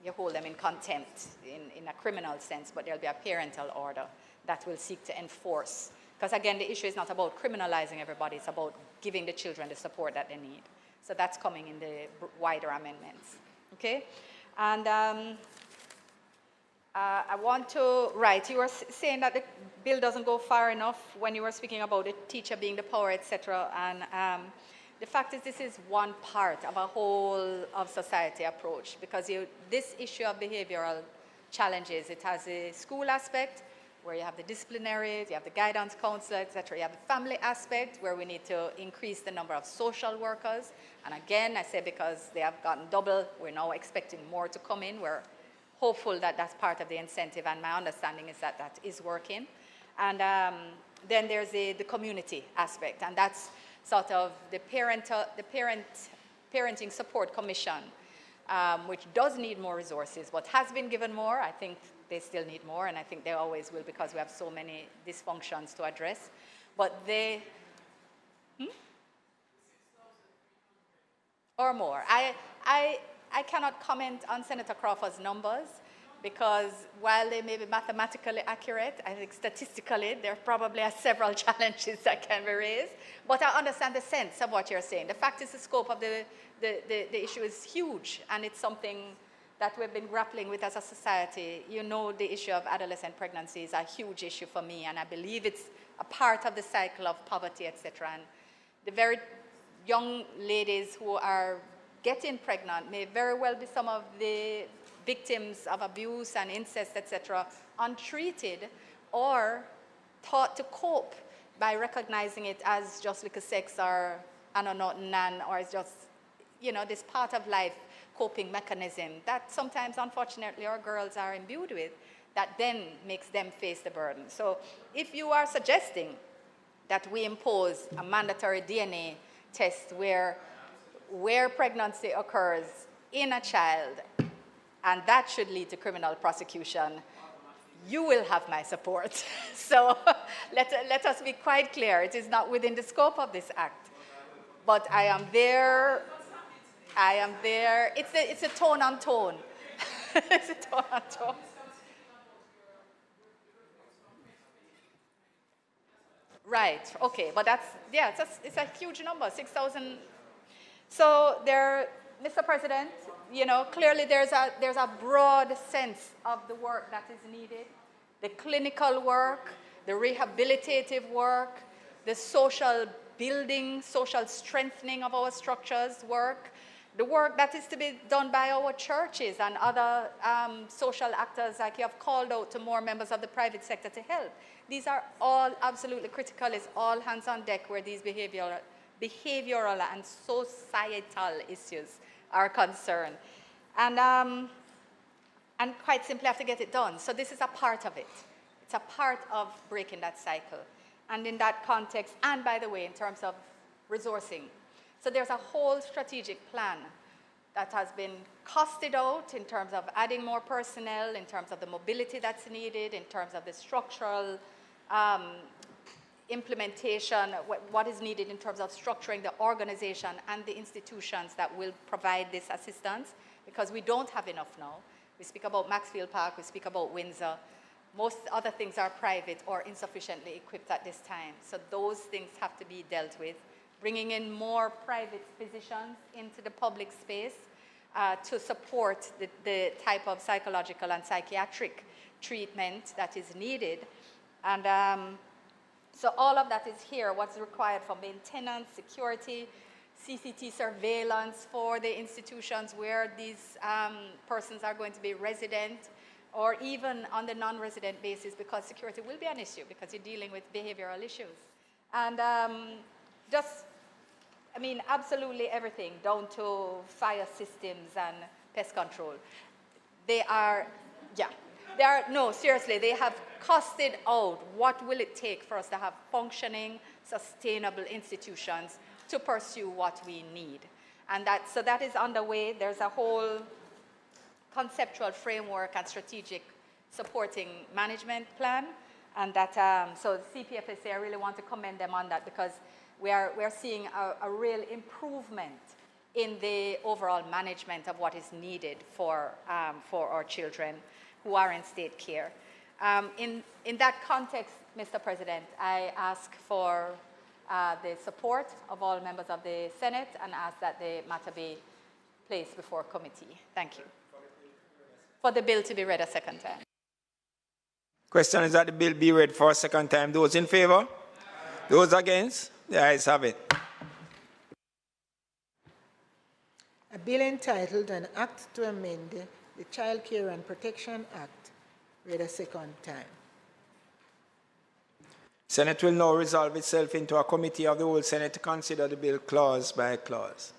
you hold them in contempt in a criminal sense, but there'll be a parental order that will seek to enforce. Because again, the issue is not about criminalizing everybody, it's about giving the children the support that they need. So that's coming in the wider amendments, okay? And I want to, right, you were saying that the bill doesn't go far enough when you were speaking about the teacher being the power, etc. And the fact is this is one part of a whole of society approach, because this issue of behavioral challenges, it has a school aspect where you have the disciplinaries, you have the guidance counselor, etc. You have the family aspect where we need to increase the number of social workers. And again, I say because they have gotten double, we're now expecting more to come in. We're hopeful that that's part of the incentive, and my understanding is that that is working. And then there's the community aspect, and that's sort of the Parenting Support Commission, which does need more resources, but has been given more. I think they still need more, and I think they always will because we have so many dysfunctions to address. But they, or more. I cannot comment on Senator Crawford's numbers because while they may be mathematically accurate, I think statistically there probably are several challenges that can be raised. But I understand the sense of what you're saying. The fact is the scope of the issue is huge, and it's something that we've been grappling with as a society. You know, the issue of adolescent pregnancy is a huge issue for me, and I believe it's a part of the cycle of poverty, etc. And the very young ladies who are getting pregnant may very well be some of the victims of abuse and incest, etc., untreated or taught to cope by recognizing it as just like a sex or an or not none, or it's just, you know, this part of life coping mechanism that sometimes, unfortunately, our girls are imbued with that then makes them face the burden. So if you are suggesting that we impose a mandatory DNA test where pregnancy occurs in a child, and that should lead to criminal prosecution, you will have my support. So let us be quite clear. It is not within the scope of this act. But I am there. I am there. It's a tone on tone. It's a tone on tone. Right, okay, but that's, yeah, it's a huge number, 6,000. So there, Mr. President, you know, clearly there's a broad sense of the work that is needed, the clinical work, the rehabilitative work, the social building, social strengthening of our structures work, the work that is to be done by our churches and other social actors, like you have called out to more members of the private sector to help. These are all absolutely critical. It's all hands on deck where these behavioral and societal issues are concerned. And quite simply have to get it done. So this is a part of it. It's a part of breaking that cycle. And in that context, and by the way, in terms of resourcing, so there's a whole strategic plan that has been costed out in terms of adding more personnel, in terms of the mobility that's needed, in terms of the structural implementation, what is needed in terms of structuring the organization and the institutions that will provide this assistance, because we don't have enough now. We speak about Maxfield Park, we speak about Windsor. Most other things are private or insufficiently equipped at this time. So those things have to be dealt with. Bringing in more private physicians into the public space to support the type of psychological and psychiatric treatment that is needed. And so all of that is here, what's required for maintenance, security, CCT surveillance for the institutions where these persons are going to be resident, or even on the non-resident basis, because security will be an issue because you're dealing with behavioral issues. And just I mean, absolutely everything, down to fire systems and pest control. They are, yeah, no, seriously, they have costed out what will it take for us to have functioning, sustainable institutions to pursue what we need. And so that is underway. There's a whole conceptual framework and strategic supporting management plan. And that, so CPFSA, I really want to commend them on that, because we're seeing a real improvement in the overall management of what is needed for our children who are in state care. In that context, Mr. President, I ask for the support of all members of the Senate and ask that the matter be placed before committee. Thank you. For the bill to be read a second time. Question is that the bill be read for a second time. Those in favor? Those against? The ayes have it. A bill entitled An Act to Amend the Child Care and Protection Act, read a second time. Senate will now resolve itself into a committee of the whole Senate to consider the bill clause by clause.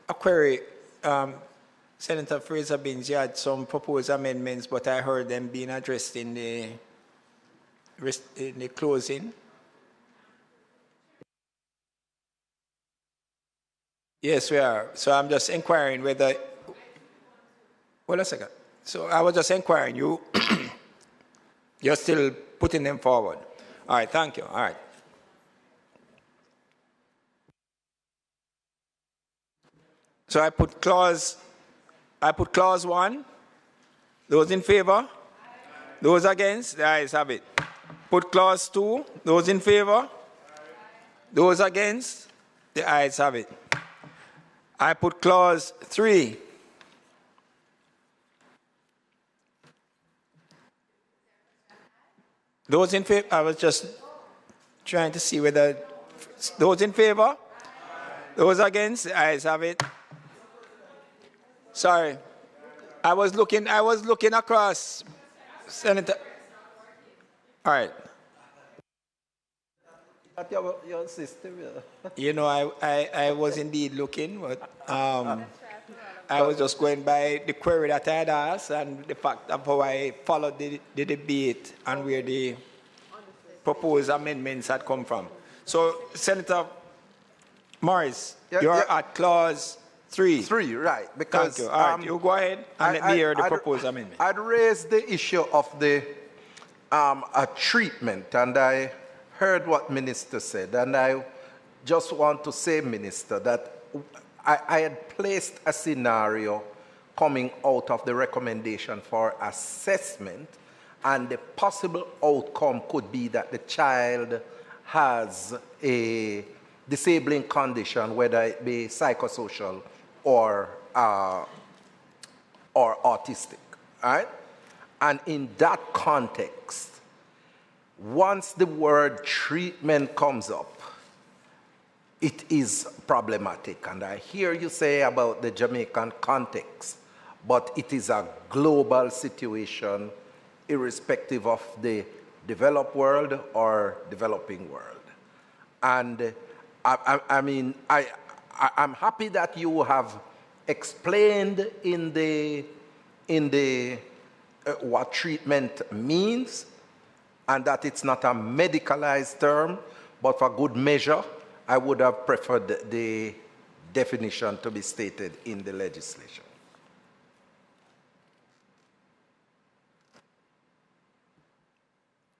A query. Senator Fraser Binns, you had some proposed amendments, but I heard them being addressed in the closing. Yes, we are. So I'm just inquiring whether... Wait a second. So I was just inquiring, you're still putting them forward. All right, thank you. All right. So I put clause 1. Those in favor? Those against? The ayes have it. Put clause 2. Those in favor? Those against? The ayes have it. I put clause 3. Those in favor? I was just trying to see whether those in favor? Those against? The ayes have it. Sorry. I was looking across, Senator. All right. Your system, You know, I was indeed looking, but I was just going by the query that I had asked and the fact of how I followed the debate and where the proposed amendments had come from. So, Senator Morris, you're at clause 3. 3, right. Because, thank you. All right, you go ahead and let me hear the proposed amendment. I'd raised the issue of the treatment, and I heard what Minister said, and I just want to say, Minister, that I had placed a scenario coming out of the recommendation for assessment, and the possible outcome could be that the child has a disabling condition, whether it be psychosocial or autistic, right? And in that context, once the word treatment comes up, it is problematic. And I hear you say about the Jamaican context, but it is a global situation irrespective of the developed world or developing world. And I'm happy that you have explained in the what treatment means, and that it's not a medicalized term, but for good measure, I would have preferred the definition to be stated in the legislation.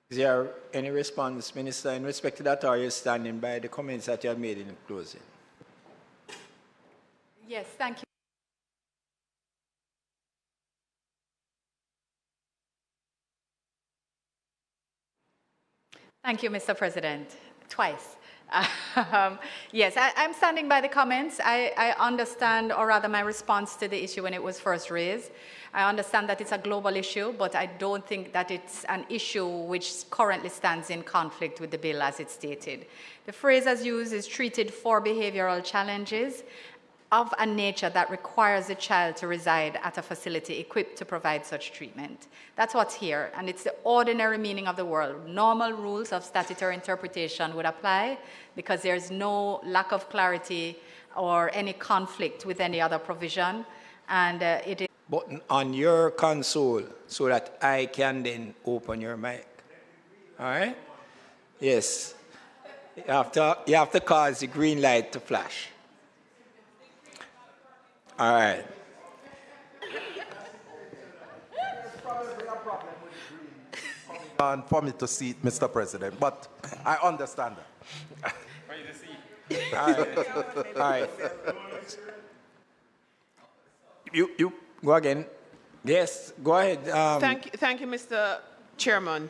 Is there any response, Minister, in respect to that, or are you standing by the comments that you have made in the closing? Yes, thank you. Thank you, Mr. President. Twice. Yes, I'm standing by the comments. I understand, or rather my response to the issue when it was first raised. I understand that it's a global issue, but I don't think that it's an issue which currently stands in conflict with the bill as it's stated. The phrase as used is treated for behavioral challenges of a nature that requires the child to reside at a facility equipped to provide such treatment. That's what's here, and it's the ordinary meaning of the word. Normal rules of statutory interpretation would apply because there's no lack of clarity or any conflict with any other provision, and it is button on your console so that I can then open your mic. All right? Yes. You have to cause the green light to flash. All right. For me to see it, Mr. President, but I understand that. All right. All right. You go again. Yes, go ahead. Thank you, Mr. Chairman.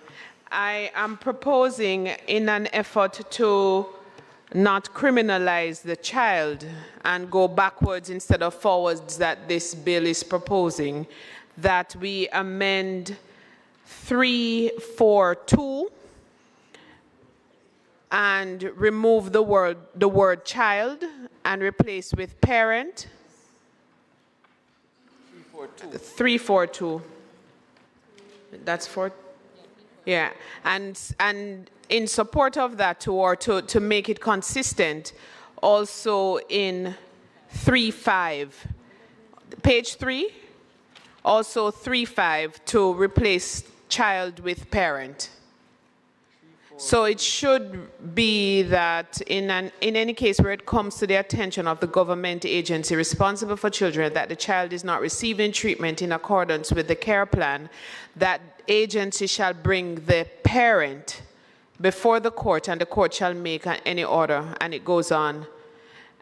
I am proposing, in an effort to not criminalize the child and go backwards instead of forwards that this bill is proposing, that we amend 342 and remove the word child and replace with parent. 342. That's for, yeah. And in support of that, or to make it consistent, also in 35, page 3, also 35 to replace child with parent. So it should be that in any case where it comes to the attention of the government agency responsible for children that the child is not receiving treatment in accordance with the care plan, that agency shall bring the parent before the court and the court shall make any order, and it goes on.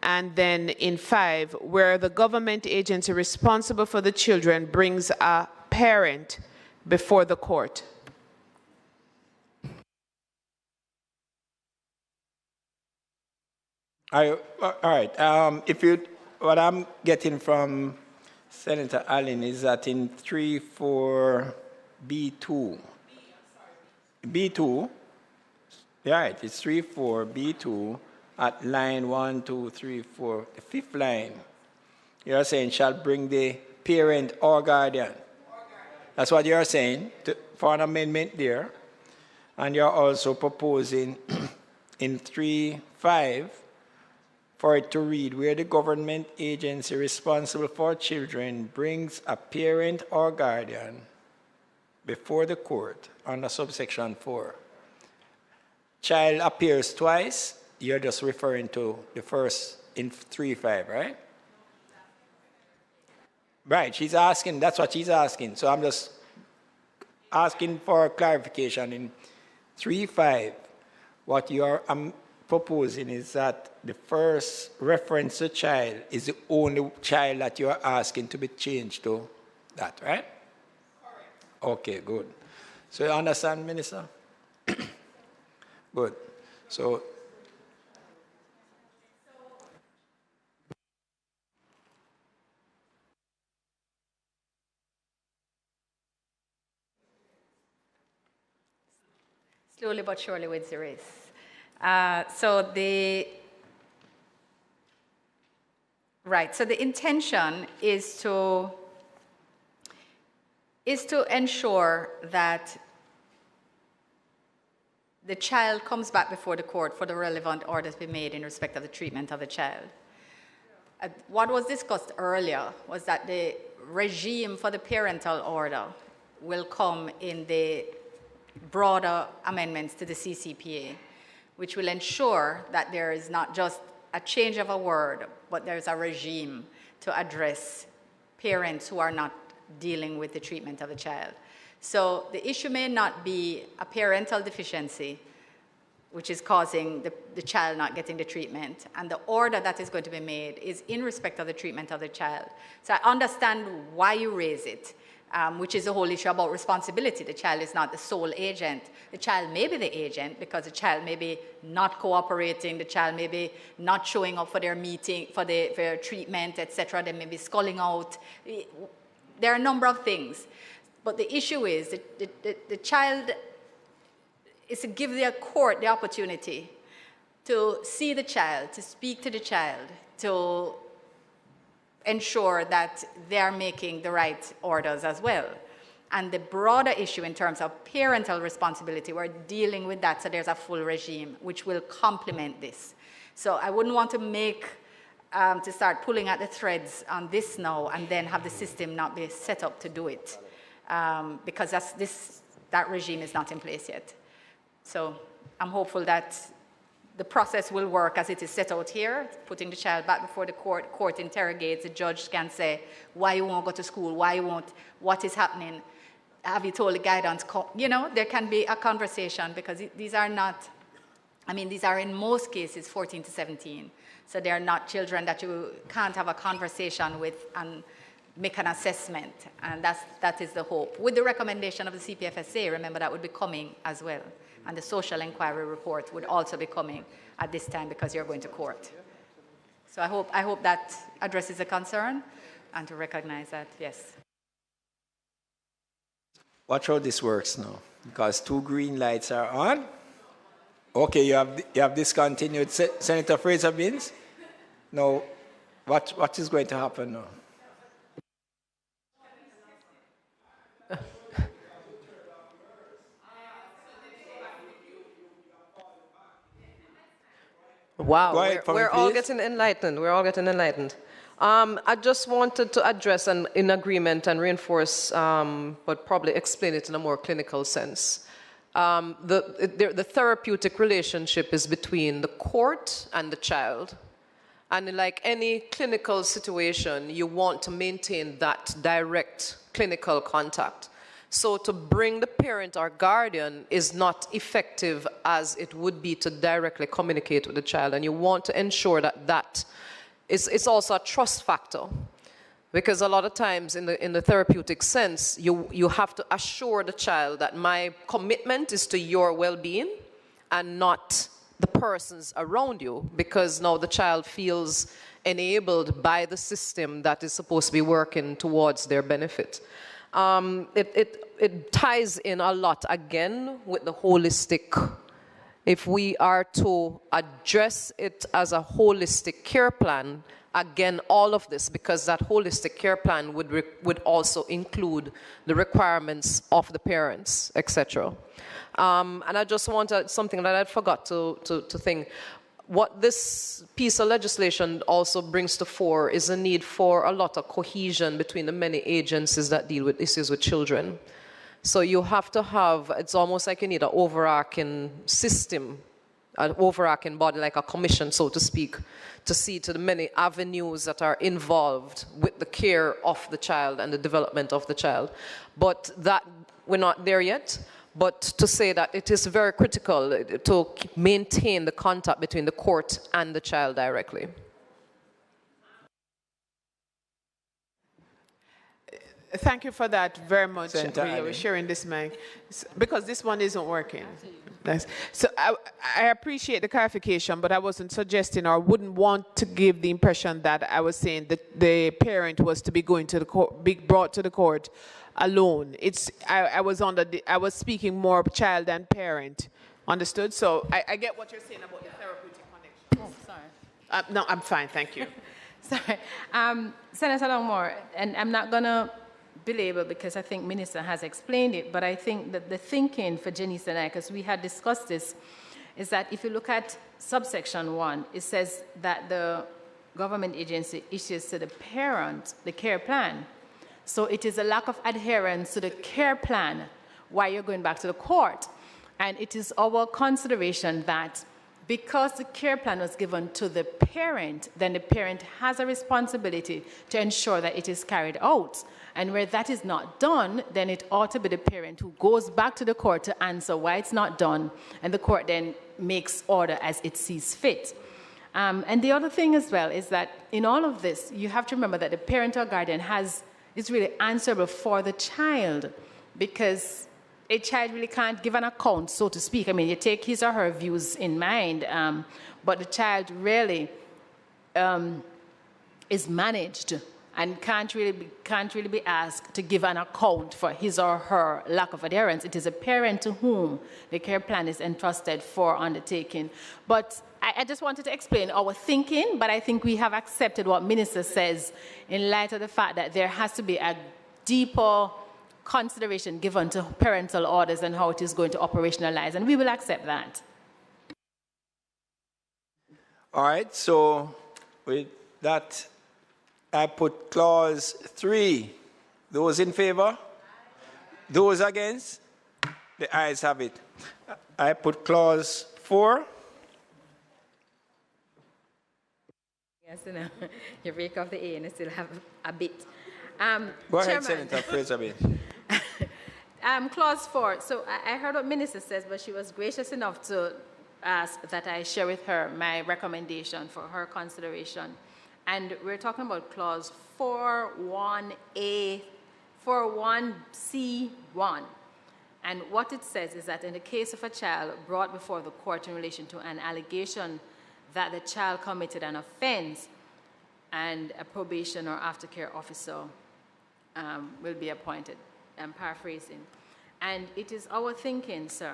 And then in 5, where the government agency responsible for the children brings a parent before the court. All right. What I'm getting from Senator Allen is that in 34B2, B2, right, it's 34B2 at line 1, 2, 3, 4, the 5th line. You're saying shall bring the parent or guardian. That's what you're saying for an amendment there. And you're also proposing in 3.5 for it to read, where the government agency responsible for children brings a parent or guardian before the court under subsection 4. Child appears twice. You're just referring to the first in 3.5, right? Right, she's asking, that's what she's asking. So I'm just asking for clarification. In 3.5, what you're proposing is that the first reference to child is the only child that you're asking to be changed to that, right? Okay, good. So you understand, Minister? Good. So slowly but surely wins the race. So the intention is to ensure that the child comes back before the court for the relevant order to be made in respect of the treatment of the child. What was discussed earlier was that the regime for the parental order will come in the broader amendments to the CCPA, which will ensure that there is not just a change of a word, but there's a regime to address parents who are not dealing with the treatment of the child. So the issue may not be a parental deficiency, which is causing the child not getting the treatment, and the order that is going to be made is in respect of the treatment of the child. So I understand why you raise it, which is the whole issue about responsibility. The child is not the sole agent. The child may be the agent because the child may be not cooperating, the child may be not showing up for their meeting, for their treatment, etc. They may be sculling out. There are a number of things. But the issue is that the child is to give the court the opportunity to see the child, to speak to the child, to ensure that they're making the right orders as well. And the broader issue in terms of parental responsibility, we're dealing with that, so there's a full regime which will complement this. So I wouldn't want to to start pulling at the threads on this now and then have the system not be set up to do it, because that regime is not in place yet. So I'm hopeful that the process will work as it is set out here, putting the child back before the court interrogates, the judge can say, why you won't go to school, why you won't, what is happening, have you told the guidance, you know, there can be a conversation, because these are not, I mean, these are in most cases 14 to 17. So they are not children that you can't have a conversation with and make an assessment. And that is the hope. With the recommendation of the CPFSA, remember that would be coming as well. And the social inquiry report would also be coming at this time because you're going to court. So I hope that addresses the concern and to recognize that, yes. Watch how this works now, because 2 green lights are on. Okay, you have discontinued Senator Fraser-Binns. Now, what is going to happen now? Wow, we're all getting enlightened. We're all getting enlightened. I just wanted to address and in agreement and reinforce, but probably explain it in a more clinical sense. The therapeutic relationship is between the court and the child. And like any clinical situation, you want to maintain that direct clinical contact. So to bring the parent or guardian is not effective as it would be to directly communicate with the child. And you want to ensure that it's also a trust factor. Because a lot of times in the therapeutic sense, you have to assure the child that my commitment is to your well-being and not the persons around you, because now the child feels enabled by the system that is supposed to be working towards their benefit. It ties in a lot, again, with the holistic. If we are to address it as a holistic care plan, again, all of this, because that holistic care plan would also include the requirements of the parents, etc. And I just wanted something that I forgot to think. What this piece of legislation also brings to fore is a need for a lot of cohesion between the many agencies that deal with issues with children. So you have to have, it's almost like you need an overarching system, an overarching body, like a commission, so to speak, to see to the many avenues that are involved with the care of the child and the development of the child. But that, we're not there yet. But to say that it is very critical to maintain the contact between the court and the child directly. Thank you for that very much. We're sharing this mic because this one isn't working. So I appreciate the clarification, but I wasn't suggesting or wouldn't want to give the impression that I was saying that the parent was to be going to the court, be brought to the court alone. I was speaking more child and parent. Understood? So I get what you're saying about the therapeutic connection. Oh, sorry. No, I'm fine. Thank you. Sorry. Senator Longmore, and I'm not going to belabor because I think Minister has explained it, but I think that the thinking for Janice and I, because we had discussed this, is that if you look at subsection 1, it says that the government agency issues to the parent the care plan. So it is a lack of adherence to the care plan why you're going back to the court. And it is our consideration that because the care plan was given to the parent, then the parent has a responsibility to ensure that it is carried out. And where that is not done, then it ought to be the parent who goes back to the court to answer why it's not done, and the court then makes order as it sees fit. And the other thing as well is that in all of this, you have to remember that the parent or guardian is really answerable for the child, because a child really can't give an account, so to speak. I mean, you take his or her views in mind, but the child really is managed and can't really be asked to give an account for his or her lack of adherence. It is a parent to whom the care plan is entrusted for undertaking. But I just wanted to explain our thinking, but I think we have accepted what Minister says in light of the fact that there has to be a deeper consideration given to parental orders and how it is going to operationalize, and we will accept that. All right, so with that, I put clause 3. Those in favor? Those against? The ayes have it. I put clause 4. Yes, you know, you break off the A and you still have a bit. Go ahead, Senator Fraser. Clause 4. So I heard what Minister says, but she was gracious enough to ask that I share with her my recommendation for her consideration. And we're talking about clause 4.1a, 4.1c1. And what it says is that in the case of a child brought before the court in relation to an allegation that the child committed an offense, and a probation or aftercare officer will be appointed. I'm paraphrasing. And it is our thinking, sir,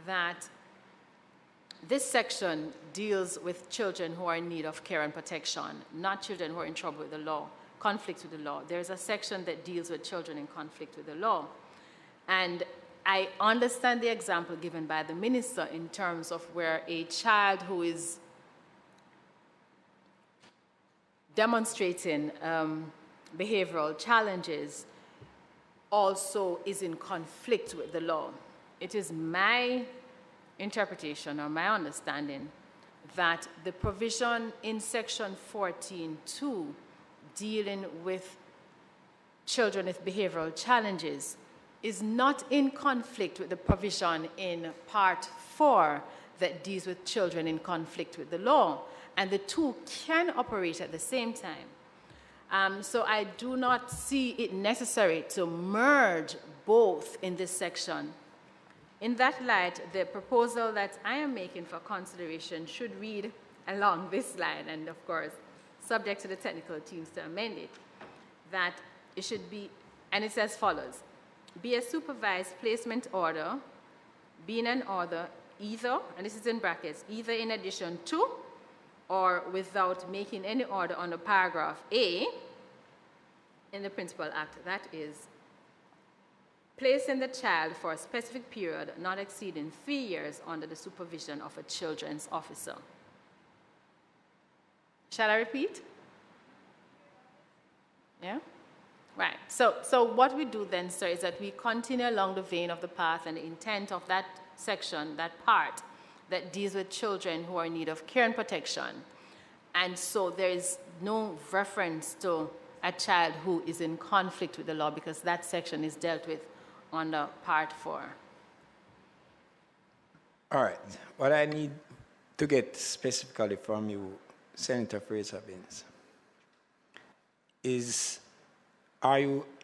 that this section deals with children who are in need of care and protection, not children who are in trouble with the law, conflict with the law. There's a section that deals with children in conflict with the law. And I understand the example given by the minister in terms of where a child who is demonstrating behavioral challenges also is in conflict with the law. It is my interpretation or my understanding that the provision in section 14.2 dealing with children with behavioral challenges is not in conflict with the provision in part 4 that deals with children in conflict with the law, and the two can operate at the same time. So I do not see it necessary to merge both in this section. In that light, the proposal that I am making for consideration should read along this line, and of course, subject to the technical teams to amend it, that it should be, and it's as follows: be a supervised placement order, being an order either, and this is in brackets, either in addition to or without making any order under paragraph A in the Principal Act, that is, placing the child for a specific period not exceeding 3 years under the supervision of a children's officer. Shall I repeat? Yeah? Right. So what we do then, sir, is that we continue along the vein of the path and the intent of that section, that part, that deals with children who are in need of care and protection. And so there is no reference to a child who is in conflict with the law, because that section is dealt with under part 4. All right. What I need to get specifically from you, Senator Fraser-Binns, is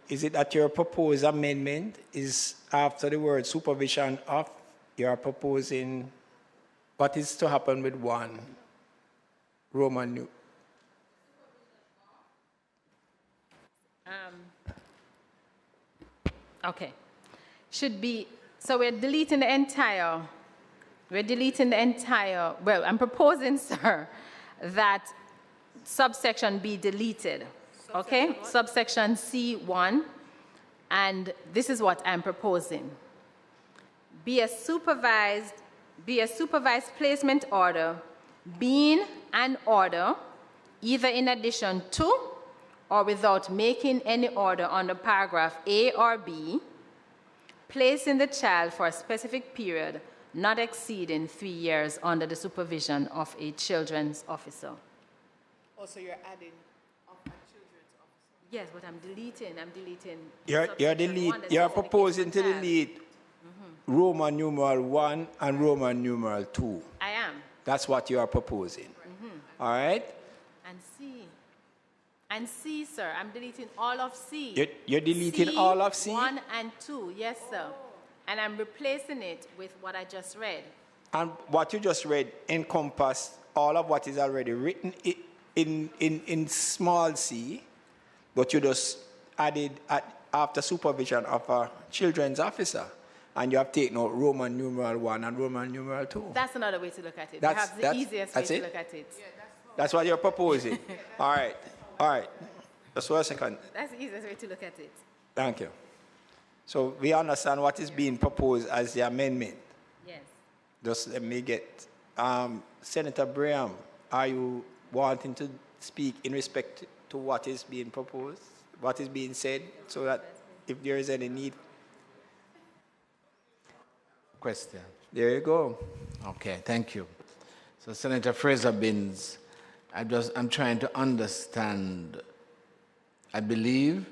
it that your proposed amendment is after the word supervision of, you're proposing what is to happen with 1 Roman numeral? Okay. Should be, so we're deleting the entire, well, I'm proposing, sir, that subsection be deleted, okay? Subsection C1, and this is what I'm proposing. Be a supervised placement order, being an order, either in addition to or without making any order under paragraph A or B, placing the child for a specific period not exceeding 3 years under the supervision of a children's officer. Also, you're adding of a children's officer. Yes, but I'm deleting. You're proposing to delete Roman numeral 1 and Roman numeral 2. I am. That's what you are proposing. All right? And C, sir, I'm deleting all of C. You're deleting all of C? 1 and 2, yes, sir. And I'm replacing it with what I just read. And what you just read encompassed all of what is already written in small c, but you just added after supervision of a children's officer, and you have taken out Roman numeral 1 and Roman numeral 2. That's another way to look at it. That's- Perhaps the that's- easiest way that's to it? look at it. That's what you're proposing. All right. Just for a second. That's the easiest way to look at it. Thank you. So we understand what is being proposed as the amendment. Yes. Just let me get, Senator Braham, are you wanting to speak in respect to what is being proposed, what is being said, so that if there is any need? Question. There you go. Okay, thank you. So Senator Fraser-Binns, I'm trying to understand. I believe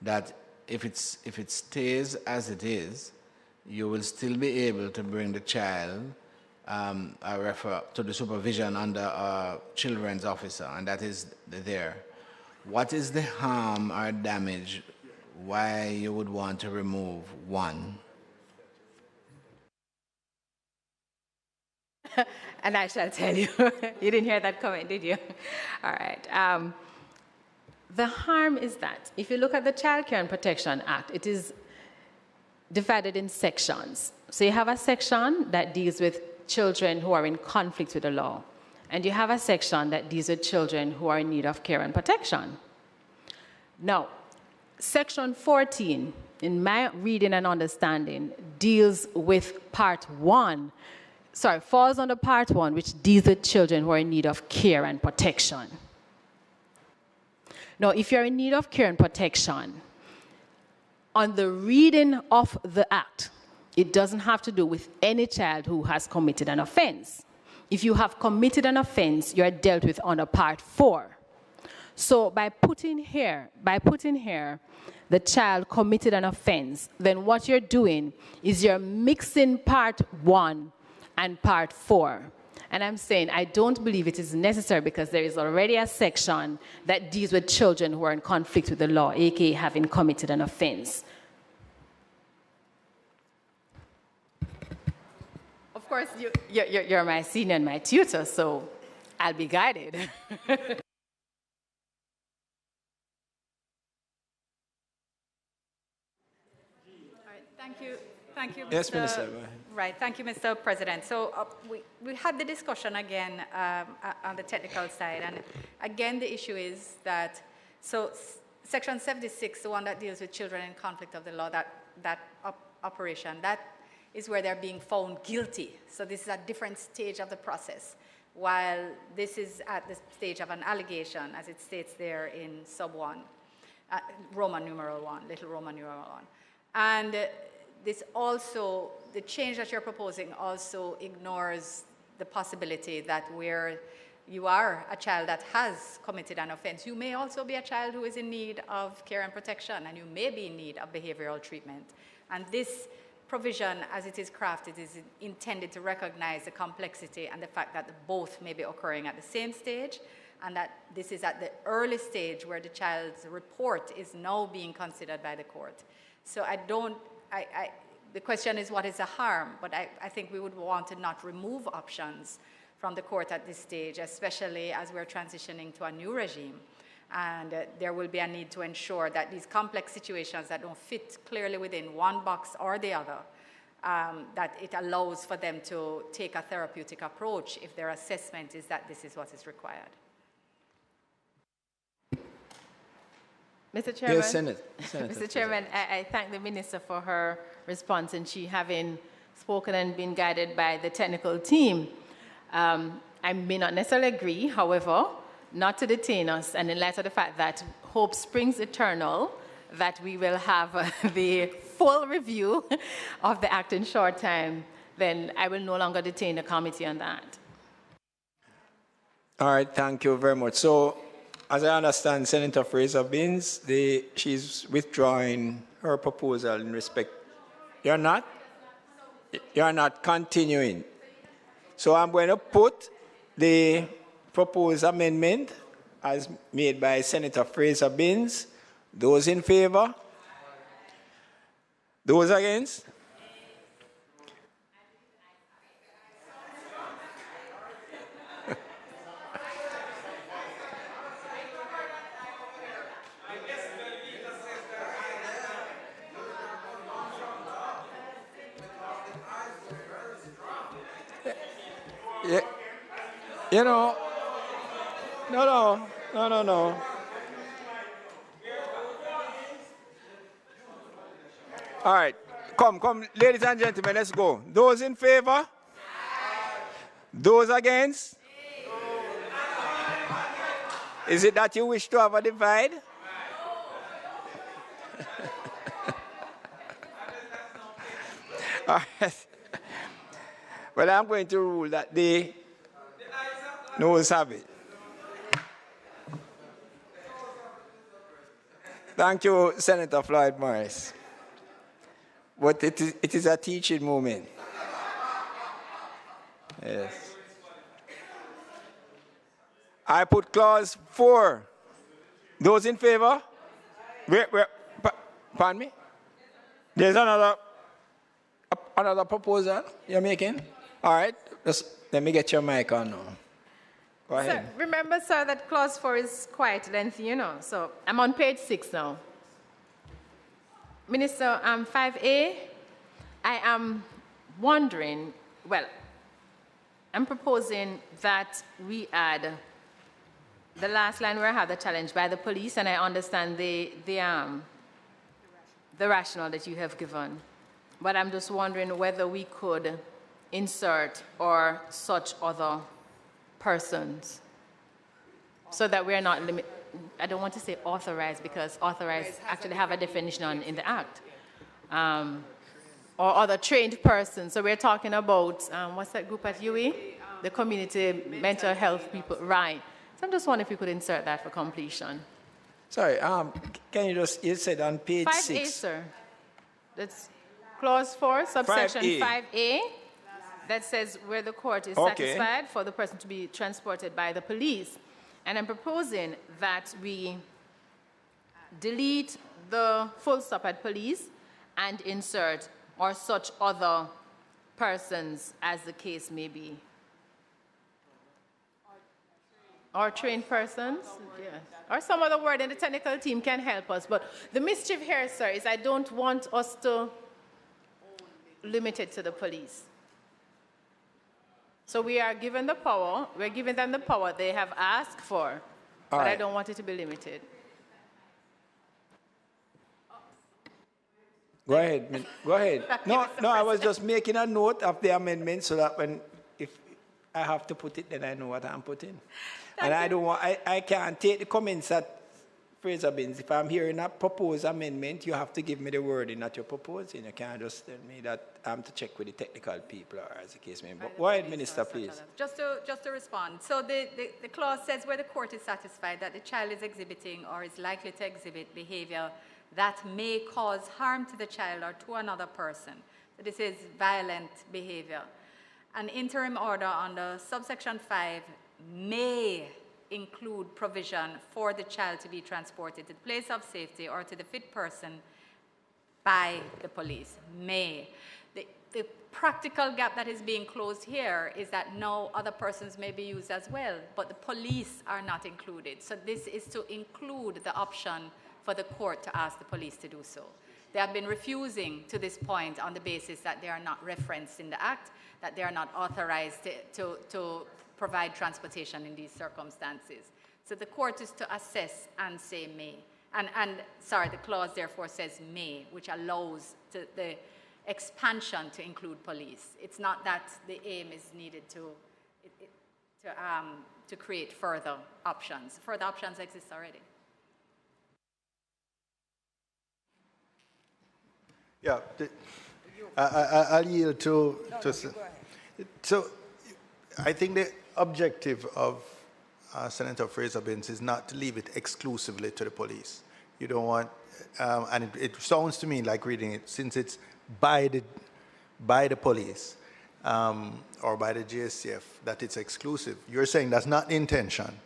that if it stays as it is, you will still be able to bring the child, I refer to the supervision under a children's officer, and that is there. What is the harm or damage why you would want to remove 1? And I shall tell you. You didn't hear that comment, did you? All right. The harm is that if you look at the Child Care and Protection Act, it is divided in sections. So you have a section that deals with children who are in conflict with the law, and you have a section that deals with children who are in need of care and protection. Now, Section 14, in my reading and understanding, deals with falls under Part 1, which deals with children who are in need of care and protection. Now, if you're in need of care and protection, on the reading of the Act, it doesn't have to do with any child who has committed an offense. If you have committed an offense, you're dealt with under Part 4. So by putting here the child committed an offense, then what you're doing is you're mixing Part 1 and Part 4. And I'm saying I don't believe it is necessary because there is already a section that deals with children who are in conflict with the law, aka having committed an offense. Of course, you're my senior and my tutor, so I'll be guided. Thank you, Mr. Yes, Minister. Right, thank you, Mr. President. So we had the discussion again on the technical side, and again the issue is that, Section 76, the one that deals with children in conflict of the law, that operation, that is where they're being found guilty. So this is a different stage of the process, while this is at the stage of an allegation, as it states there in sub 1, Roman numeral 1, little Roman numeral 1. And this also, the change that you're proposing also ignores the possibility that where you are a child that has committed an offense, you may also be a child who is in need of care and protection, and you may be in need of behavioral treatment. And this provision, as it is crafted, is intended to recognize the complexity and the fact that both may be occurring at the same stage, and that this is at the early stage where the child's report is now being considered by the court. So the question is what is the harm, but I think we would want to not remove options from the court at this stage, especially as we're transitioning to a new regime. And there will be a need to ensure that these complex situations that don't fit clearly within one box or the other, that it allows for them to take a therapeutic approach if their assessment is that this is what is required. Mr. Chairman, Yes, Senator. Mr. Chairman, I thank the Minister for her response, and she having spoken and been guided by the technical team. I may not necessarily agree, however, not to detain us, and in light of the fact that hope springs eternal, that we will have the full review of the act in short time, then I will no longer detain the committee on that. All right, thank you very much. So, as I understand, Senator Fraser-Binns, she's withdrawing her proposal in respect. You're not? You're not continuing. So I'm going to put the proposed amendment as made by Senator Fraser-Binns. Those in favor? Those against? Yeah, you know, no. All right, come, ladies and gentlemen, let's go. Those in favor? Those against? Is it that you wish to have a divide? All right. Well, I'm going to rule that the noes have it. Thank you, Senator Floyd Morris. But it is a teaching moment. Yes. I put clause 4. Those in favor? Pardon me? There's another proposal you're making? All right. Let me get your mic on now. Go ahead. Sir, remember, sir, that clause 4 is quite lengthy, you know. So I'm on page 6 now. Minister, 5A, I am wondering, well, I'm proposing that we add the last line where I have the challenge by the police, and I understand the rationale that you have given. But I'm just wondering whether we could insert or such other persons so that we're not limited. I don't want to say authorized because authorized actually have a definition in the Act. Or other trained persons. So we're talking about, what's that group at UE? The community mental health people, right. So I'm just wondering if we could insert that for completion. Sorry, can you said on page 5A, 6. sir. That's clause 4, subsection 5A, that says where the court is satisfied for the person to be transported by the police. And I'm proposing that we delete the full stop at police and insert or such other persons as the case may be. Or trained persons, yes. Or some other word, and the technical team can help us. But the mischief here, sir, is I don't want us to limit it to the police. So we are given the power, we're giving them the power they have asked for, but I don't want it to be limited. Go ahead. Go ahead. No, I was just making a note of the amendment so that if I have to put it, then I know what I'm putting. And I can't take the comments at Fraser Binns. If I'm hearing a proposed amendment, you have to give me the wording that you're proposing. You can't just tell me that I have to check with the technical people or as the case may be. But go ahead, Minister, please. Just to respond. So the clause says where the court is satisfied that the child is exhibiting or is likely to exhibit behavior that may cause harm to the child or to another person. So this is violent behavior. An interim order under subsection 5 may include provision for the child to be transported to the place of safety or to the fit person by the police. May. The practical gap that is being closed here is that no other persons may be used as well, but the police are not included. So this is to include the option for the court to ask the police to do so. They have been refusing to this point on the basis that they are not referenced in the Act, that they are not authorized to provide transportation in these circumstances. So the court is to assess and say may. The clause therefore says may, which allows the expansion to include police. It's not that the aim is needed to create further options. Further options exist already. Yeah, I'll yield to so I think the objective of Senator Fraser Binns is not to leave it exclusively to the police. You don't want, and it sounds to me like reading it, since it's by the police or by the JSCF, that it's exclusive. You're saying that's not the intention.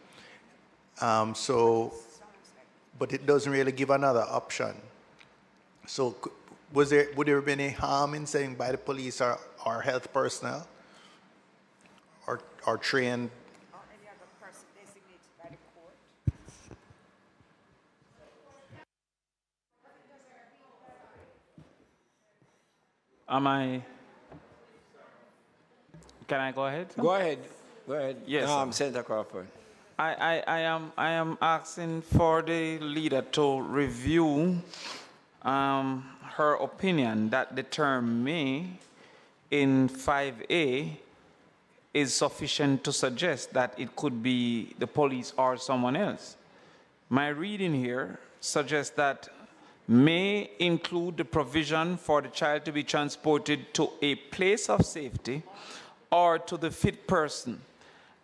But it doesn't really give another option. So would there have been any harm in saying by the police or health personnel or trained? Or any other person designated by the court. Can I go ahead? Go ahead. Go ahead. Yes, Senator Crawford. I am asking for the leader to review her opinion that the term may in 5A is sufficient to suggest that it could be the police or someone else. My reading here suggests that may include the provision for the child to be transported to a place of safety or to the fit person,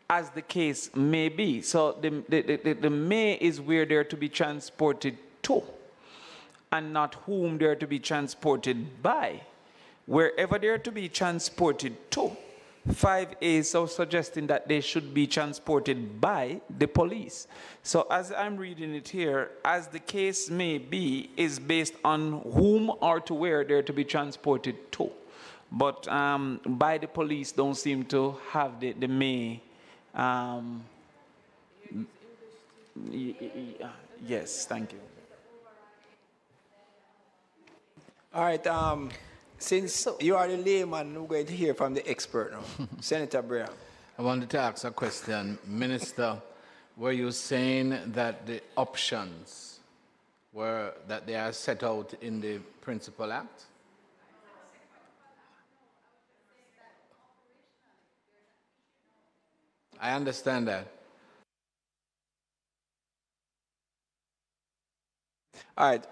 as the case may be. So the may is where they're to be transported to, and not whom they're to be transported by. Wherever they're to be transported to, 5A is so suggesting that they should be transported by the police. So as I'm reading it here, as the case may be, is based on whom or to where they're to be transported to. But by the police don't seem to have the may. Yes, thank you. All right, since you are the layman, we're going to hear from the expert now. Senator Brea. I wanted to ask a question. Minister, were you saying that the options were that they are set out in the Principal Act? I understand that. All right.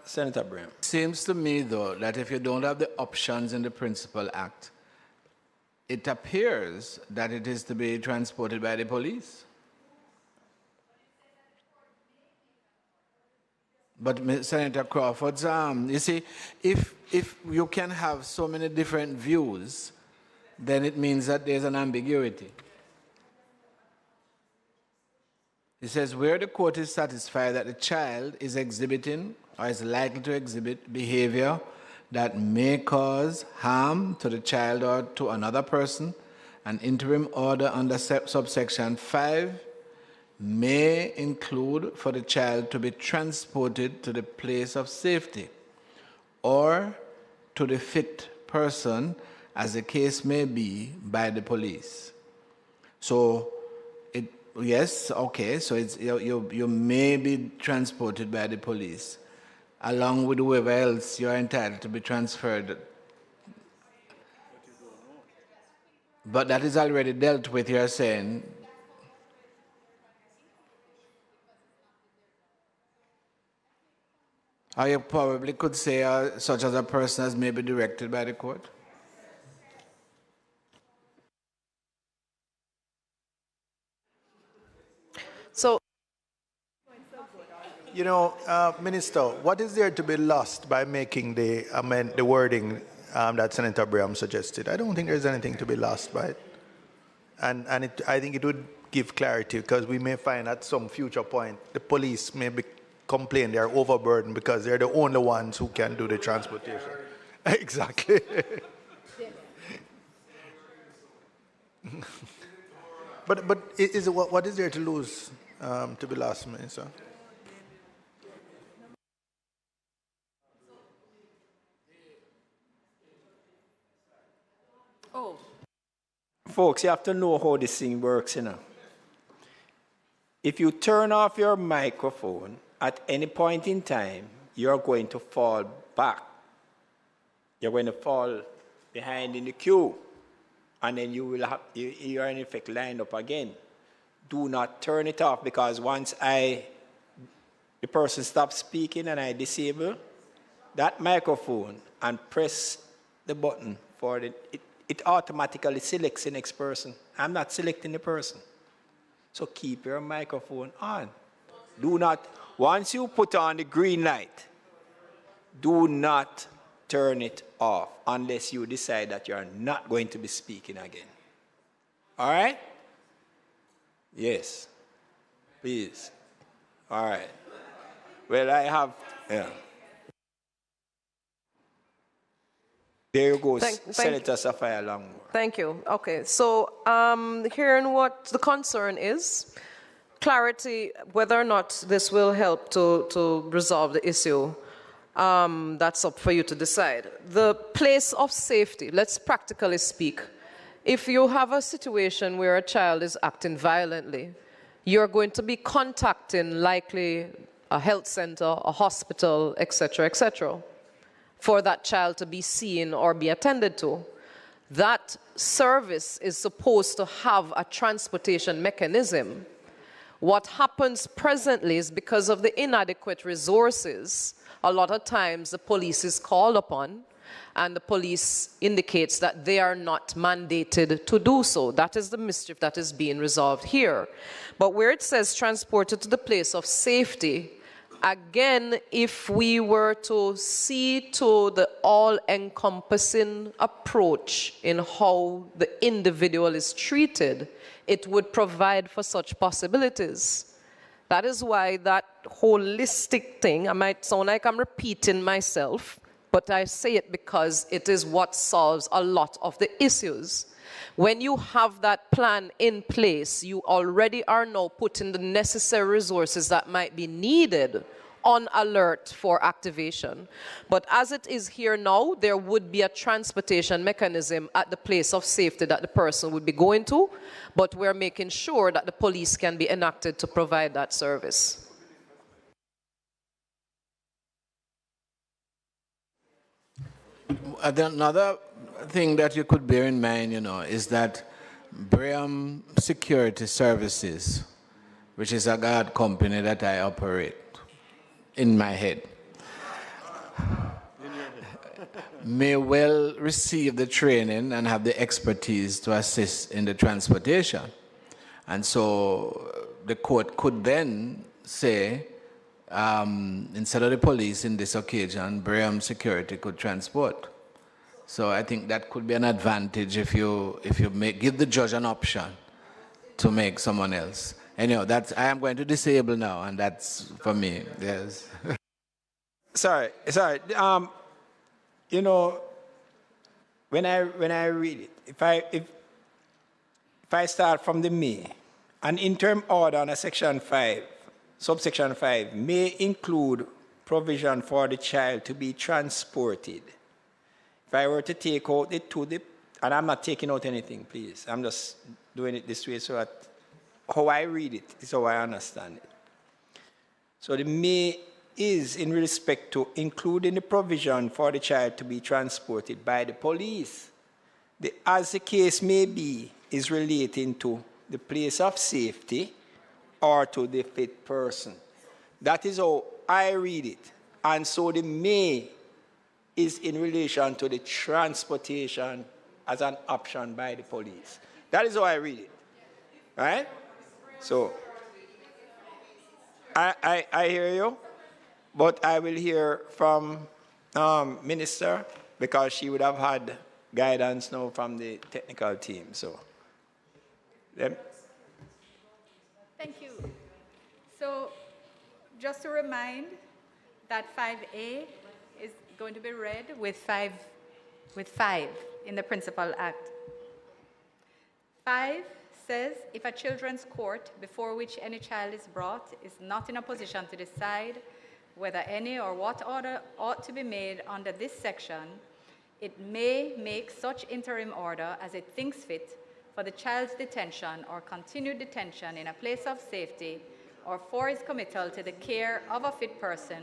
Senator Brea. Seems to me, though, that if you don't have the options in the Principal Act, it appears that it is to be transported by the police. But Senator Crawford's, you see, if you can have so many different views, then it means that there's an ambiguity. It says, where the court is satisfied that the child is exhibiting or is likely to exhibit behavior that may cause harm to the child or to another person, an interim order under subsection 5 may include for the child to be transported to the place of safety or to the fit person, as the case may be, by the police. So, yes, okay, so it's, you may be transported by the police, along with whoever else you are entitled to be transferred. But that is already dealt with, you're saying. Or you probably could say such as a person as may be directed by the court. So, you know, Minister, what is there to be lost by making the wording that Senator Brea suggested? I don't think there's anything to be lost by it. And I think it would give clarity, because we may find at some future point the police may complain they are overburdened because they're the only ones who can do the transportation. Exactly. But what is there to lose, to be lost, Minister? Oh. Folks, you have to know how this thing works, you know. If you turn off your microphone at any point in time, you're going to fall back. You're going to fall behind in the queue. And then you are in effect lined up again. Do not turn it off, because once the person stops speaking and I disable that microphone and press the button for it automatically selects the next person. I'm not selecting the person. So keep your microphone on. Do not, once you put on the green light, do not turn it off unless you decide that you're not going to be speaking again. All right? Yes. Please. All right. Well, I have, yeah. There you go, Senator Safaya Longmore. Thank you. Okay, so hearing what the concern is, clarity whether or not this will help to resolve the issue. That's up for you to decide. The place of safety, let's practically speak. If you have a situation where a child is acting violently, you're going to be contacting likely a health center, a hospital, etc., for that child to be seen or be attended to. That service is supposed to have a transportation mechanism. What happens presently is because of the inadequate resources, a lot of times the police is called upon and the police indicates that they are not mandated to do so. That is the mischief that is being resolved here. But where it says transported to the place of safety, again, if we were to see to the all-encompassing approach in how the individual is treated, it would provide for such possibilities. That is why that holistic thing, I might sound like I'm repeating myself, but I say it because it is what solves a lot of the issues. When you have that plan in place, you already are now putting the necessary resources that might be needed on alert for activation. But as it is here now, there would be a transportation mechanism at the place of safety that the person would be going to, but we're making sure that the police can be enacted to provide that service. Another thing that you could bear in mind, is that Brigham Security Services, which is a guard company that I operate in my head, may well receive the training and have the expertise to assist in the transportation. And so the court could then say, instead of the police in this occasion, Brigham Security could transport. So I think that could be an advantage if you give the judge an option to make someone else. Anyhow, I am going to disable now, and that's for me. Yes. Sorry. When I read it, if I start from the may, an interim order under Section 5, subsection 5, may include provision for the child to be transported. If I were to take out and I'm not taking out anything, please. I'm just doing it this way so that how I read it is how I understand it. So the may is in respect to including the provision for the child to be transported by the police. As the case may be, is relating to the place of safety or to the fit person. That is how I read it. And so the may is in relation to the transportation as an option by the police. That is how I read it. Right? So, I hear you, but I will hear from Minister because she would have had guidance now from the technical team. So, Thank you. So, just to remind that 5A is going to be read with 5 in the Principal Act. 5 says, if a children's court before which any child is brought is not in a position to decide whether any or what order ought to be made under this section, it may make such interim order as it thinks fit for the child's detention or continued detention in a place of safety or for his committal to the care of a fit person,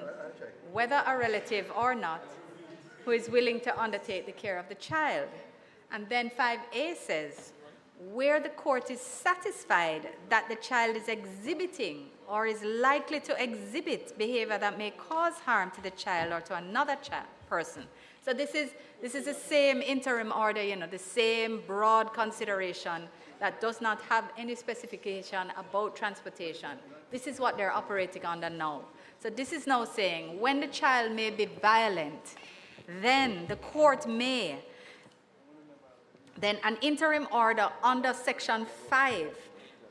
whether a relative or not, who is willing to undertake the care of the child. And then 5A says, where the court is satisfied that the child is exhibiting or is likely to exhibit behavior that may cause harm to the child or to another person. So this is the same interim order, the same broad consideration that does not have any specification about transportation. This is what they're operating under now. So this is now saying when the child may be violent, then the court may, then an interim order under Section 5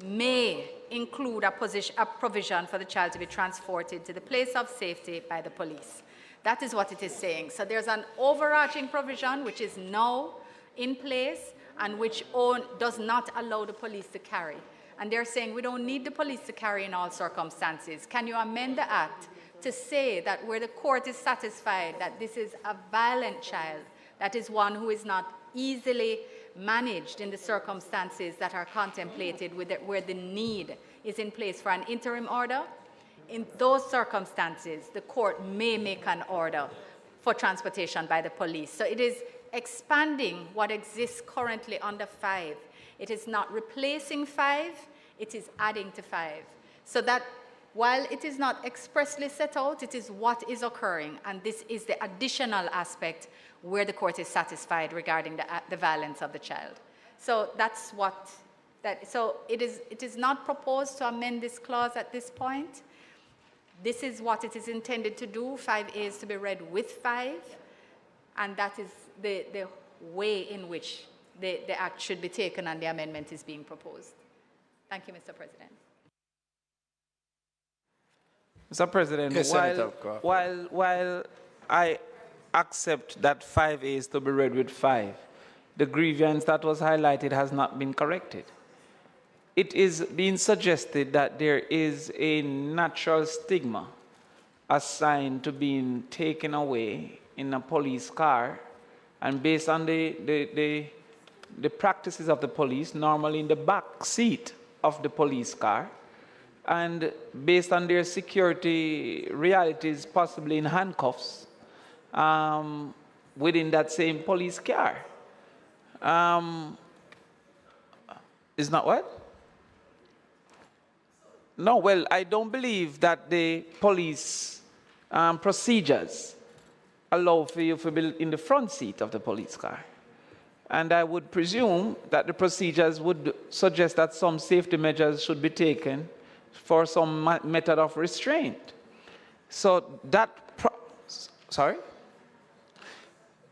may include a provision for the child to be transported to the place of safety by the police. That is what it is saying. So there's an overarching provision which is now in place and which does not allow the police to carry. And they're saying we don't need the police to carry in all circumstances. Can you amend the Act to say that where the court is satisfied that this is a violent child, that is one who is not easily managed in the circumstances that are contemplated where the need is in place for an interim order, in those circumstances, the court may make an order for transportation by the police. So it is expanding what exists currently under 5. It is not replacing 5, it is adding to 5. So that while it is not expressly set out, it is what is occurring, and this is the additional aspect where the court is satisfied regarding the violence of the child. So that's what, so it is not proposed to amend this clause at this point. This is what it is intended to do. 5A is to be read with 5, and that is the way in which the act should be taken and the amendment is being proposed. Thank you, Mr. President. Mr. President, yes, while I accept that 5A is to be read with 5, the grievance that was highlighted has not been corrected. It is being suggested that there is a natural stigma assigned to being taken away in a police car, and based on the practices of the police, normally in the back seat of the police car, and based on their security realities, possibly in handcuffs, within that same police car. Is not what? No, well, I don't believe that the police procedures allow for you to be in the front seat of the police car. And I would presume that the procedures would suggest that some safety measures should be taken for some method of restraint. So that, sorry?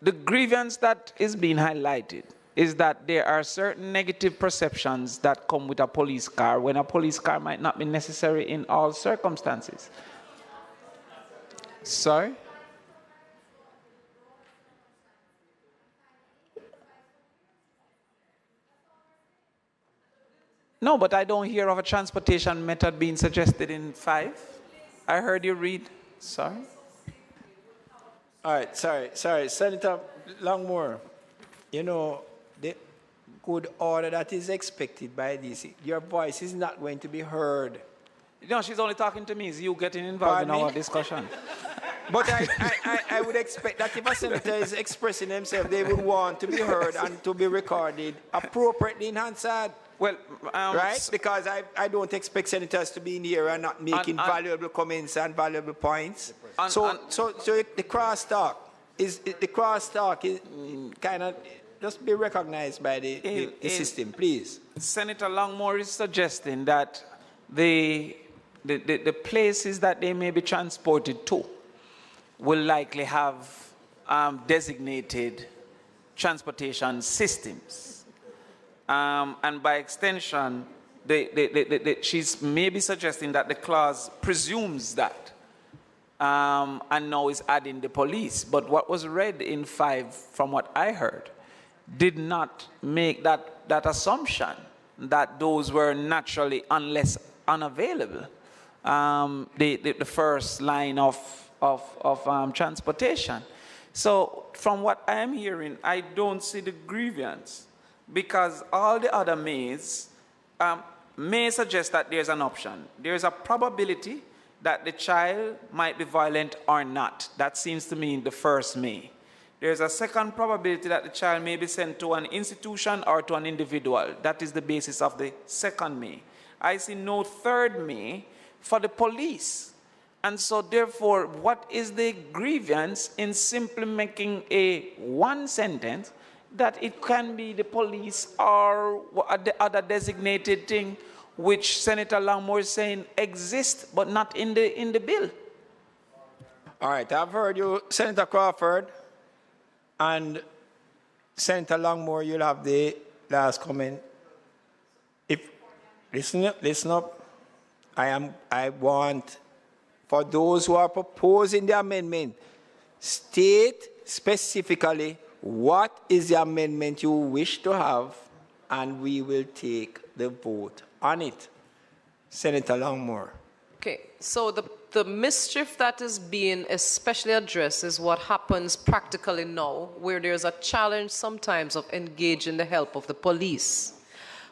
The grievance that is being highlighted is that there are certain negative perceptions that come with a police car when a police car might not be necessary in all circumstances. Sorry? No, but I don't hear of a transportation method being suggested in 5. I heard you read. Sorry? All right, sorry. Senator Longmore, you know, the good order that is expected by this, your voice is not going to be heard. No, she's only talking to me. Is you getting involved in our discussion? But I would expect that if a senator is expressing himself, they would want to be heard and to be recorded appropriately in Hansard. Well, right? Because I don't expect senators to be in here and not making valuable comments and valuable points. So the crosstalk is kind of just be recognized by the system, please. Senator Longmore is suggesting that the places that they may be transported to will likely have designated transportation systems. And by extension, she's maybe suggesting that the clause presumes that, and now is adding the police. But what was read in 5, from what I heard, did not make that assumption that those were naturally unless unavailable. The first line of transportation. So from what I am hearing, I don't see the grievance, because all the other mays may suggest that there's an option. There's a probability that the child might be violent or not. That seems to me the first may. There's a second probability that the child may be sent to an institution or to an individual. That is the basis of the second may. I see no third may for the police. And so therefore, what is the grievance in simply making a one sentence that it can be the police or the other designated thing which Senator Longmore is saying exists but not in the bill? All right, I've heard you, Senator Crawford, and Senator Longmore, you'll have the last comment. Listen up. I want, for those who are proposing the amendment, state specifically what is the amendment you wish to have, and we will take the vote on it. Senator Longmore. Okay, so the mischief that is being especially addressed is what happens practically now, where there's a challenge sometimes of engaging the help of the police.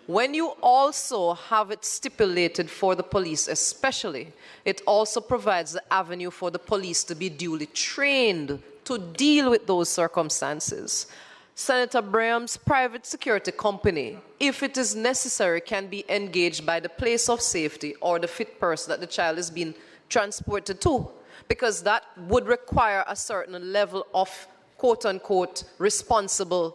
When you also have it stipulated for the police especially, it also provides the avenue for the police to be duly trained to deal with those circumstances. Senator Braham's private security company, if it is necessary, can be engaged by the place of safety or the fit person that the child is being transported to, because that would require a certain level of quote-unquote responsible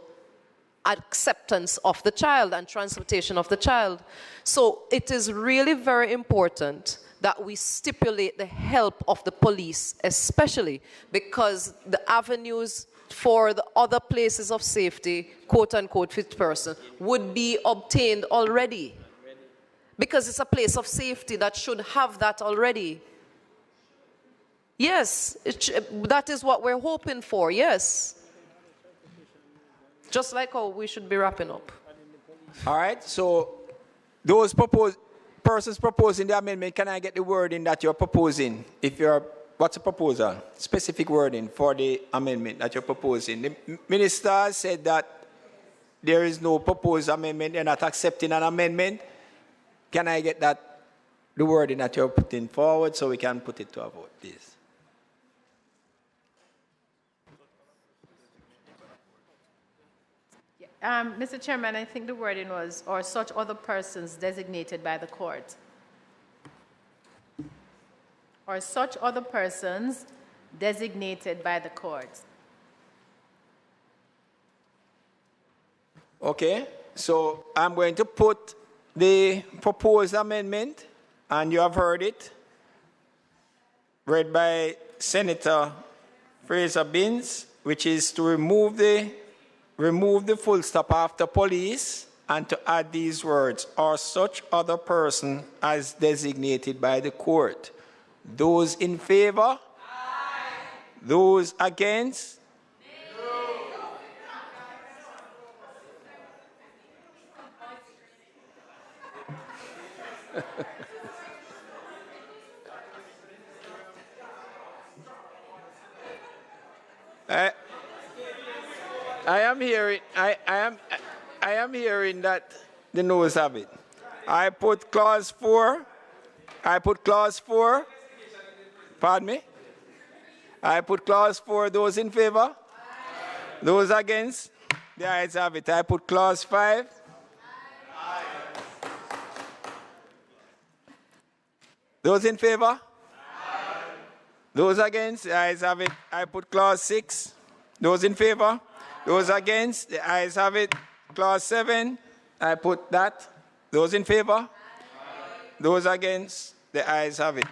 acceptance of the child and transportation of the child. So it is really very important that we stipulate the help of the police, especially because the avenues for the other places of safety, quote-unquote fit person, would be obtained already. Because it's a place of safety that should have that already. Yes, that is what we're hoping for, yes. Just like how we should be wrapping up. All right, so those persons proposing the amendment, can I get the wording that you're proposing? What's the proposal? Specific wording for the amendment that you're proposing. The minister said that there is no proposed amendment, they're not accepting an amendment. Can I get the wording that you're putting forward so we can put it to a vote, please? Mr. Chairman, I think the wording was, or such other persons designated by the court. Or such other persons designated by the court. Okay, so I'm going to put the proposed amendment, and you have heard it, read by Senator Fraser-Binns, which is to remove the full stop after police and to add these words, or such other person as designated by the court. Those in favor? Aye. Those against? I am hearing that the noes have it. I put clause 4. Pardon me? I put clause 4. Those in favor? Aye. Those against? The ayes have it. I put clause 5. Aye. Those in favor? Aye. Those against? The ayes have it. I put clause 6. Those in favor? Aye. Those against? The ayes have it. Clause 7. I put that. Those in favor? Aye. Those against? The ayes have it.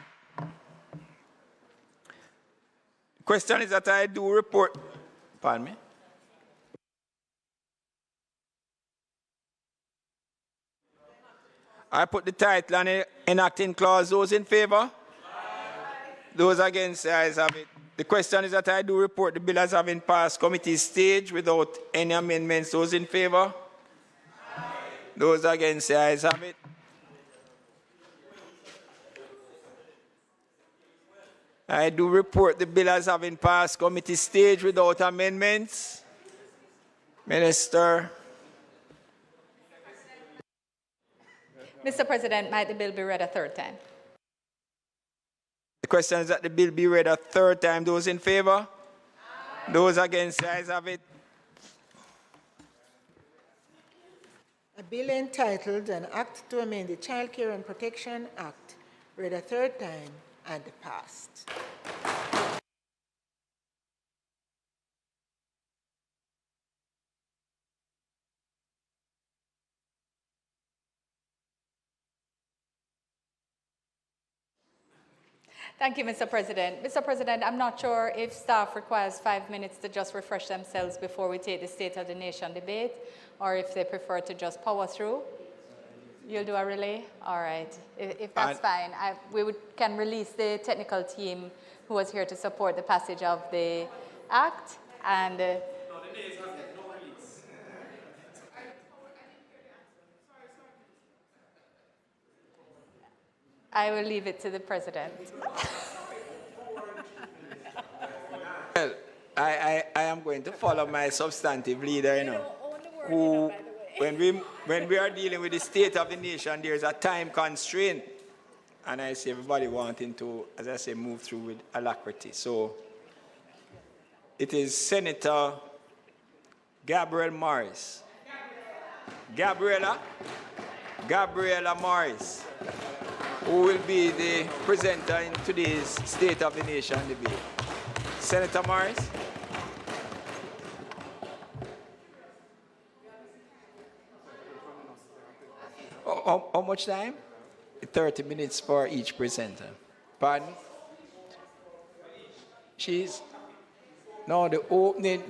Question is that I do report. Pardon me. I put the title and enacting clause. Those in favor? Aye. Those against? The ayes have it. The question is that I do report the bill as having passed committee stage without any amendments. Those in favor? Aye. Those against? The ayes have it. I do report the bill as having passed committee stage without amendments. Minister. Mr. President, might the bill be read a third time? The question is that the bill be read a third time. Those in favor? Aye. Those against? The ayes have it. A bill entitled An Act to Amend the Child Care and Protection Act, read a third time and passed. Thank you, Mr. President. Mr. President, I'm not sure if staff requires 5 minutes to just refresh themselves before we take the State of the Nation debate, or if they prefer to just power through. You'll do a relay? All right. If that's fine, can release the technical team who was here to support the passage of the act. And no, the nays have no release. I will leave it to the President. I am going to follow my substantive leader, you know, who, when we are dealing with the state of the nation, there's a time constraint. And I see everybody wanting to, as I say, move through with alacrity. So it is Senator Gabriel Morris. Gabriela Morris, who will be the presenter in today's State of the Nation debate. Senator Morris. How much time? 30 minutes for each presenter. Pardon? She's, no, the opening,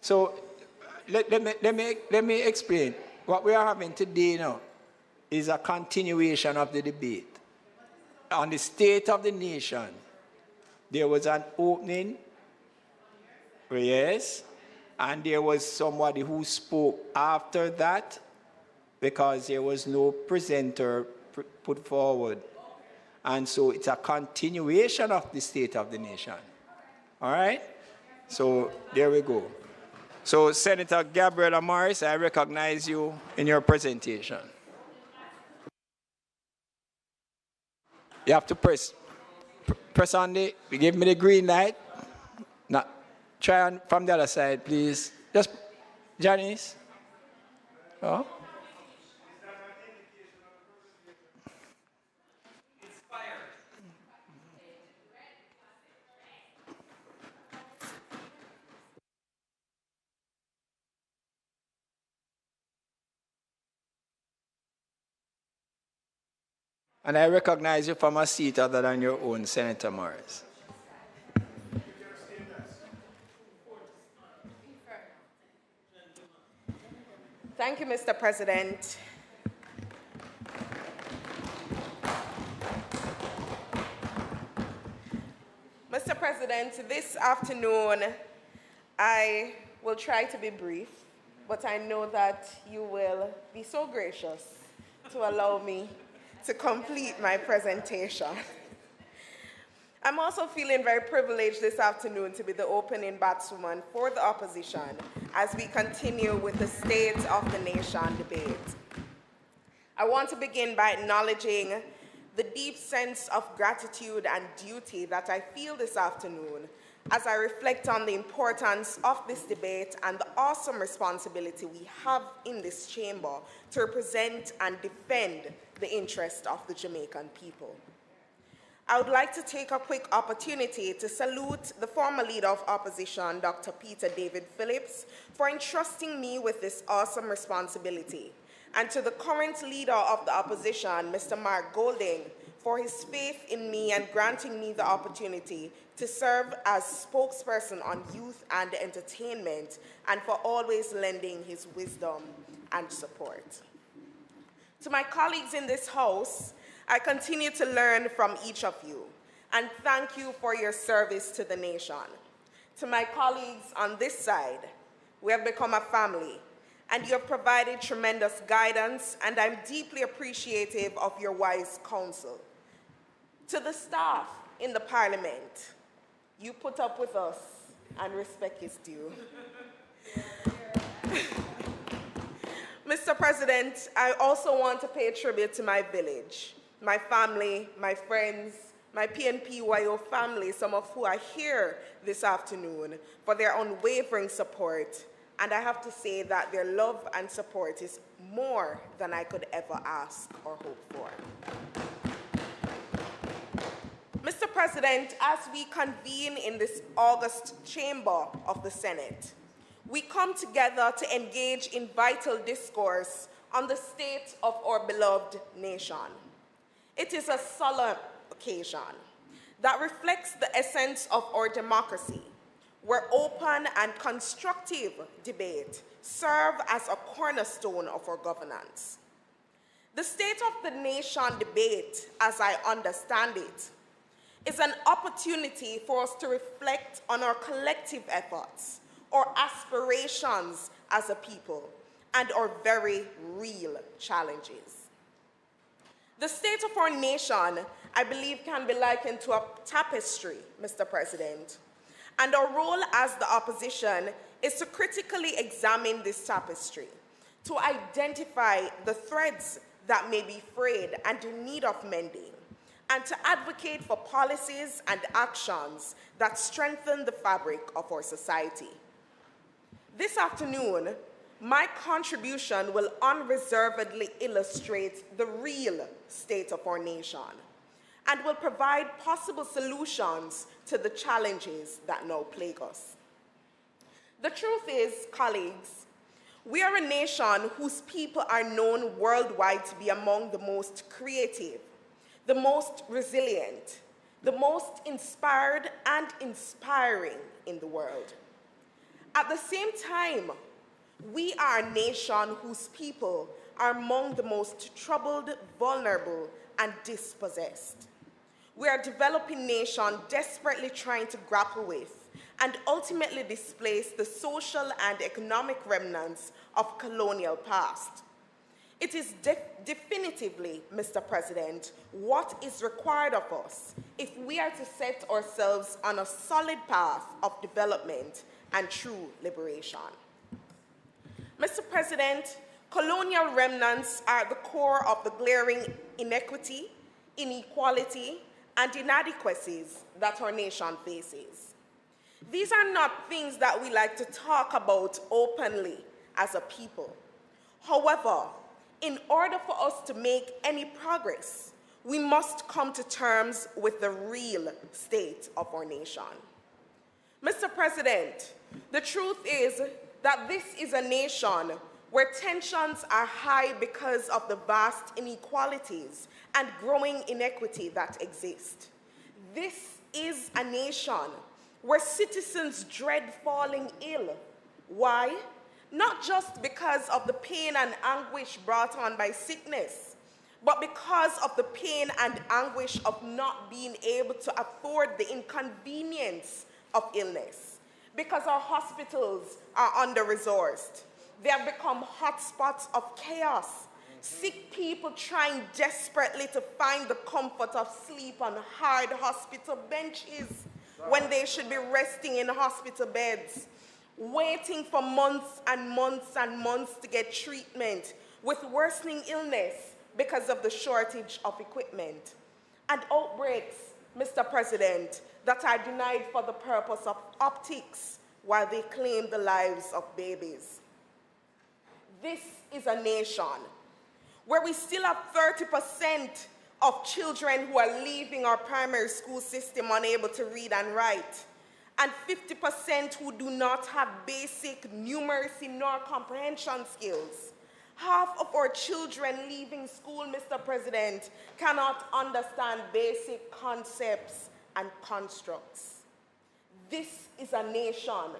so let me explain. What we are having today now is a continuation of the debate. On the state of the nation, there was an opening, yes, and there was somebody who spoke after that because there was no presenter put forward. And so it's a continuation of the state of the nation. All right? So there we go. So Senator Gabriela Morris, I recognize you in your presentation. You have to press on the, give me the green light. Now, try on from the other side, please. Just, Janice. Oh. And I recognize you from a seat other than your own, Senator Morris. Thank you, Mr. President. Mr. President, this afternoon, I will try to be brief, but I know that you will be so gracious to allow me to complete my presentation. I'm also feeling very privileged this afternoon to be the opening batswoman for the opposition as we continue with the State of the Nation debate. I want to begin by acknowledging the deep sense of gratitude and duty that I feel this afternoon as I reflect on the importance of this debate and the awesome responsibility we have in this chamber to represent and defend the interests of the Jamaican people. I would like to take a quick opportunity to salute the former Leader of Opposition, Dr. Peter David Phillips, for entrusting me with this awesome responsibility, and to the current Leader of the Opposition, Mr. Mark Golding, for his faith in me and granting me the opportunity to serve as spokesperson on youth and entertainment, and for always lending his wisdom and support. To my colleagues in this House, I continue to learn from each of you, and thank you for your service to the nation. To my colleagues on this side, we have become a family, and you have provided tremendous guidance, and I'm deeply appreciative of your wise counsel. To the staff in the Parliament, you put up with us, and respect is due. Mr. President, I also want to pay tribute to my village, my family, my friends, my PNP-YO family, some of who are here this afternoon, for their unwavering support. And I have to say that their love and support is more than I could ever ask or hope for. Mr. President, as we convene in this August chamber of the Senate, we come together to engage in vital discourse on the state of our beloved nation. It is a solemn occasion that reflects the essence of our democracy, where open and constructive debate serve as a cornerstone of our governance. The State of the Nation debate, as I understand it, is an opportunity for us to reflect on our collective efforts, our aspirations as a people, and our very real challenges. The state of our nation, I believe, can be likened to a tapestry, Mr. President. And our role as the opposition is to critically examine this tapestry, to identify the threads that may be frayed and in need of mending, and to advocate for policies and actions that strengthen the fabric of our society. This afternoon, my contribution will unreservedly illustrate the real state of our nation and will provide possible solutions to the challenges that now plague us. The truth is, colleagues, we are a nation whose people are known worldwide to be among the most creative, the most resilient, the most inspired and inspiring in the world. At the same time, we are a nation whose people are among the most troubled, vulnerable, and dispossessed. We are a developing nation desperately trying to grapple with and ultimately displace the social and economic remnants of colonial past. It is definitively, Mr. President, what is required of us if we are to set ourselves on a solid path of development and true liberation. Mr. President, colonial remnants are at the core of the glaring inequity, inequality, and inadequacies that our nation faces. These are not things that we like to talk about openly as a people. However, in order for us to make any progress, we must come to terms with the real state of our nation. Mr. President, the truth is that this is a nation where tensions are high because of the vast inequalities and growing inequity that exist. This is a nation where citizens dread falling ill. Why? Not just because of the pain and anguish brought on by sickness, but because of the pain and anguish of not being able to afford the inconvenience of illness. Because our hospitals are under-resourced. They have become hotspots of chaos. Sick people trying desperately to find the comfort of sleep on hard hospital benches when they should be resting in hospital beds, waiting for months and months and months to get treatment with worsening illness because of the shortage of equipment, and outbreaks, Mr. President, that are denied for the purpose of optics while they claim the lives of babies. This is a nation where we still have 30% of children who are leaving our primary school system unable to read and write, and 50% who do not have basic numeracy nor comprehension skills. Half of our children leaving school, Mr. President, cannot understand basic concepts and constructs. This is a nation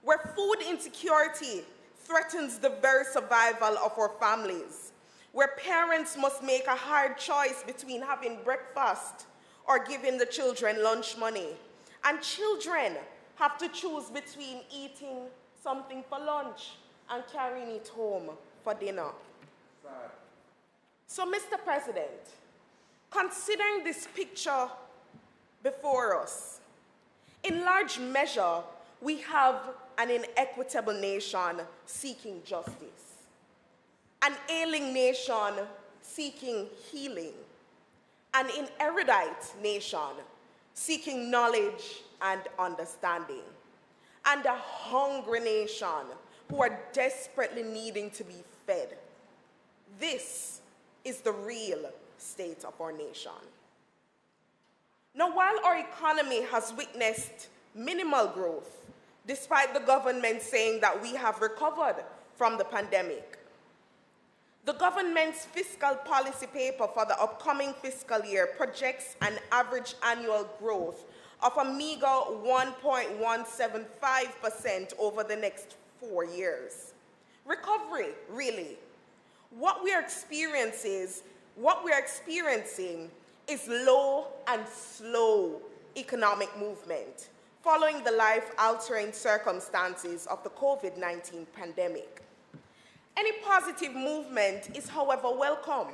where food insecurity threatens the very survival of our families, where parents must make a hard choice between having breakfast or giving the children lunch money. And children have to choose between eating something for lunch and carrying it home for dinner. So, Mr. President, considering this picture before us, in large measure, we have an inequitable nation seeking justice, an ailing nation seeking healing, an erudite nation seeking knowledge and understanding, and a hungry nation who are desperately needing to be fed. This is the real state of our nation. Now, while our economy has witnessed minimal growth, despite the government saying that we have recovered from the pandemic, the government's fiscal policy paper for the upcoming fiscal year projects an average annual growth of a meager 1.175% over the next 4 years. Recovery, really. What we are experiencing is low and slow economic movement following the life-altering circumstances of the COVID-19 pandemic. Any positive movement is, however, welcome.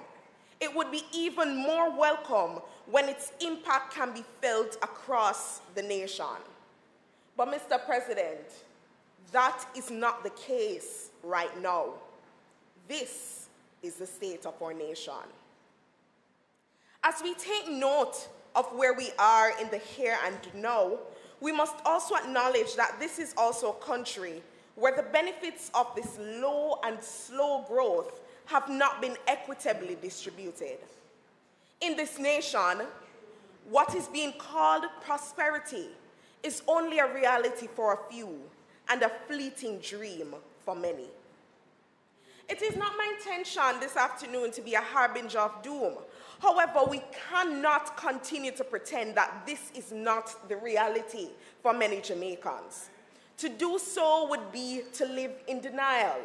It would be even more welcome when its impact can be felt across the nation. But, Mr. President, that is not the case right now. This is the state of our nation. As we take note of where we are in the here and now, we must also acknowledge that this is also a country where the benefits of this low and slow growth have not been equitably distributed. In this nation, what is being called prosperity is only a reality for a few and a fleeting dream for many. It is not my intention this afternoon to be a harbinger of doom. However, we cannot continue to pretend that this is not the reality for many Jamaicans. To do so would be to live in denial,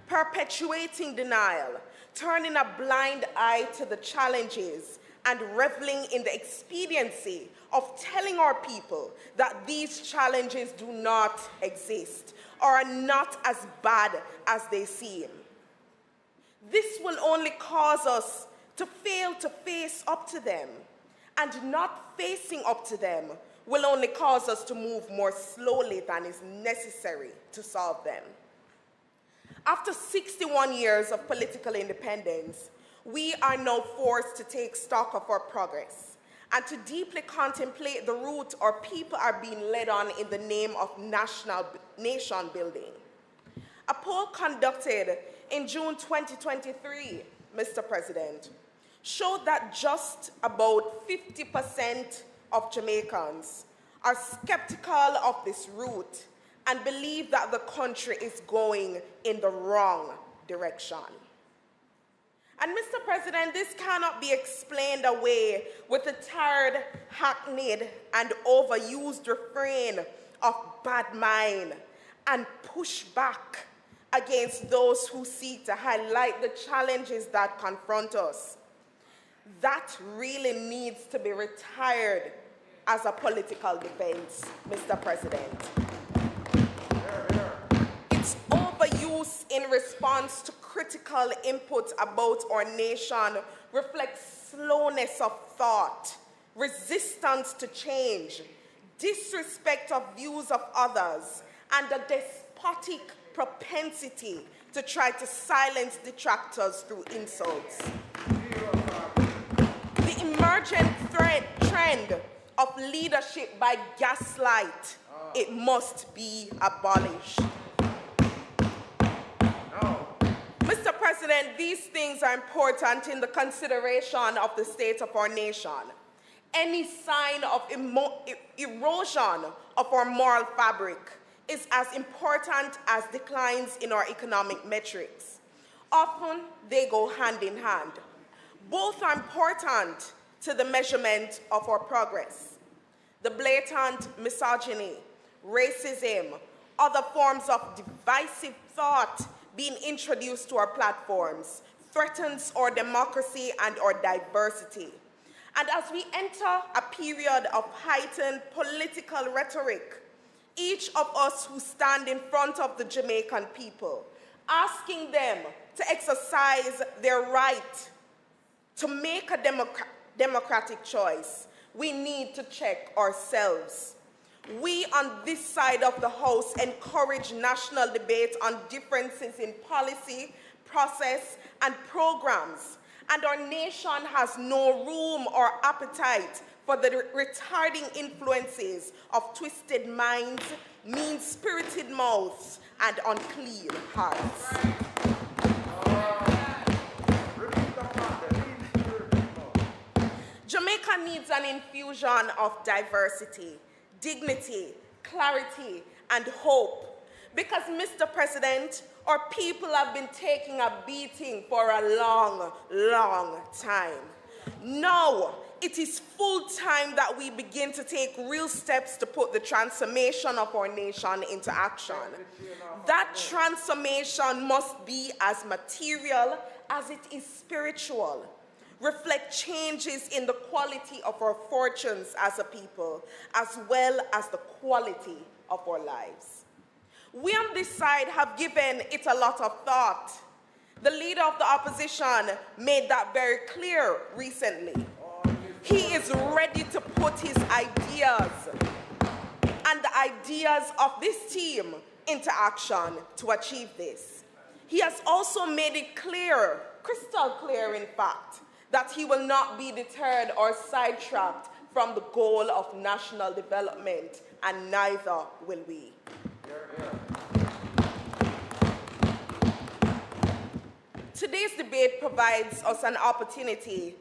perpetuating denial, turning a blind eye to the challenges, and reveling in the expediency of telling our people that these challenges do not exist or are not as bad as they seem. This will only cause us to fail to face up to them, and not facing up to them will only cause us to move more slowly than is necessary to solve them. After 61 years of political independence, we are now forced to take stock of our progress and to deeply contemplate the route our people are being led on in the name of nation building. A poll conducted in June 2023, Mr. President, showed that just about 50% of Jamaicans are skeptical of this route and believe that the country is going in the wrong direction. And, Mr. President, this cannot be explained away with the tired, hackneyed, and overused refrain of bad mind and push back against those who seek to highlight the challenges that confront us. That really needs to be retired as a political defense, Mr. President. Its overuse in response to critical input about our nation reflects slowness of thought, resistance to change, disrespect of views of others, and a despotic propensity to try to silence detractors through insults. The emergent trend of leadership by gaslight, it must be abolished. Mr. President, these things are important in the consideration of the state of our nation. Any sign of erosion of our moral fabric is as important as declines in our economic metrics. Often, they go hand in hand. Both are important to the measurement of our progress. The blatant misogyny, racism, other forms of divisive thought being introduced to our platforms threatens our democracy and our diversity. And as we enter a period of heightened political rhetoric, each of us who stand in front of the Jamaican people, asking them to exercise their right to make a democratic choice, we need to check ourselves. We on this side of the House encourage national debate on differences in policy, process, and programs, and our nation has no room or appetite for the retarding influences of twisted minds, mean-spirited mouths, and unclean hearts. Jamaica needs an infusion of diversity, dignity, clarity, and hope. Because, Mr. President, our people have been taking a beating for a long, long time. Now, it is full time that we begin to take real steps to put the transformation of our nation into action. That transformation must be as material as it is spiritual, reflect changes in the quality of our fortunes as a people, as well as the quality of our lives. We on this side have given it a lot of thought. The leader of the opposition made that very clear recently. He is ready to put his ideas and the ideas of this team into action to achieve this. He has also made it clear, crystal clear in fact, that he will not be deterred or sidetracked from the goal of national development, and neither will we. Today's debate provides us an opportunity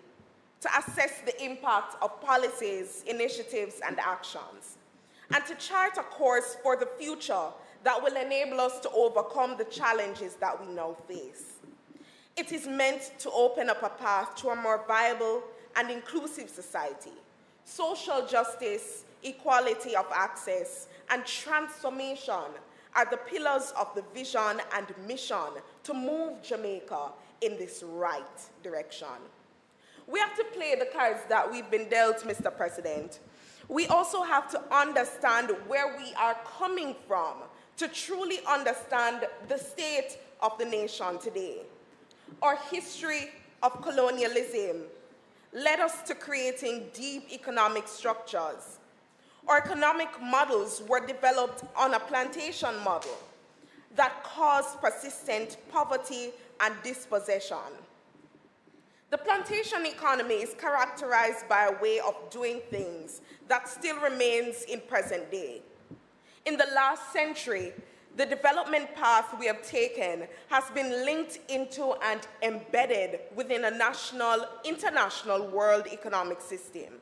to assess the impact of policies, initiatives, and actions, and to chart a course for the future that will enable us to overcome the challenges that we now face. It is meant to open up a path to a more viable and inclusive society. Social justice, equality of access, and transformation are the pillars of the vision and mission to move Jamaica in this right direction. We have to play the cards that we've been dealt, Mr. President. We also have to understand where we are coming from to truly understand the state of the nation today. Our history of colonialism led us to creating deep economic structures. Our economic models were developed on a plantation model that caused persistent poverty and dispossession. The plantation economy is characterized by a way of doing things that still remains in present day. In the last century, the development path we have taken has been linked into and embedded within a national, international world economic system.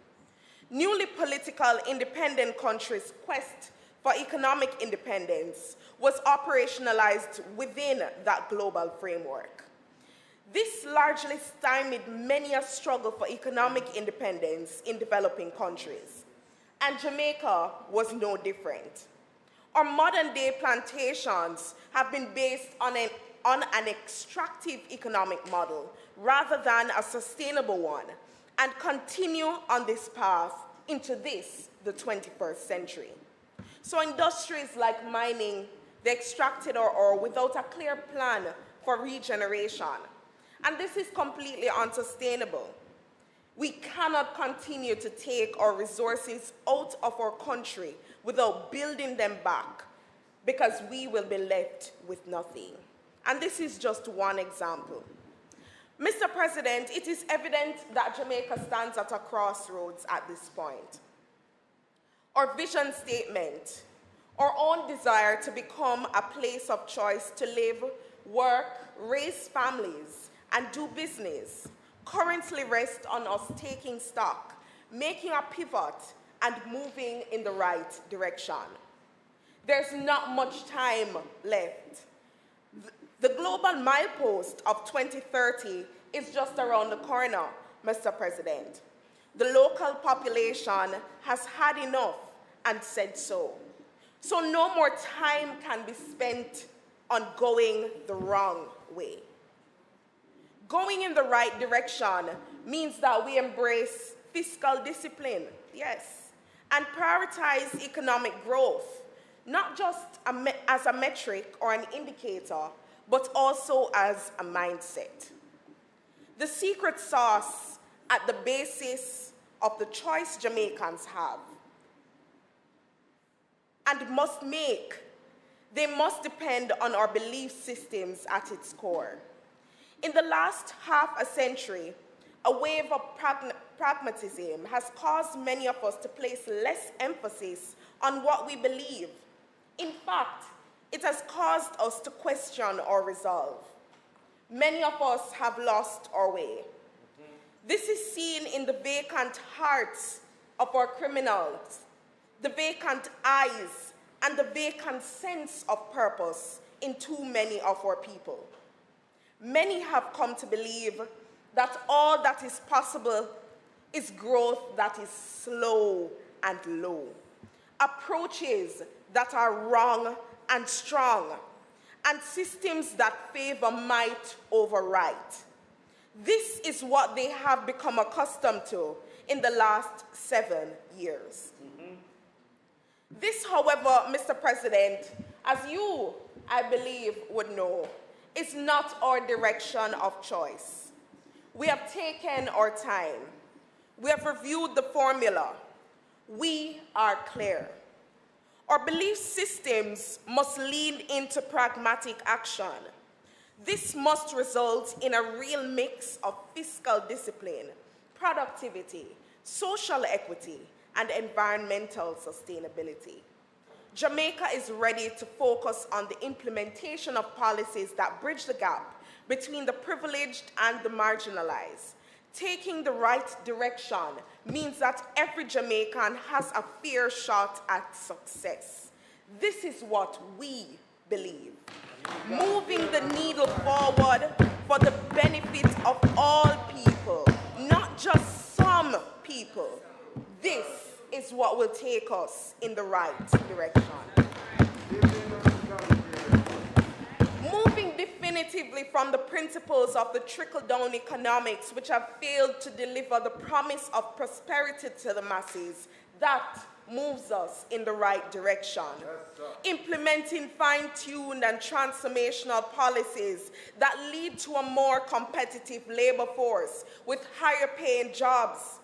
Newly political independent countries' quest for economic independence was operationalized within that global framework. This largely stymied many a struggle for economic independence in developing countries, and Jamaica was no different. Our modern-day plantations have been based on an extractive economic model rather than a sustainable one, and continue on this path into this, the 21st century. So industries like mining, they extracted our ore without a clear plan for regeneration. And this is completely unsustainable. We cannot continue to take our resources out of our country without building them back, because we will be left with nothing. And this is just one example. Mr. President, it is evident that Jamaica stands at a crossroads at this point. Our vision statement, our own desire to become a place of choice to live, work, raise families, and do business, currently rests on us taking stock, making a pivot, and moving in the right direction. There's not much time left. The global milepost of 2030 is just around the corner, Mr. President. The local population has had enough and said so. So no more time can be spent on going the wrong way. Going in the right direction means that we embrace fiscal discipline, yes, and prioritize economic growth, not just as a metric or an indicator, but also as a mindset. The secret sauce at the basis of the choice Jamaicans have and must make, they must depend on our belief systems at its core. In the last half a century, a wave of pragmatism has caused many of us to place less emphasis on what we believe. In fact, it has caused us to question our resolve. Many of us have lost our way. This is seen in the vacant hearts of our criminals, the vacant eyes, and the vacant sense of purpose in too many of our people. Many have come to believe that all that is possible is growth that is slow and low, approaches that are wrong and strong, and systems that favor might over right. This is what they have become accustomed to in the last 7 years. This, however, Mr. President, as you, I believe, would know, is not our direction of choice. We have taken our time. We have reviewed the formula. We are clear. Our belief systems must lean into pragmatic action. This must result in a real mix of fiscal discipline, productivity, social equity, and environmental sustainability. Jamaica is ready to focus on the implementation of policies that bridge the gap between the privileged and the marginalized. Taking the right direction means that every Jamaican has a fair shot at success. This is what we believe. Moving the needle forward for the benefit of all people, not just some people. This is what will take us in the right direction. Moving definitively from the principles of the trickle-down economics, which have failed to deliver the promise of prosperity to the masses, that moves us in the right direction. Implementing fine-tuned and transformational policies that lead to a more competitive labor force with higher paying jobs,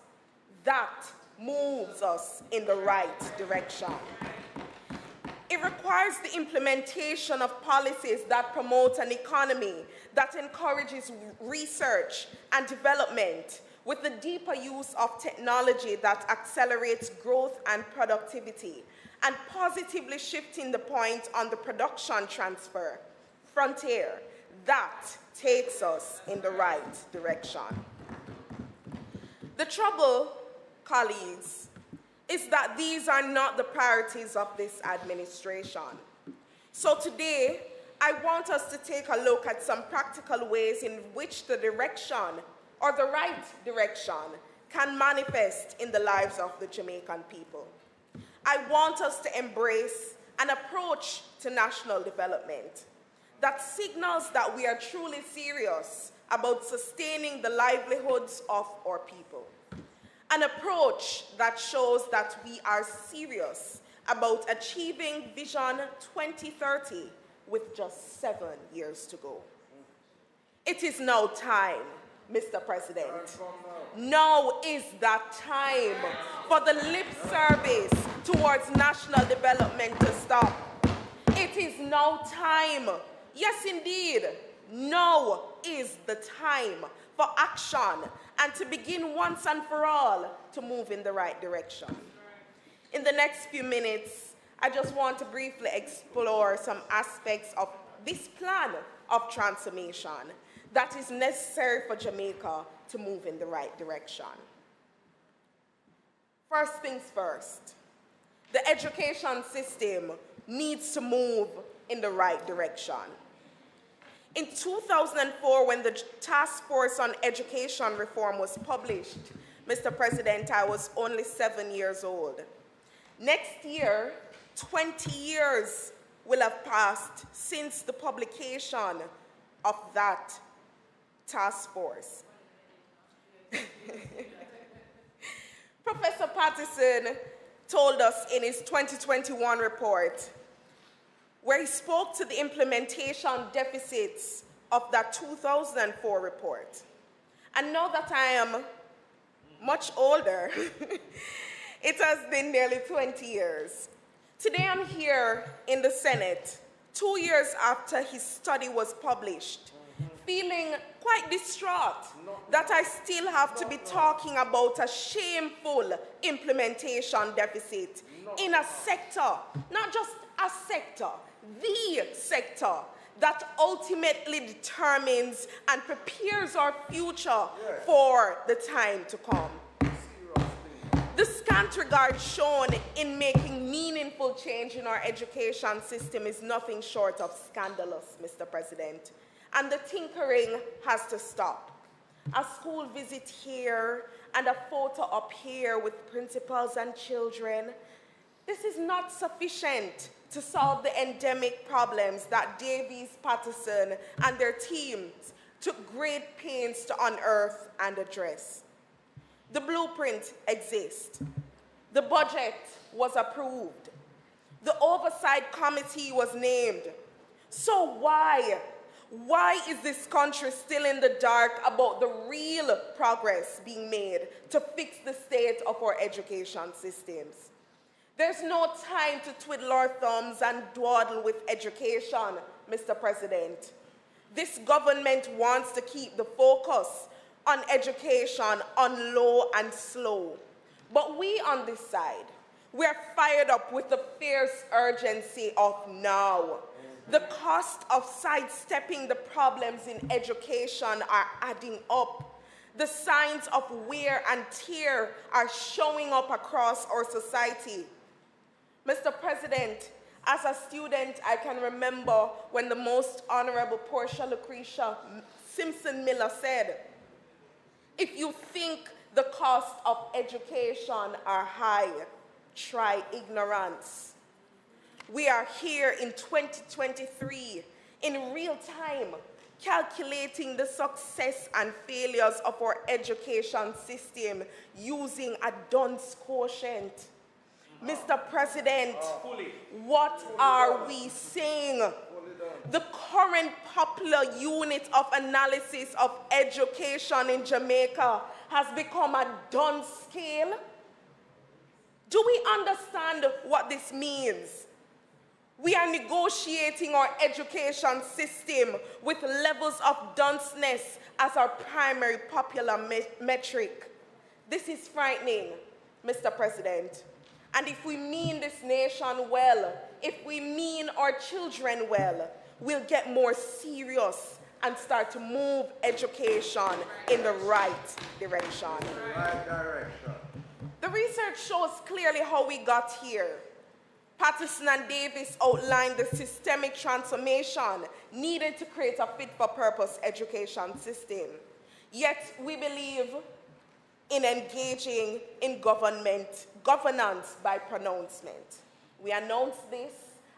that moves us in the right direction. It requires the implementation of policies that promote an economy that encourages research and development with the deeper use of technology that accelerates growth and productivity, and positively shifting the point on the production transfer frontier that takes us in the right direction. The trouble, colleagues, is that these are not the priorities of this administration. So today, I want us to take a look at some practical ways in which the direction, or the right direction, can manifest in the lives of the Jamaican people. I want us to embrace an approach to national development that signals that we are truly serious about sustaining the livelihoods of our people. An approach that shows that we are serious about achieving Vision 2030 with just 7 years to go. It is now time, Mr. President. Now is that time for the lip service towards national development to stop. It is now time, yes indeed, now is the time for action and to begin once and for all to move in the right direction. In the next few minutes, I just want to briefly explore some aspects of this plan of transformation that is necessary for Jamaica to move in the right direction. First things first, the education system needs to move in the right direction. In 2004, when the Task Force on Education Reform was published, Mr. President, I was only 7 years old. Next year, 20 years will have passed since the publication of that task force. Professor Patterson told us in his 2021 report, where he spoke to the implementation deficits of that 2004 report. And now that I am much older, it has been nearly 20 years. Today I'm here in the Senate, 2 years after his study was published, feeling quite distraught that I still have to be talking about a shameful implementation deficit in a sector, not just a sector, the sector that ultimately determines and prepares our future for the time to come. The scant regard shown in making meaningful change in our education system is nothing short of scandalous, Mr. President. And the tinkering has to stop. A school visit here and a photo up here with principals and children. This is not sufficient to solve the endemic problems that Davies, Patterson, and their teams took great pains to unearth and address. The blueprint exists. The budget was approved. The Oversight Committee was named. So why? Why is this country still in the dark about the real progress being made to fix the state of our education systems? There's no time to twiddle our thumbs and dawdle with education, Mr. President. This government wants to keep the focus on education on low and slow. But we on this side, we're fired up with the fierce urgency of now. The cost of sidestepping the problems in education are adding up. The signs of wear and tear are showing up across our society. Mr. President, as a student, I can remember when the Most Honorable Portia Lucretia Simpson Miller said, "If you think the cost of education are high, try ignorance." We are here in 2023, in real time, calculating the success and failures of our education system using a dunce quotient. Mr. President, what are we saying? The current popular unit of analysis of education in Jamaica has become a dunce scale. Do we understand what this means? We are negotiating our education system with levels of dunceness as our primary popular metric. This is frightening, Mr. President. And if we mean this nation well, if we mean our children well, we'll get more serious and start to move education in the right direction. The research shows clearly how we got here. Patterson and Davis outlined the systemic transformation needed to create a fit-for-purpose education system. Yet we believe in engaging in governance by pronouncement. We announce this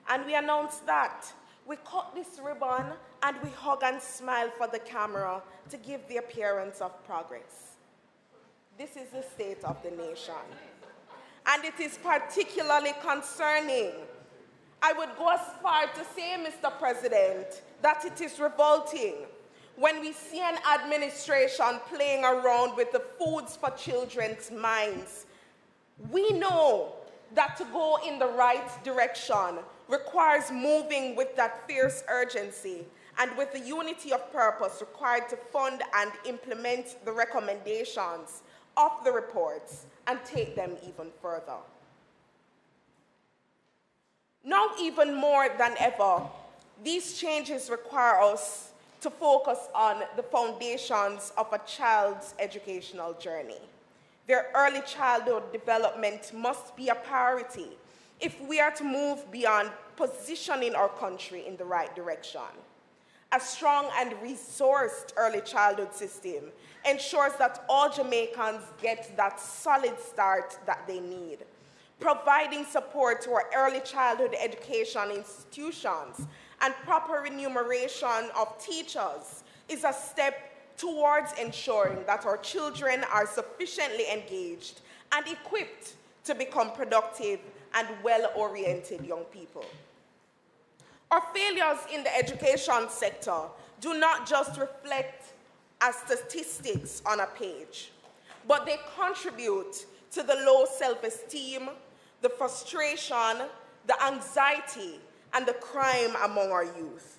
and we announce that. We cut this ribbon and we hug and smile for the camera to give the appearance of progress. This is the state of the nation. And it is particularly concerning. I would go as far to say, Mr. President, that it is revolting when we see an administration playing around with the foods for children's minds. We know that to go in the right direction requires moving with that fierce urgency and with the unity of purpose required to fund and implement the recommendations of the reports and take them even further. Now, even more than ever, these changes require us to focus on the foundations of a child's educational journey. Their early childhood development must be a priority if we are to move beyond positioning our country in the right direction. A strong and resourced early childhood system ensures that all Jamaicans get that solid start that they need. Providing support to our early childhood education institutions and proper remuneration of teachers is a step towards ensuring that our children are sufficiently engaged and equipped to become productive and well-oriented young people. Our failures in the education sector do not just reflect as statistics on a page, but they contribute to the low self-esteem, the frustration, the anxiety, and the crime among our youth.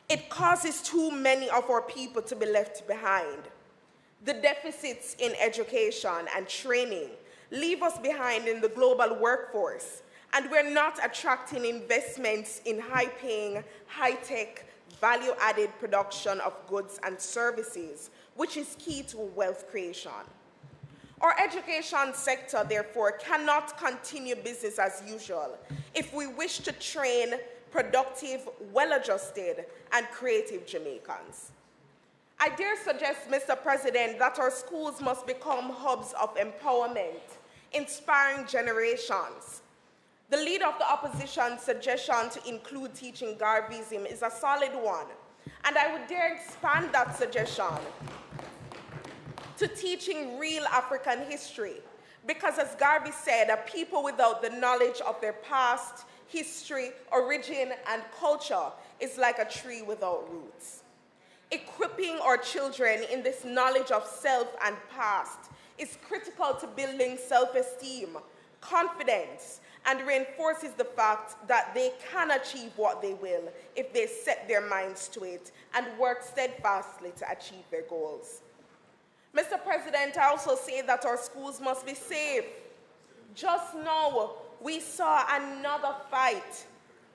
It causes too many of our people to be left behind. The deficits in education and training leave us behind in the global workforce, and we're not attracting investments in high-paying, high-tech, value-added production of goods and services, which is key to wealth creation. Our education sector, therefore, cannot continue business as usual if we wish to train productive, well-adjusted, and creative Jamaicans. I dare suggest, Mr. President, that our schools must become hubs of empowerment, inspiring generations. The leader of the opposition's suggestion to include teaching Garveyism is a solid one, and I would dare expand that suggestion to teaching real African history, because as Garvey said, a people without the knowledge of their past history, origin, and culture is like a tree without roots. Equipping our children in this knowledge of self and past is critical to building self-esteem, confidence, and reinforces the fact that they can achieve what they will if they set their minds to it and work steadfastly to achieve their goals. Mr. President, I also say that our schools must be safe. Just now, we saw another fight,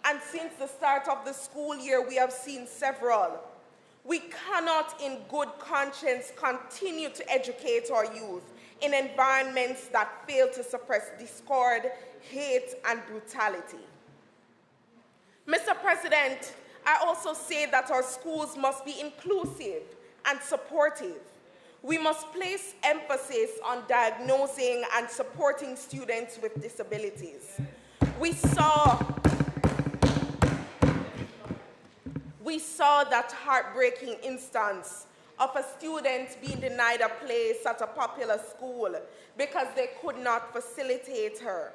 and since the start of the school year, we have seen several. We cannot, in good conscience, continue to educate our youth in environments that fail to suppress discord, hate, and brutality. Mr. President, I also say that our schools must be inclusive and supportive. We must place emphasis on diagnosing and supporting students with disabilities. We saw that heartbreaking instance of a student being denied a place at a popular school because they could not facilitate her.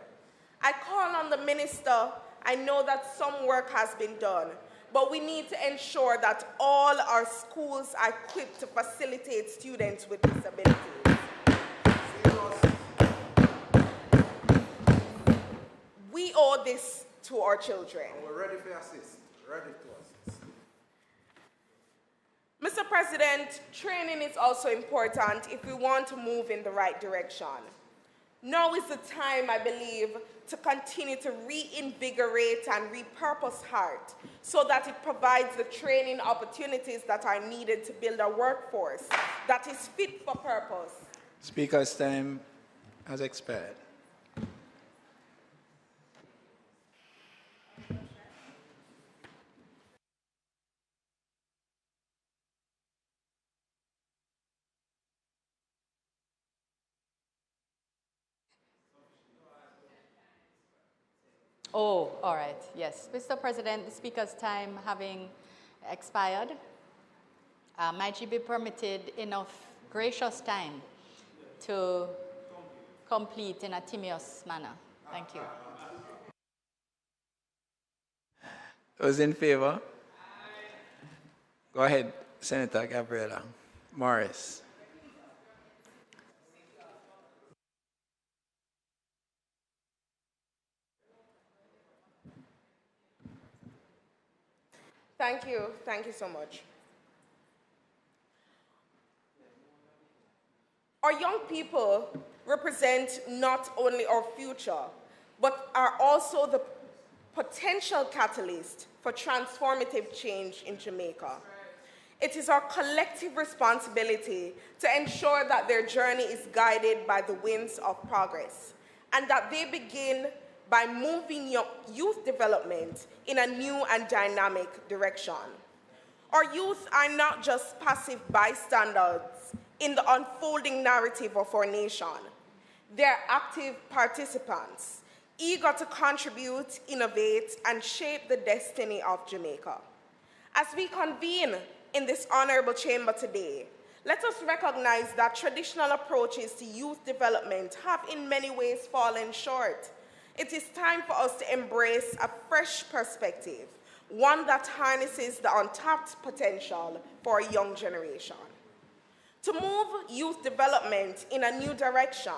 I call on the minister. I know that some work has been done, but we need to ensure that all our schools are equipped to facilitate students with disabilities. We owe this to our children. We're ready for assist. Ready to assist. Mr. President, training is also important if we want to move in the right direction. Now is the time, I believe, to continue to reinvigorate and repurpose HEART so that it provides the training opportunities that are needed to build a workforce that is fit for purpose. Speaker's time has expired. Oh, all right, yes. Mr. President, the Speaker's time having expired, might you be permitted enough gracious time to complete in a tedious manner? Thank you. Those in favor? Go ahead, Senator Gabriela Morris. Thank you so much. Our young people represent not only our future, but are also the potential catalyst for transformative change in Jamaica. It is our collective responsibility to ensure that their journey is guided by the winds of progress and that they begin by moving youth development in a new and dynamic direction. Our youth are not just passive bystanders in the unfolding narrative of our nation. They're active participants, eager to contribute, innovate, and shape the destiny of Jamaica. As we convene in this honorable chamber today, let us recognize that traditional approaches to youth development have in many ways fallen short. It is time for us to embrace a fresh perspective, one that harnesses the untapped potential for a young generation. To move youth development in a new direction,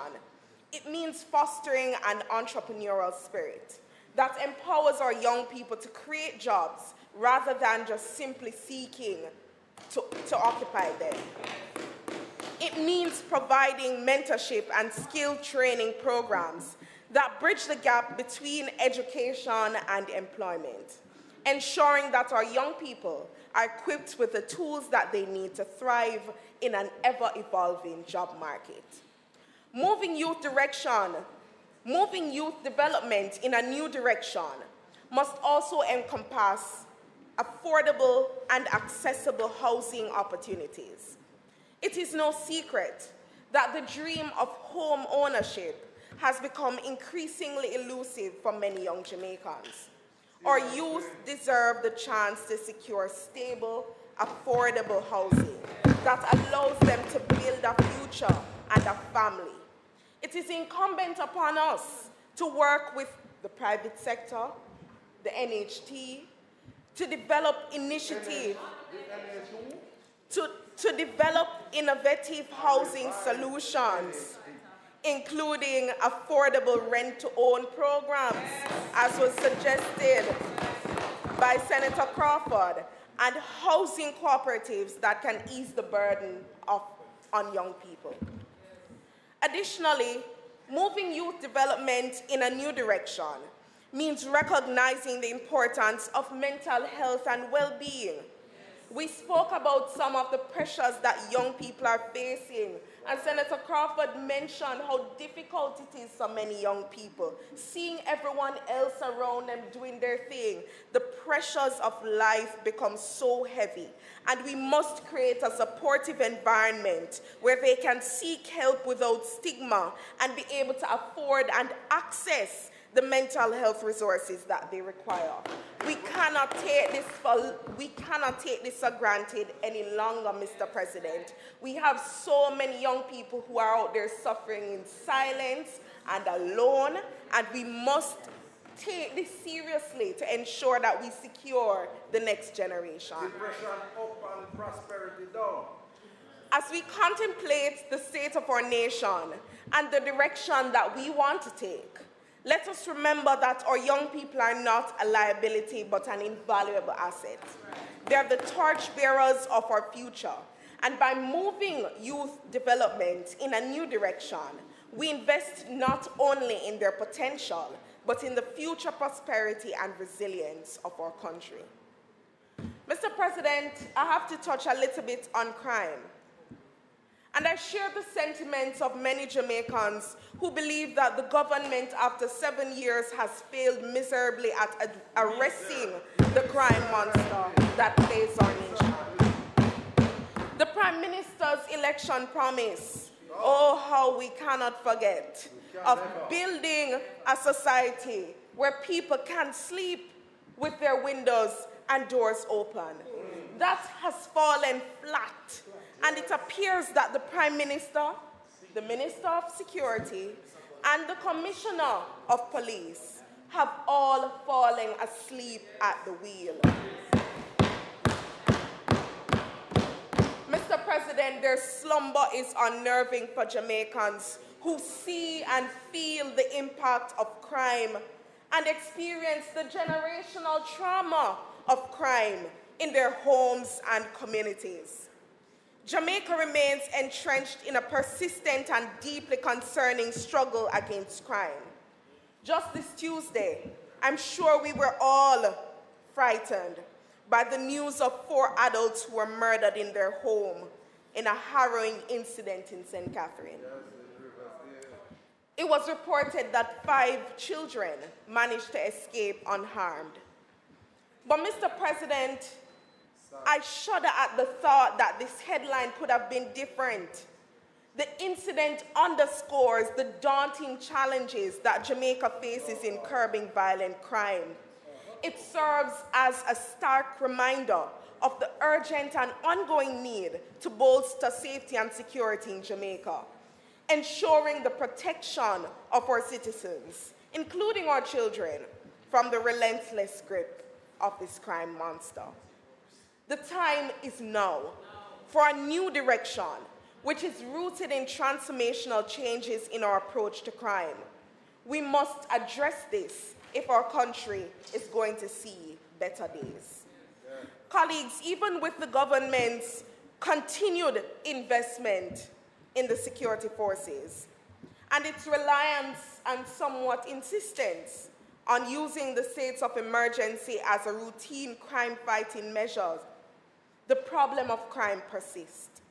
it means fostering an entrepreneurial spirit that empowers our young people to create jobs rather than just simply seeking to occupy them. It means providing mentorship and skill training programs that bridge the gap between education and employment, ensuring that our young people are equipped with the tools that they need to thrive in an ever-evolving job market. Moving youth development in a new direction must also encompass affordable and accessible housing opportunities. It is no secret that the dream of home ownership has become increasingly elusive for many young Jamaicans. Our youth deserve the chance to secure stable, affordable housing that allows them to build a future and a family. It is incumbent upon us to work with the private sector, the NHT, to develop initiative, to develop innovative housing solutions, including affordable rent-to-own programs, as was suggested by Senator Crawford, and housing cooperatives that can ease the burden on young people. Additionally, moving youth development in a new direction means recognizing the importance of mental health and well-being. We spoke about some of the pressures that young people are facing, and Senator Crawford mentioned how difficult it is for many young people, seeing everyone else around them doing their thing. The pressures of life become so heavy, and we must create a supportive environment where they can seek help without stigma and be able to afford and access the mental health resources that they require. We cannot take this for granted any longer, Mr. President. We have so many young people who are out there suffering in silence and alone, and we must take this seriously to ensure that we secure the next generation. Depression up and prosperity down. As we contemplate the state of our nation and the direction that we want to take, let us remember that our young people are not a liability, but an invaluable asset. They are the torchbearers of our future. And by moving youth development in a new direction, we invest not only in their potential, but in the future prosperity and resilience of our country. Mr. President, I have to touch a little bit on crime. And I share the sentiments of many Jamaicans who believe that the government, after 7 years, has failed miserably at arresting the crime monster that plagues our nation. The Prime Minister's election promise, oh, how we cannot forget, of building a society where people can sleep with their windows and doors open. That has fallen flat. And it appears that the Prime Minister, the Minister of Security, and the Commissioner of Police have all fallen asleep at the wheel. Mr. President, their slumber is unnerving for Jamaicans who see and feel the impact of crime and experience the generational trauma of crime in their homes and communities. Jamaica remains entrenched in a persistent and deeply concerning struggle against crime. Just this Tuesday, I'm sure we were all frightened by the news of 4 adults who were murdered in their home in a harrowing incident in St. Catherine. It was reported that 5 children managed to escape unharmed. But Mr. President, I shudder at the thought that this headline could have been different. The incident underscores the daunting challenges that Jamaica faces in curbing violent crime. It serves as a stark reminder of the urgent and ongoing need to bolster safety and security in Jamaica, ensuring the protection of our citizens, including our children, from the relentless grip of this crime monster. The time is now for a new direction, which is rooted in transformational changes in our approach to crime. We must address this if our country is going to see better days. Colleagues, even with the government's continued investment in the security forces and its reliance and somewhat insistence on using the states of emergency as a routine crime-fighting measure, the problem of crime persists.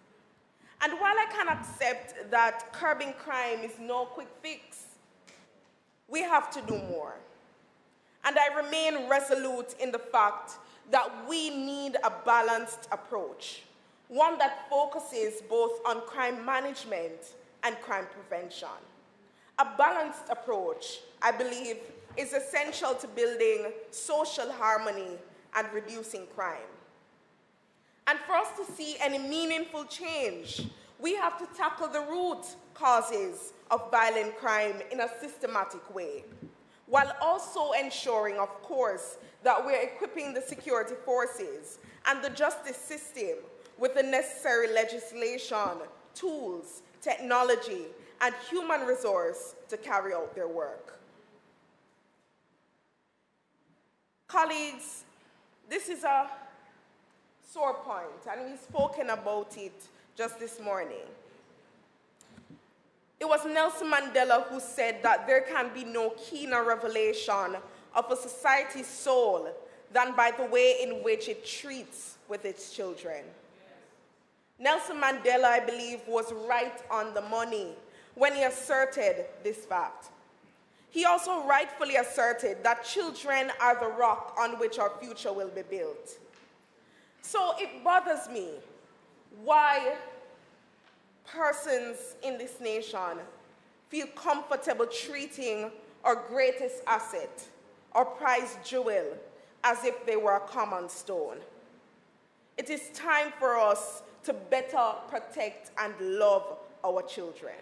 And while I can accept that curbing crime is no quick fix, we have to do more. And I remain resolute in the fact that we need a balanced approach, one that focuses both on crime management and crime prevention. A balanced approach, I believe, is essential to building social harmony and reducing crime. And for us to see any meaningful change, we have to tackle the root causes of violent crime in a systematic way. while also ensuring, of course, that we're equipping the security forces and the justice system with the necessary legislation, tools, technology, and human resource to carry out their work. Colleagues, this is a sore point, and we've spoken about it just this morning. It was Nelson Mandela who said that there can be no keener revelation of a society's soul than by the way in which it treats with its children. Nelson Mandela, I believe, was right on the money when he asserted this fact. He also rightfully asserted that children are the rock on which our future will be built. So it bothers me why persons in this nation feel comfortable treating our greatest asset, our prized jewel, as if they were a common stone. It is time for us to better protect and love our children.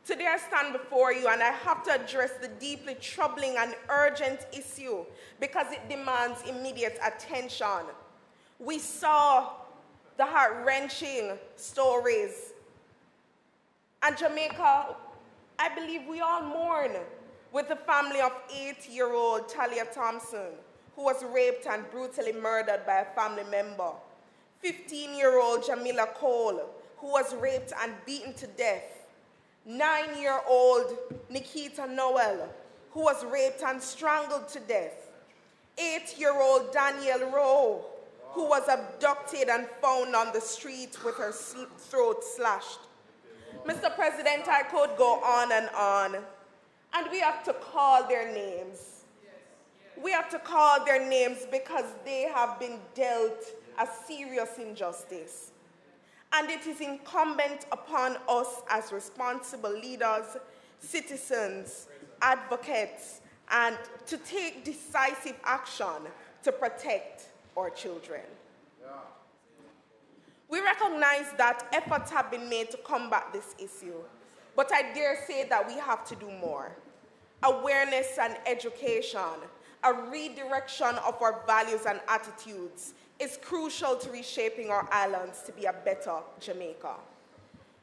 Today I stand before you and I have to address the deeply troubling and urgent issue because it demands immediate attention. We saw the heart-wrenching stories. And Jamaica, I believe we all mourn with the family of 8-year-old Talia Thompson, who was raped and brutally murdered by a family member. 15-year-old Jamila Cole, who was raped and beaten to death. 9-year-old Nikita Noel, who was raped and strangled to death. 8-year-old Danielle Rowe, who was abducted and found on the street with her throat slashed. Mr. President, I could go on, and we have to call their names. We have to call their names because they have been dealt a serious injustice. And it is incumbent upon us as responsible leaders, citizens, advocates, and to take decisive action to protect our children. We recognize that efforts have been made to combat this issue, but I dare say that we have to do more. Awareness and education, a redirection of our values and attitudes is crucial to reshaping our islands to be a better Jamaica.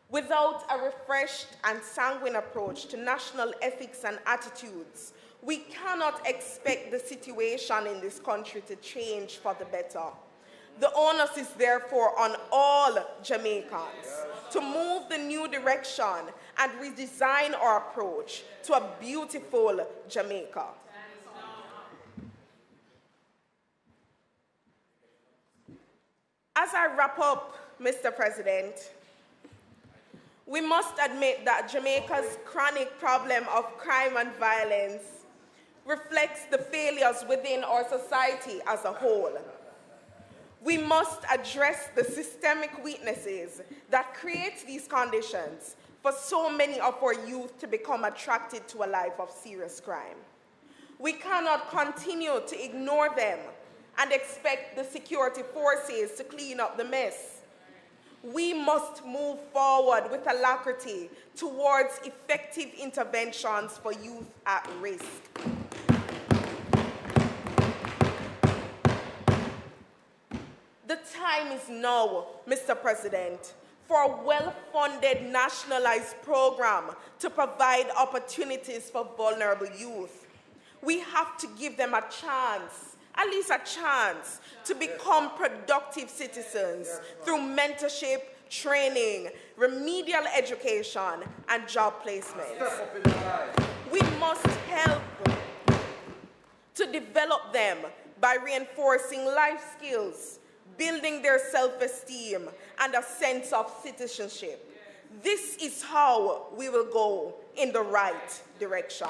Without a refreshed and sanguine approach to national ethics and attitudes, we cannot expect the situation in this country to change for the better. The onus is therefore on all Jamaicans to move the new direction and redesign our approach to a beautiful Jamaica. As I wrap up, Mr. President, we must admit that Jamaica's chronic problem of crime and violence reflects the failures within our society as a whole. We must address the systemic weaknesses that create these conditions for so many of our youth to become attracted to a life of serious crime. We cannot continue to ignore them and expect the security forces to clean up the mess. We must move forward with alacrity towards effective interventions for youth at risk. The time is now, Mr. President, for a well-funded nationalized program to provide opportunities for vulnerable youth. We have to give them a chance, at least a chance, to become productive citizens through mentorship, training, remedial education, and job placements. We must help to develop them by reinforcing life skills, building their self-esteem, and a sense of citizenship. This is how we will go in the right direction.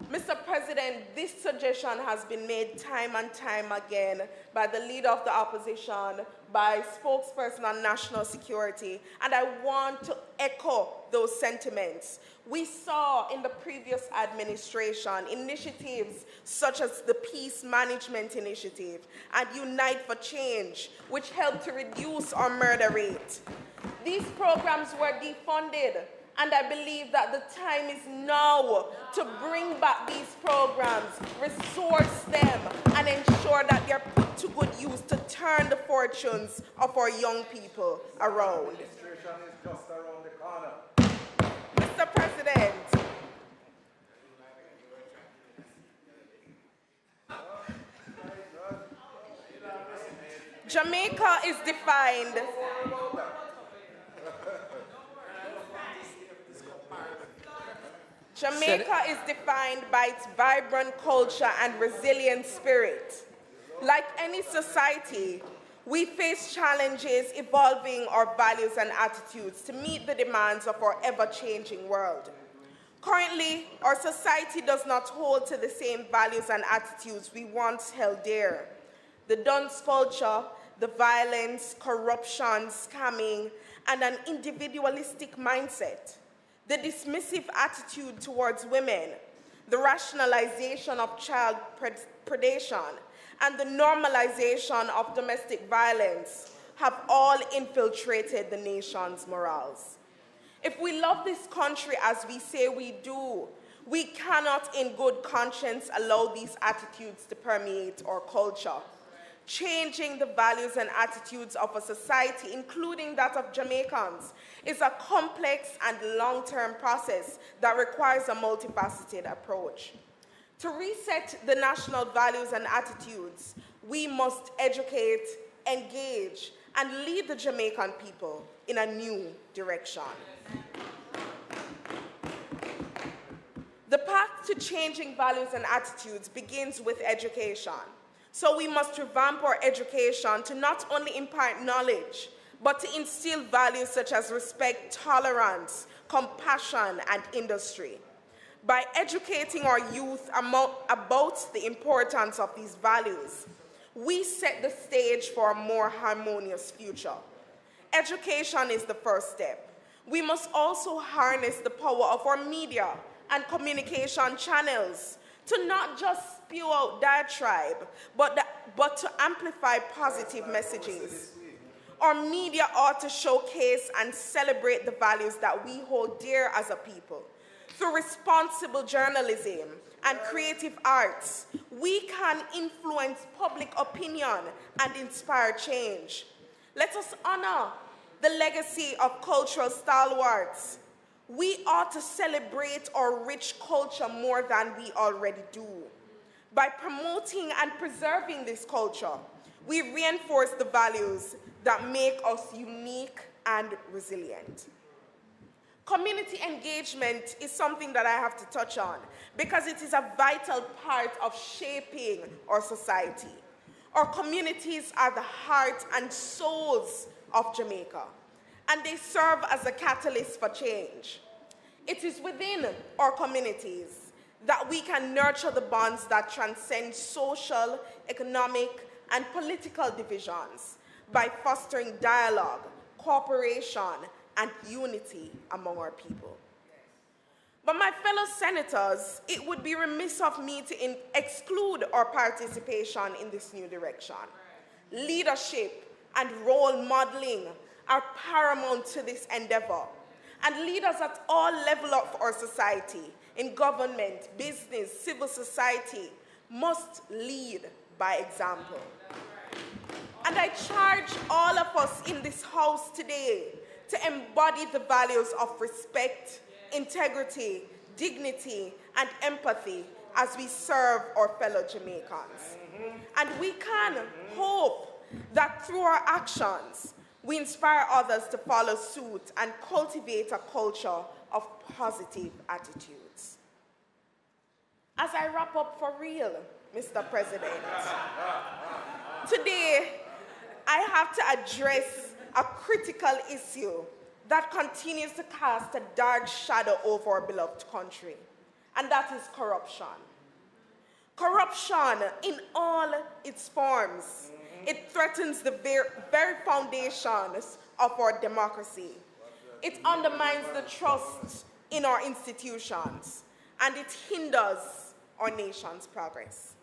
Mr. President, this suggestion has been made time and time again by the leader of the opposition, by spokesperson on national security, and I want to echo those sentiments. We saw in the previous administration initiatives such as the Peace Management Initiative and Unite for Change, which helped to reduce our murder rate. These programs were defunded, And I believe that the time is now to bring back these programs, resource them, and ensure that they're put to good use to turn the fortunes of our young people around. Administration is just around the corner. Mr. President, Jamaica is defined by its vibrant culture and resilient spirit. Like any society, we face challenges evolving our values and attitudes to meet the demands of our ever-changing world. Currently, our society does not hold to the same values and attitudes we once held dear. The dunce culture, the violence, corruption, scamming, and an individualistic mindset, the dismissive attitude towards women, the rationalization of child predation, and the normalization of domestic violence have all infiltrated the nation's morals. If we love this country as we say we do, we cannot in good conscience allow these attitudes to permeate our culture. Changing the values and attitudes of a society, including that of Jamaicans, is a complex and long-term process that requires a multifaceted approach. To reset the national values and attitudes, we must educate, engage, and lead the Jamaican people in a new direction. The path to changing values and attitudes begins with education. So we must revamp our education to not only impart knowledge, but to instill values such as respect, tolerance, compassion, and industry. By educating our youth about the importance of these values, we set the stage for a more harmonious future. Education is the first step. We must also harness the power of our media and communication channels to not just spew out diatribe, but to amplify positive messages. Our media ought to showcase and celebrate the values that we hold dear as a people. Through responsible journalism and creative arts, we can influence public opinion and inspire change. Let us honor the legacy of cultural stalwarts. We ought to celebrate our rich culture more than we already do. By promoting and preserving this culture, we reinforce the values that make us unique and resilient. Community engagement is something that I have to touch on because it is a vital part of shaping our society. Our communities are the heart and souls of Jamaica, and they serve as a catalyst for change. It is within our communities that we can nurture the bonds that transcend social, economic, and political divisions by fostering dialogue, cooperation, and unity among our people. But my fellow senators, it would be remiss of me to exclude our participation in this new direction. Leadership and role modeling are paramount to this endeavor, and leaders at all levels of our society, in government, business, civil society, must lead by example. And I charge all of us in this house today to embody the values of respect, integrity, dignity, and empathy as we serve our fellow Jamaicans. And we can hope that through our actions, we inspire others to follow suit and cultivate a culture of positive attitudes. As I wrap up for real, Mr. President, today I have to address a critical issue that continues to cast a dark shadow over our beloved country, and that is corruption. Corruption in all its forms. It threatens the very foundations of our democracy. It undermines the trust in our institutions, and it hinders our nation's progress.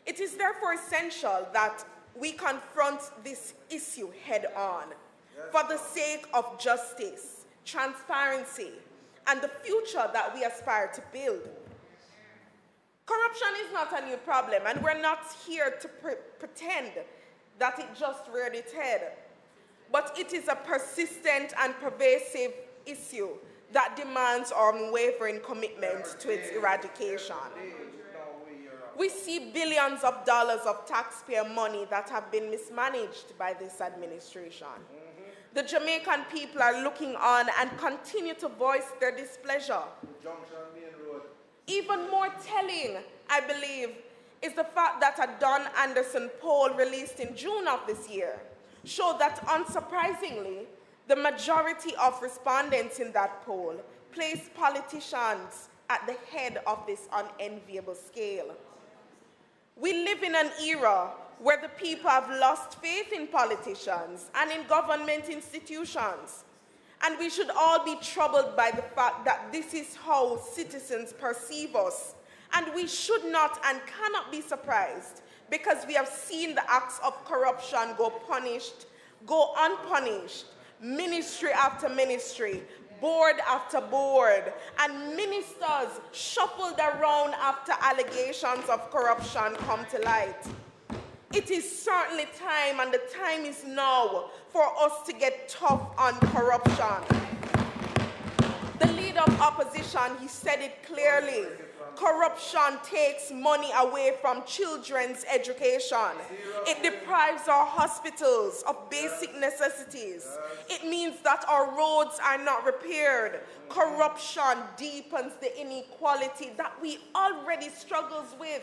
It is therefore essential that we confront this issue head-on for the sake of justice, transparency, and the future that we aspire to build. Corruption is not a new problem, and we're not here to pretend that it just reared its head. But it is a persistent and pervasive issue that demands our unwavering commitment to its eradication. We see billions of dollars of taxpayer money that have been mismanaged by this administration. The Jamaican people are looking on and continue to voice their displeasure. Even more telling, I believe, is the fact that a Don Anderson poll released in June of this year showed that, unsurprisingly, the majority of respondents in that poll placed politicians at the head of this unenviable scale. We live in an era where the people have lost faith in politicians and in government institutions. And we should all be troubled by the fact that this is how citizens perceive us. And we should not and cannot be surprised, because we have seen the acts of corruption go unpunished, ministry after ministry, board after board, and ministers shuffled around after allegations of corruption come to light. It is certainly time, and the time is now, for us to get tough on corruption. The leader of opposition, he said it clearly. Corruption takes money away from children's education. It deprives our hospitals of basic necessities. It means that our roads are not repaired. Corruption deepens the inequality that we already struggle with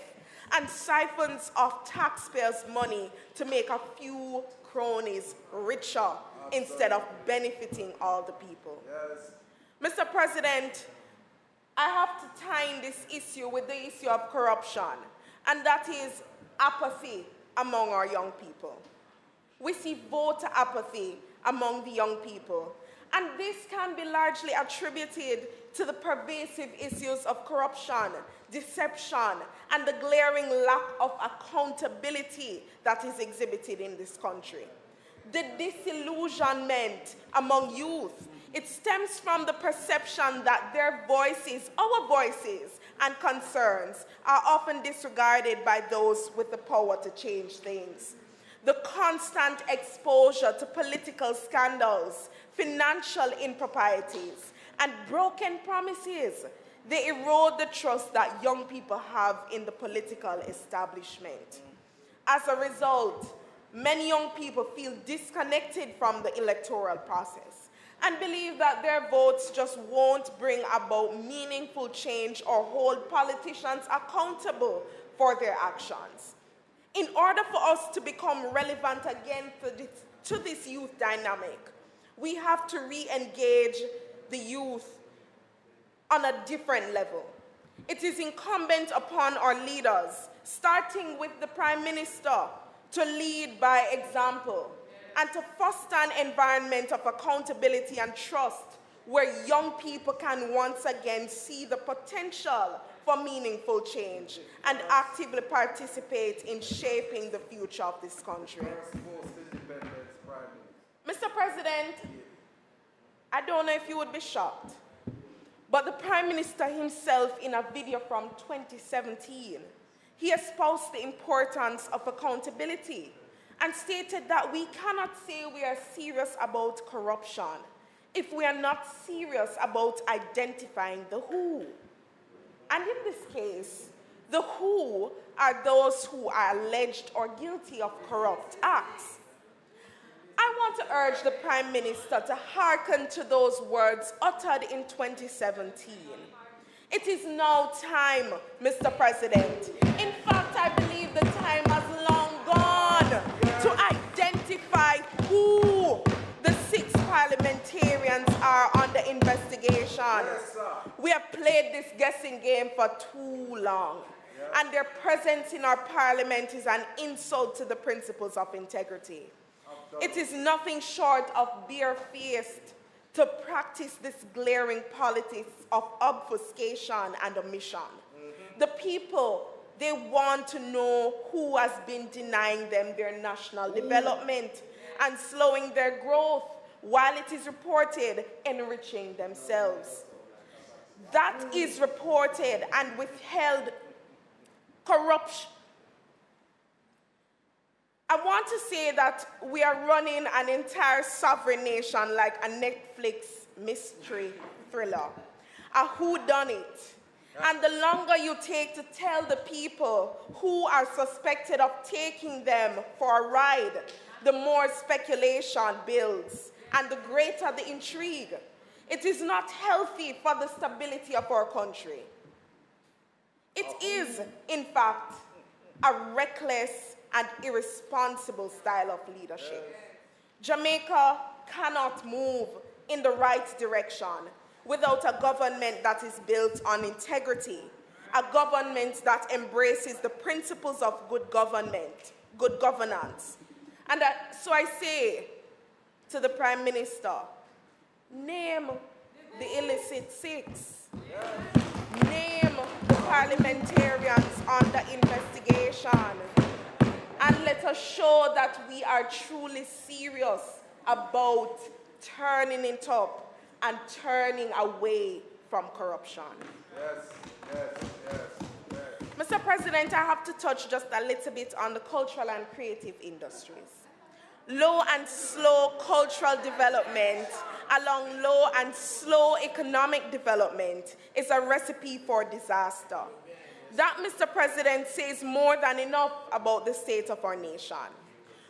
and siphons off taxpayers' money to make a few cronies richer instead of benefiting all the people. Yes. Mr. President, I have to tie in this issue with the issue of corruption, and that is apathy among our young people. We see voter apathy among the young people, and this can be largely attributed to the pervasive issues of corruption, deception, and the glaring lack of accountability that is exhibited in this country. The disillusionment among youth, it stems from the perception that their voices, our voices, and concerns are often disregarded by those with the power to change things. The constant exposure to political scandals, financial improprieties, and broken promises, they erode the trust that young people have in the political establishment. As a result, many young people feel disconnected from the electoral process and believe that their votes just won't bring about meaningful change or hold politicians accountable for their actions. In order for us to become relevant again to this youth dynamic, we have to re-engage the youth on a different level. It is incumbent upon our leaders, starting with the Prime Minister, to lead by example and to foster an environment of accountability and trust where young people can once again see the potential for meaningful change and actively participate in shaping the future of this country. Mr. President, I don't know if you would be shocked, but the Prime Minister himself, in a video from 2017, he espoused the importance of accountability and stated that we cannot say we are serious about corruption if we are not serious about identifying the who. And in this case, the who are those who are alleged or guilty of corrupt acts. I want to urge the Prime Minister to hearken to those words uttered in 2017. It is now time, Mr. President. In fact, I believe the time has long gone to identify who the 6 parliamentarians are under investigation. Yes, we have played this guessing game for too long, and their presence in our parliament is an insult to the principles of integrity. It is nothing short of barefaced to practice this glaring politics of obfuscation and omission. The people, they want to know who has been denying them their national development and slowing their growth while it is reported enriching themselves. That is reported and withheld corruption. I want to say that we are running an entire sovereign nation like a Netflix mystery thriller, a whodunit. And the longer you take to tell the people who are suspected of taking them for a ride, the more speculation builds and the greater the intrigue. It is not healthy for the stability of our country. It is, in fact, a reckless and irresponsible style of leadership. Jamaica cannot move in the right direction without a government that is built on integrity, a government that embraces the principles of good governance. And so I say to the Prime Minister, name the illicit six. Name the parliamentarians under investigation. And let us show that we are truly serious about turning it up and turning away from corruption. Mr. President, I have to touch just a little bit on the cultural and creative industries. Low and slow cultural development along low and slow economic development is a recipe for disaster. That, Mr. President, says more than enough about the state of our nation.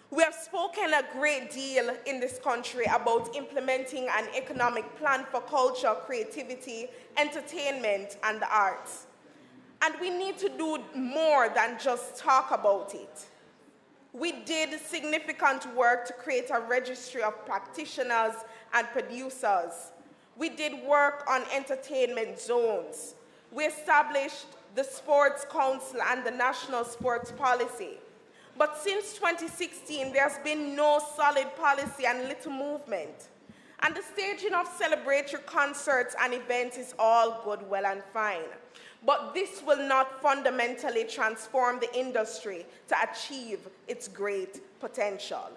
We have spoken a great deal in this country about implementing an economic plan for culture, creativity, entertainment, and the arts. And we need to do more than just talk about it. We did significant work to create a registry of practitioners and producers. We did work on entertainment zones. We established the Sports Council and the National Sports Policy. But since 2016, there's been no solid policy and little movement. And the staging of celebratory concerts and events is all good, well, and fine. But this will not fundamentally transform the industry to achieve its great potential.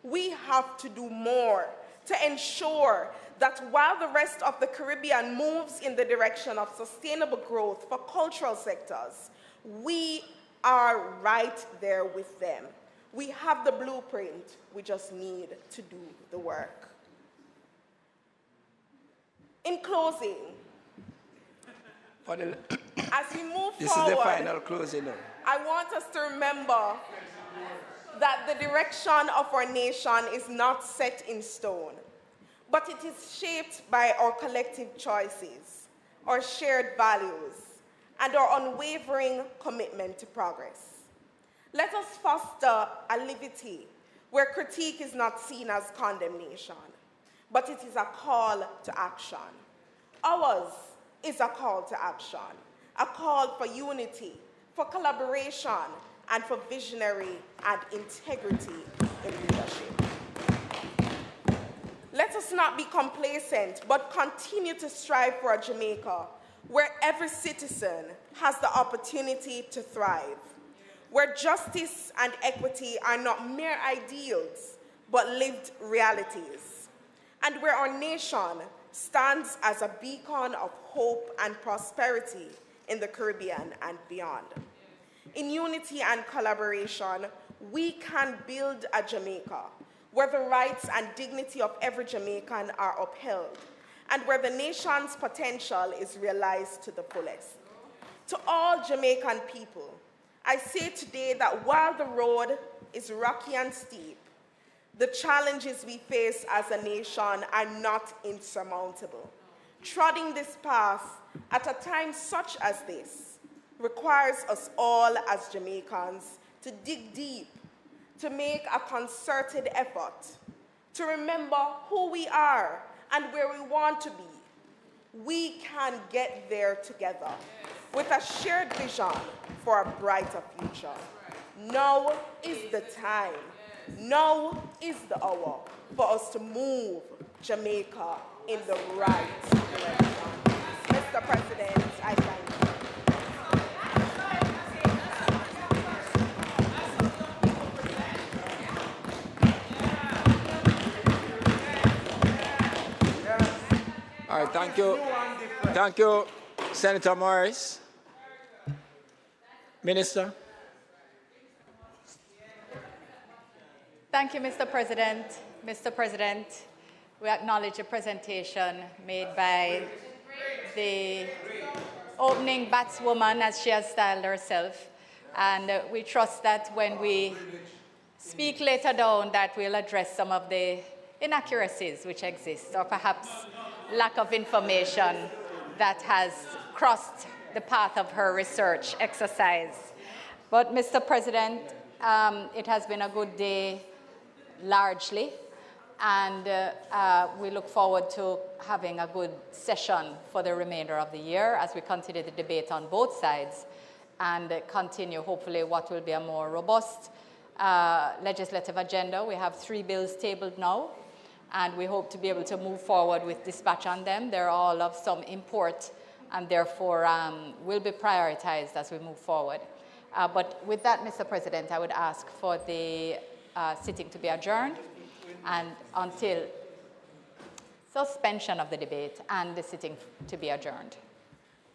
We have to do more to ensure that while the rest of the Caribbean moves in the direction of sustainable growth for cultural sectors, we are right there with them. We have the blueprint, we just need to do the work. In closing, as we move this forward, is the final closing. I want us to remember that the direction of our nation is not set in stone, but it is shaped by our collective choices, our shared values, and our unwavering commitment to progress. Let us foster a livity where critique is not seen as condemnation, but it is a call to action. Ours is a call to action, a call for unity, for collaboration, and for visionary and integrity in leadership. Let us not be complacent, but continue to strive for a Jamaica where every citizen has the opportunity to thrive, where justice and equity are not mere ideals, but lived realities, and where our nation stands as a beacon of hope and prosperity in the Caribbean and beyond. In unity and collaboration, we can build a Jamaica where the rights and dignity of every Jamaican are upheld, and where the nation's potential is realized to the fullest. To all Jamaican people, I say today that while the road is rocky and steep, the challenges we face as a nation are not insurmountable. Treading this path at a time such as this requires us all as Jamaicans to dig deep, to make a concerted effort, to remember who we are and where we want to be. We can get there together with a shared vision for a brighter future. Now is the time. Now is the hour for us to move Jamaica in the right direction. Mr. President, I thank you. All right, thank you. Thank you, Senator Morris. Minister. Thank you, Mr. President. Mr. President, we acknowledge the presentation made by the opening batswoman, as she has styled herself. And we trust that when we speak later down that we'll address some of the inaccuracies which exist, or perhaps lack of information that has crossed the path of her research exercise. But, Mr. President, it has been a good day largely, and we look forward to having a good session for the remainder of the year as we continue the debate on both sides and continue, hopefully, what will be a more robust legislative agenda. We have 3 bills tabled now, and we hope to be able to move forward with dispatch on them. They're all of some import, and therefore will be prioritized as we move forward. But with that, Mr. President, I would ask for the sitting to be adjourned and until suspension of the debate and the sitting to be adjourned.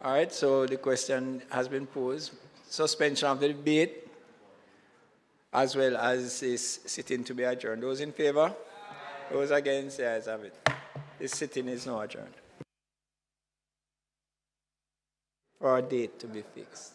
All right, so the question has been posed. Suspension of the debate as well as this sitting to be adjourned. Those in favor? Those against? The ayes have it. This sitting is now adjourned for a date to be fixed.